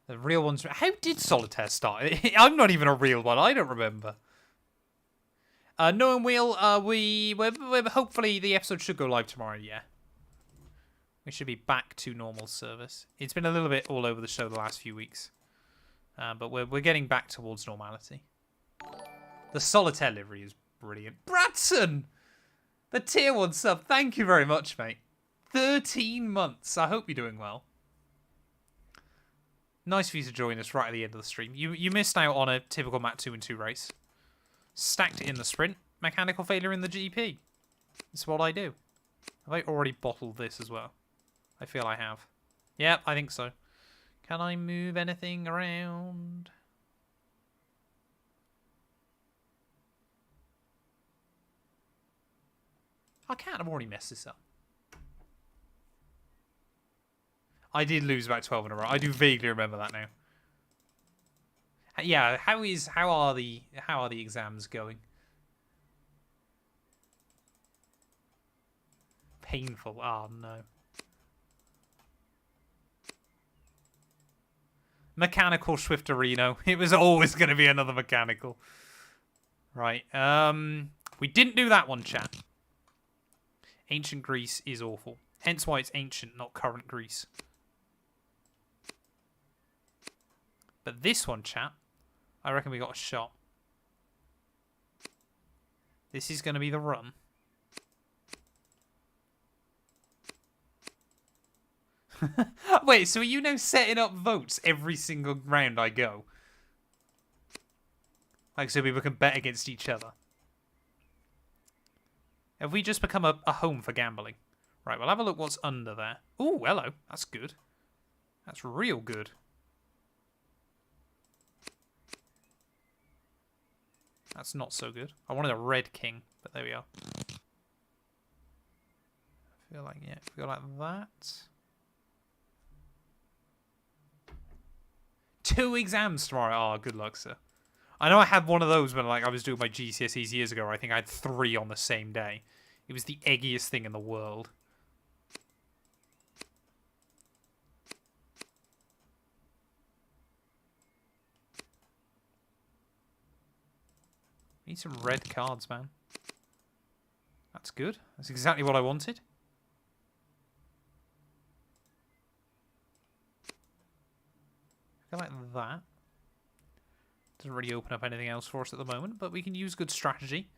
The real ones... How did solitaire start? I'm not even a real one. I don't remember. No, and we're hopefully the episode should go live tomorrow, yeah. We should be back to normal service. It's been a little bit all over the show the last few weeks. But we're getting back towards normality. The solitaire livery is brilliant. Bradson! The tier 1 sub. Thank you very much, mate. 13 months. I hope you're doing well. Nice for you to join us right at the end of the stream. You missed out on a typical Matt212 race. Stacked it in the sprint. Mechanical failure in the GP. It's what I do. Have I already bottled this as well? I feel I have. Yep, I think so. Can I move anything around? I can't. I've already messed this up. I did lose about 12 in a row. I do vaguely remember that now. Yeah, how are the exams going? Painful. Oh no. Mechanical Swiftorino. It was always going to be another mechanical. Right. We didn't do that one, chat. Ancient Greece is awful. Hence why it's ancient, not current Greece. But this one, chat, I reckon we got a shot. This is going to be the run. Wait, so are you now setting up votes every single round I go? Like, so people can bet against each other. Have we just become a home for gambling? Right, we'll have a look what's under there. Ooh, hello. That's good. That's real good. That's not so good. I wanted a red king, but there we are. I feel like, yeah, if we go like that. 2 exams tomorrow. Oh, good luck, sir. I know I had one of those when I was doing my GCSEs years ago. Where I think I had 3 on the same day. It was the eggiest thing in the world. Need some red cards, man. That's good. That's exactly what I wanted. Go like that. Doesn't really open up anything else for us at the moment, but we can use good strategy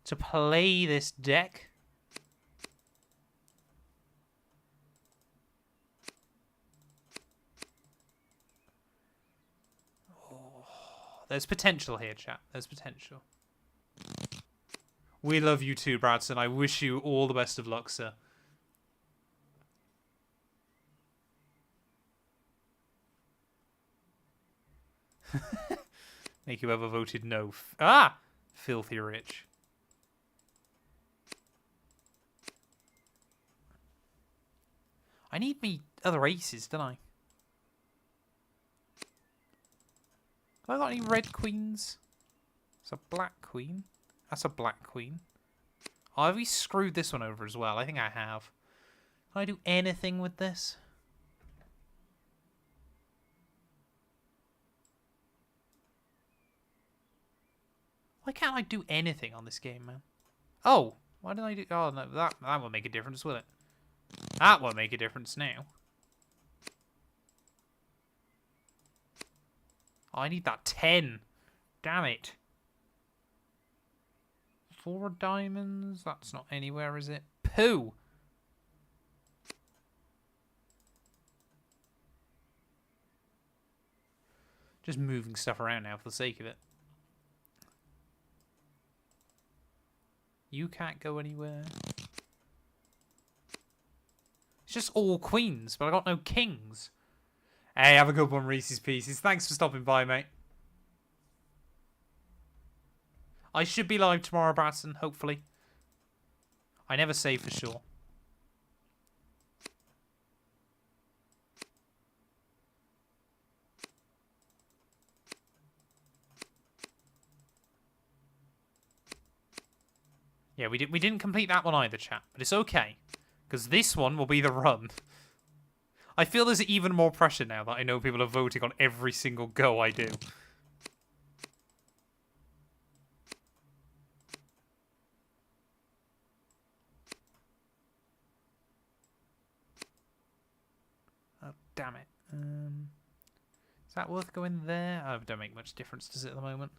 to play this deck. Oh, there's potential here, chat. There's potential. We love you too, Bradson. I wish you all the best of luck, sir. Make you ever voted no. Ah! Filthy rich. I need me other aces, don't I? Have I got any red queens? It's a black queen. That's a black queen. Oh, have we screwed this one over as well? I think I have. Can I do anything with this? Why can't I do anything on this game, man? Oh, why didn't I do... Oh, no, that won't make a difference, will it? That won't make a difference now. I need that 10. Damn it. 4 diamonds? That's not anywhere, is it? Pooh! Just moving stuff around now for the sake of it. You can't go anywhere. It's just all queens, but I got no kings. Hey, have a good one, Reese's Pieces. Thanks for stopping by, mate. I should be live tomorrow, Bratton, hopefully. I never say for sure. Yeah, we didn't complete that one either, chat, but it's okay, because this one will be the run. I feel there's even more pressure now that I know people are voting on every single go I do. Oh, damn it. Is that worth going there? Oh, it don't make much difference, does it, at the moment?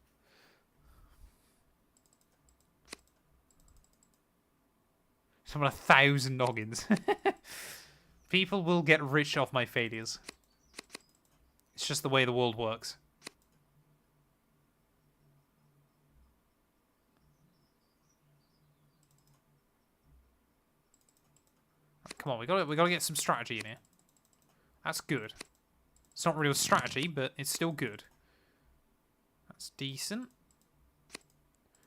Someone 1,000 noggins. People will get rich off my failures. It's just the way the world works. Come on, we gotta get some strategy in here. That's good. It's not real strategy, but it's still good. That's decent.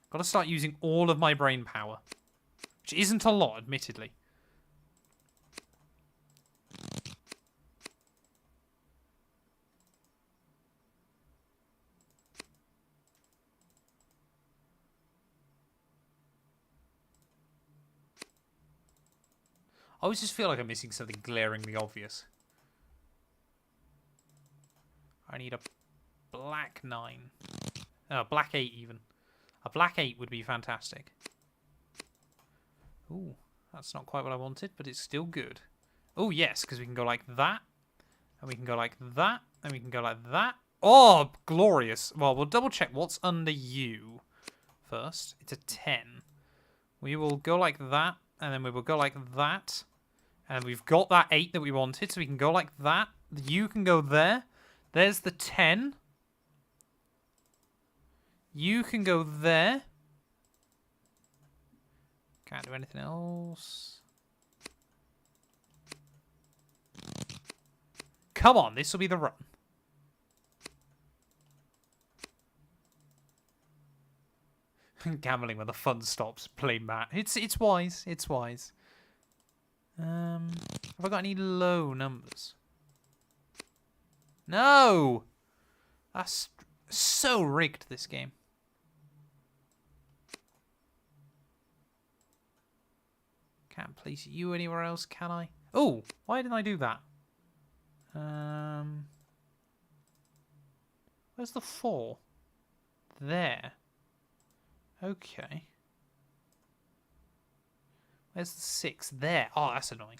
Gotta start using all of my brain power. Which isn't a lot, admittedly. I always just feel like I'm missing something glaringly obvious. I need a black 9. Oh, black 8 even. A black 8 would be fantastic. Ooh, that's not quite what I wanted, but it's still good. Oh, yes, because we can go like that. And we can go like that. And we can go like that. Oh, glorious. Well, we'll double check what's under you first. It's a 10. We will go like that. And then we will go like that. And we've got that 8 that we wanted, so we can go like that. You can go there. There's the 10. You can go there. Can't do anything else. Come on, this will be the run. Gambling when the fun stops. Play Matt. It's wise. It's wise. Have I got any low numbers? No! That's so rigged, this game. Can't place you anywhere else, can I? Oh, why didn't I do that? Where's the 4? There. Okay. Where's the 6? There. Oh, that's annoying.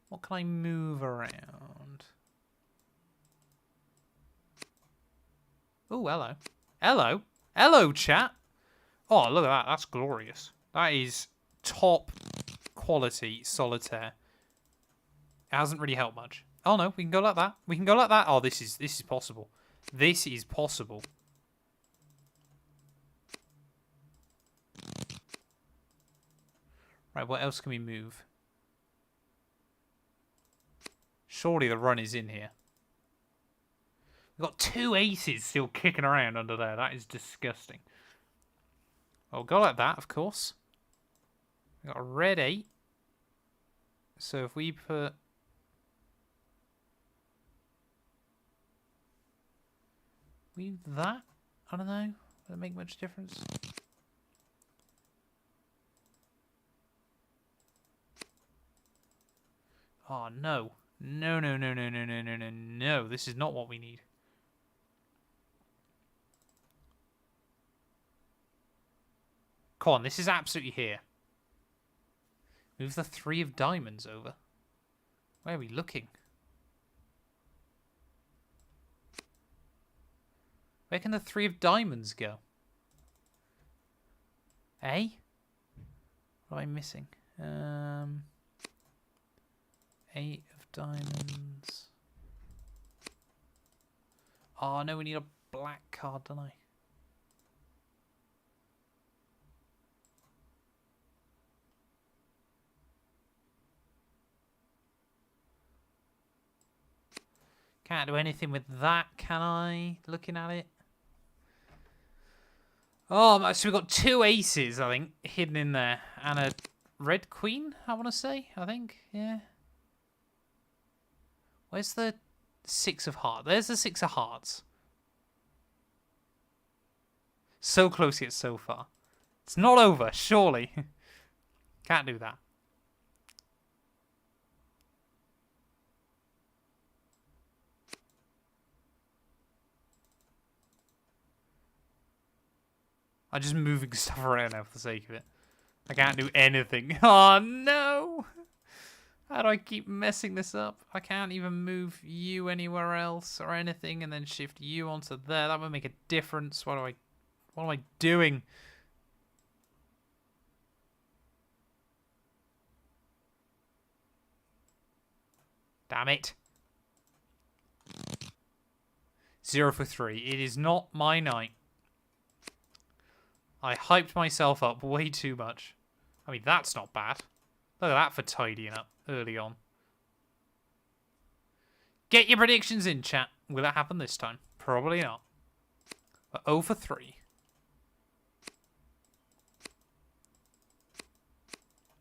What can I move around? Oh, hello. Hello. Hello, chat. Oh, look at that. That's glorious. That is top quality solitaire. It hasn't really helped much. Oh, no. We can go like that. We can go like that. Oh, this is possible. This is possible. Right, what else can we move? Surely the run is in here. We've got 2 aces still kicking around under there. That is disgusting. I'll go like that, of course. We've got a red 8. So if we put... leave that? I don't know. Does it make much difference? Oh, no. No, no, no, no, no, no, no, no, no. This is not what we need. Come on, this is absolutely here. Move the 3 of diamonds over. Where are we looking? Where can the 3 of diamonds go? Eh? What am I missing? 8 of diamonds. Oh no, we need a black card, don't I? Can't do anything with that, can I? Looking at it. Oh, so we've got 2 aces, I think, hidden in there. And a red queen, I want to say, I think. Yeah. Where's the 6 of hearts? There's the 6 of hearts. So close yet so far. It's not over, surely. Can't do that. I'm just moving stuff around now for the sake of it. I can't do anything. Oh, no! How do I keep messing this up? I can't even move you anywhere else or anything and then shift you onto there. That would make a difference. What am I doing? Damn it. 0 for 3. It is not my night. I hyped myself up way too much. I mean, that's not bad. Look at that for tidying up early on. Get your predictions in, chat. Will it happen this time? Probably not. But 0 for 3.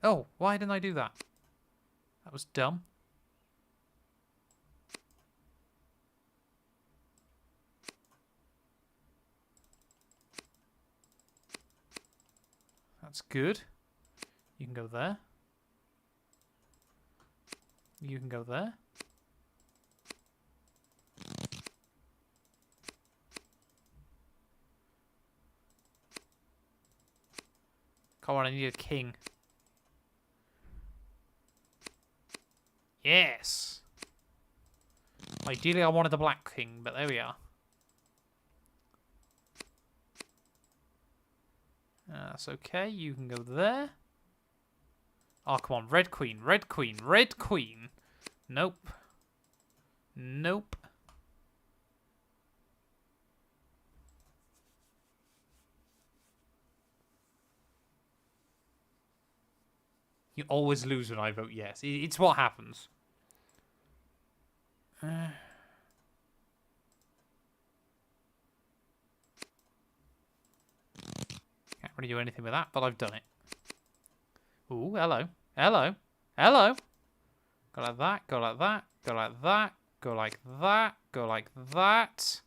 Oh, why didn't I do that? That was dumb. That's good. You can go there. You can go there. Come on, I need a king. Yes! Ideally, I wanted the black king, but there we are. That's okay. You can go there. Oh, come on. Red queen. Red queen. Red queen. Nope. Nope. You always lose when I vote yes. It's what happens. Can't really do anything with that, but I've done it. Ooh, hello. Hello. Hello. Go like that, go like that, go like that, go like that, go like that.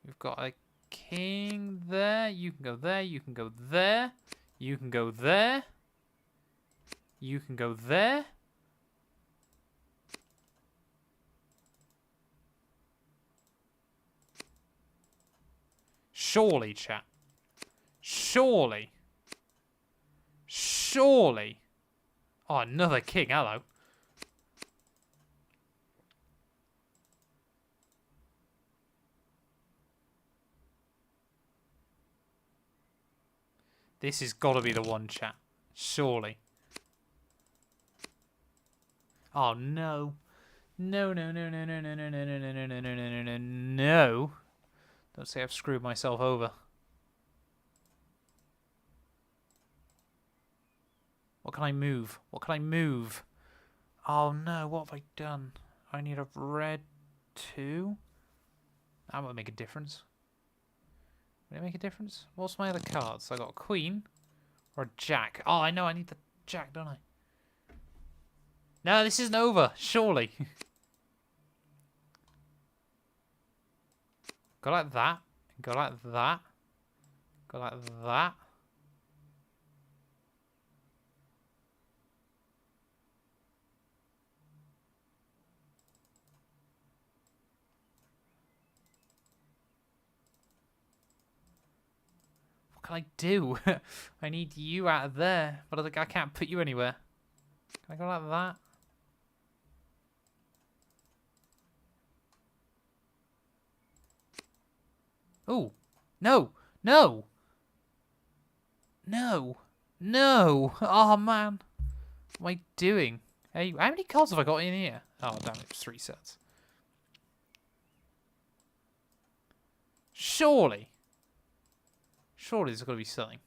We've got a king there. You can go there, you can go there. You can go there. You can go there. Surely, chat. Surely. Surely. Oh, another king. Hello. This has got to be the one, chat. Surely. Oh, no. No, no, no, no, no, no, no, no, no, no, no, no, no, no, no, no. Don't say I've screwed myself over. What can I move? What can I move? Oh no, what have I done? I need a red 2. That won't make a difference. Will it make a difference? What's my other cards? I got a queen or a jack. Oh, I know, I need the jack, don't I? No, this isn't over, surely. Go like that. Go like that. Go like that. What can I do? I need you out of there, but I can't put you anywhere. Can I go like that? Oh, no, no, no, no. Oh, man. What am I doing? Hey, how many cards have I got in here? Oh, damn it, 3 sets. Surely. Surely there's got to be something.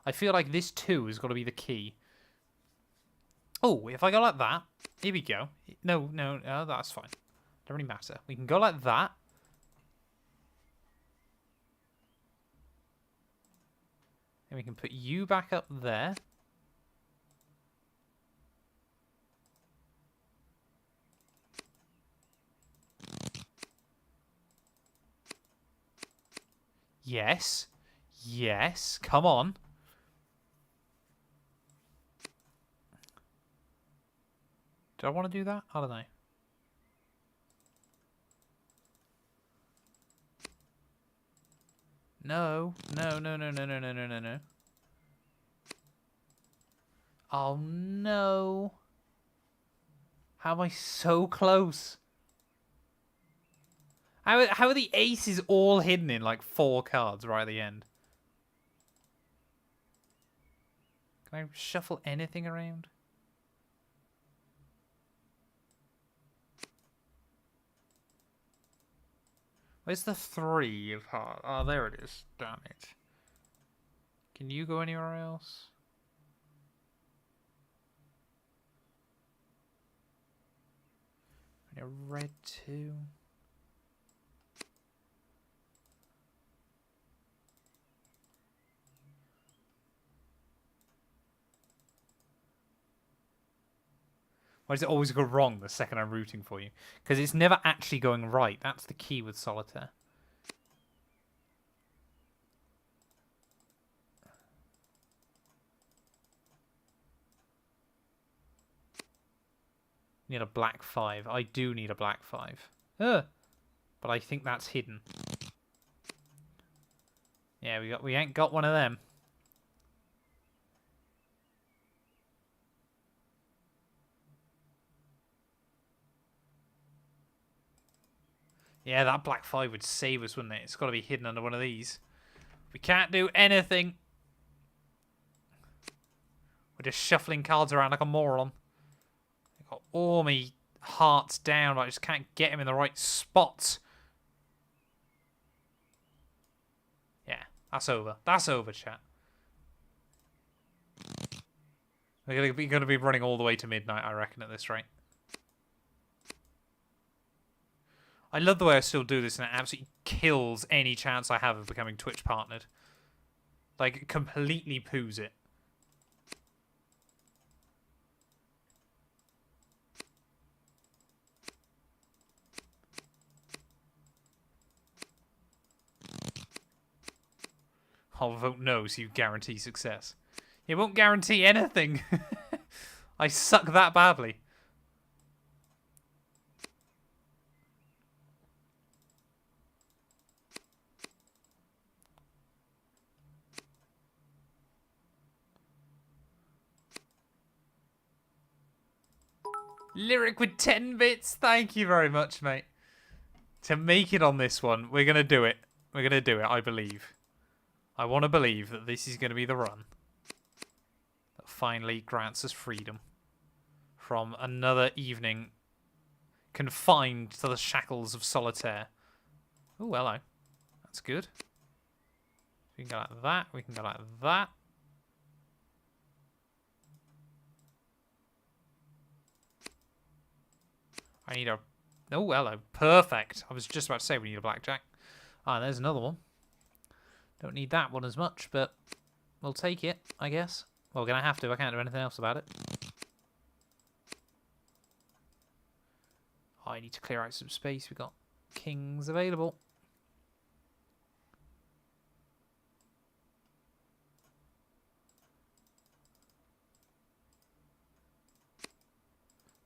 I feel like this 2 has got to be the key. Oh, if I go like that. Here we go. No, that's fine. Don't really matter. We can go like that. And we can put you back up there. Yes. Yes. Come on. Do I want to do that? I don't know. No. No, no, no, no, no, no, no, no, no. Oh, no. How am I so close? How are the aces all hidden in like 4 cards right at the end? Can I shuffle anything around? Where's the 3 of hearts? Oh, there it is. Damn it. Can you go anywhere else? A red 2. Why does it always go wrong the second I'm rooting for you? Because it's never actually going right. That's the key with solitaire. Need a black 5. I do need a black 5. But I think that's hidden. Yeah, we ain't got one of them. Yeah, that black 5 would save us, wouldn't it? It's got to be hidden under one of these. We can't do anything. We're just shuffling cards around like a moron. I've got all my hearts down, but I just can't get him in the right spots. Yeah, that's over. That's over, chat. We're going to be running all the way to midnight, I reckon, at this rate. I love the way I still do this, and it absolutely kills any chance I have of becoming Twitch partnered. Like, it completely poos it. I'll vote no, so you guarantee success. It won't guarantee anything. I suck that badly. Lyric with 10 bits. Thank you very much, mate. To make it on this one, we're going to do it. We're going to do it, I believe. I want to believe that this is going to be the run that finally grants us freedom from another evening confined to the shackles of solitaire. Oh, hello. That's good. We can go like that. We can go like that. I need a... Oh, hello. Perfect. I was just about to say we need a blackjack. Ah, there's another one. Don't need that one as much, but we'll take it, I guess. Well, we're going to have to. I can't do anything else about it. Oh, I need to clear out some space. We've got kings available.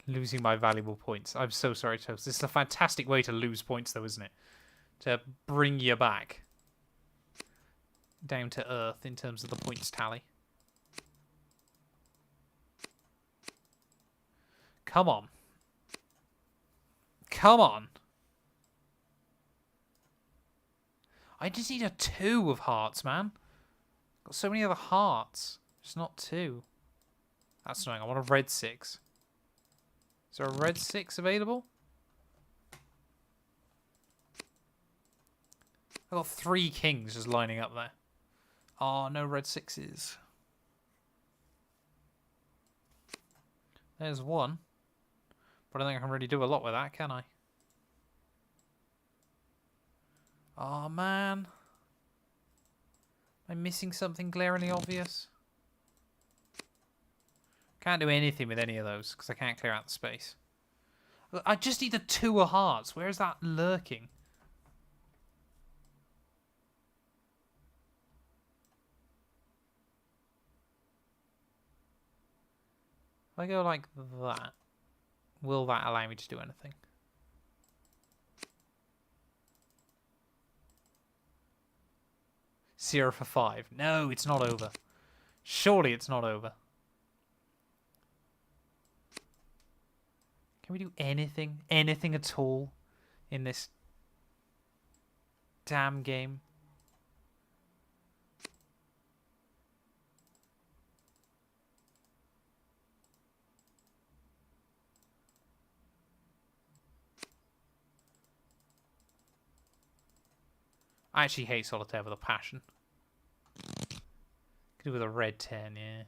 Losing my valuable points. I'm so sorry, Toast. This is a fantastic way to lose points, though, isn't it? To bring you back down to earth in terms of the points tally. Come on. Come on. I just need a 2 of hearts, man. Got so many other hearts. Just not 2. That's annoying. I want a red 6. Is there a red 6 available? I've got 3 kings just lining up there. Oh, no red 6s. There's one. But I don't think I can really do a lot with that, can I? Oh, man. Am I missing something glaringly obvious? Can't do anything with any of those because I can't clear out the space. I just need the 2 of hearts. Where is that lurking? If I go like that, will that allow me to do anything? Zero for 5. No, it's not over. Surely it's not over. Can we do anything? Anything at all in this damn game? I actually hate solitaire with a passion. Could do with a red 10, yeah.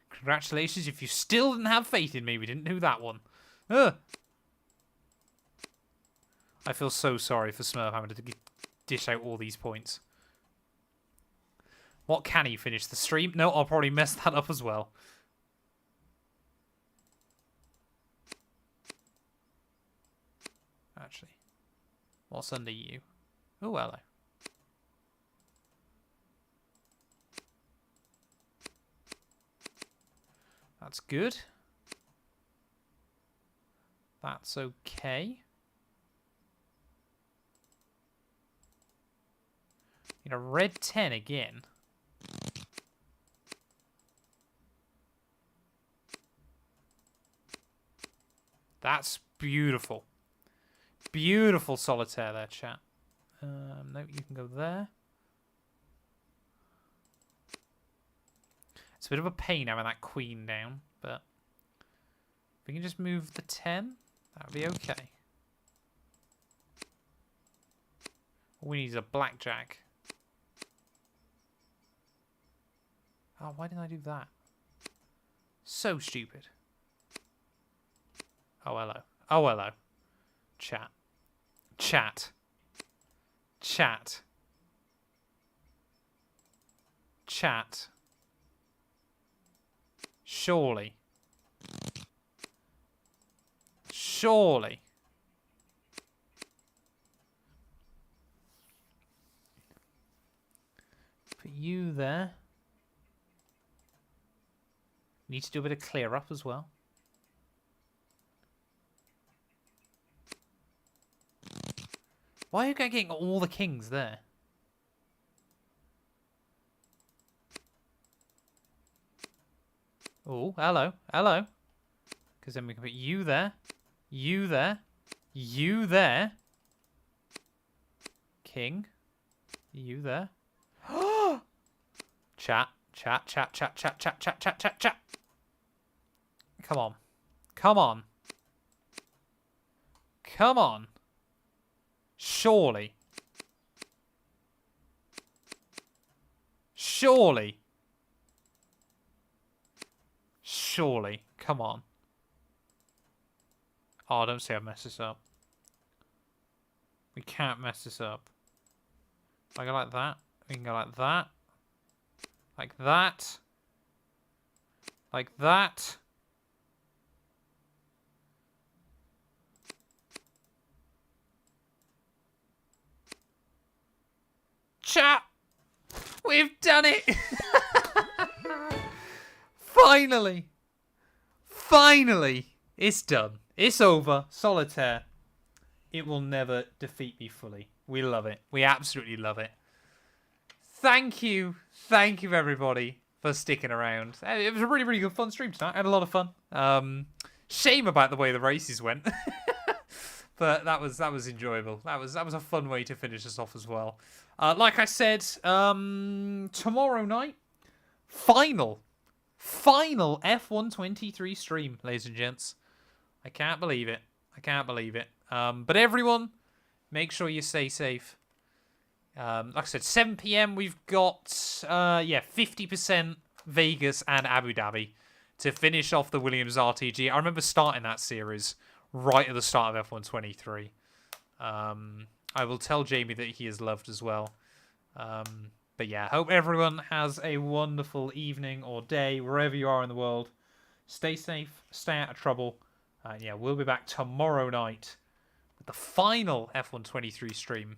Congratulations, if you still didn't have faith in me, we didn't do that one. Ugh. I feel so sorry for Smurf having to dish out all these points. What can he finish the stream? No, I'll probably mess that up as well. Actually. What's under you? Oh, hello. That's good. That's okay. Need a red 10 again. That's beautiful. Beautiful solitaire there, chat. No, you can go there. It's a bit of a pain having that queen down, but if we can just move the 10, that would be okay. All we need is a blackjack. Oh, why didn't I do that? So stupid. Oh, hello. Oh, hello. Chat. Chat. Chat. Chat. Surely. Surely. Put you there. Need to do a bit of clear up as well. Why are you getting all the kings there? Oh, hello, hello. Because then we can put you there, you there, you there. King, you there. Chat, chat, chat, chat, chat, chat, chat, chat, chat, chat. Come on. Come on. Come on. Surely. Surely. Surely. Come on. Oh, don't say I've messed this up. We can't mess this up. If I go like that, we can go like that. Like that. Like that. Chat! We've done it! Finally! Finally! It's done. It's over. Solitaire. It will never defeat me fully. We love it. We absolutely love it. Thank you. Thank you, everybody, for sticking around. It was a really, really good fun stream tonight. I had a lot of fun. Shame about the way the races went. But that was enjoyable. That was a fun way to finish us off as well. Like I said, tomorrow night, final F123 stream, ladies and gents. I can't believe it. But everyone, make sure you stay safe. Like I said, 7 p.m. we've got 50% Vegas and Abu Dhabi to finish off the Williams RTG. I remember starting that series right at the start of F123. I will tell Jamie that he is loved as well. But yeah, hope everyone has a wonderful evening or day wherever you are in the world. Stay safe, stay out of trouble. Yeah, we'll be back tomorrow night with the final F123 stream.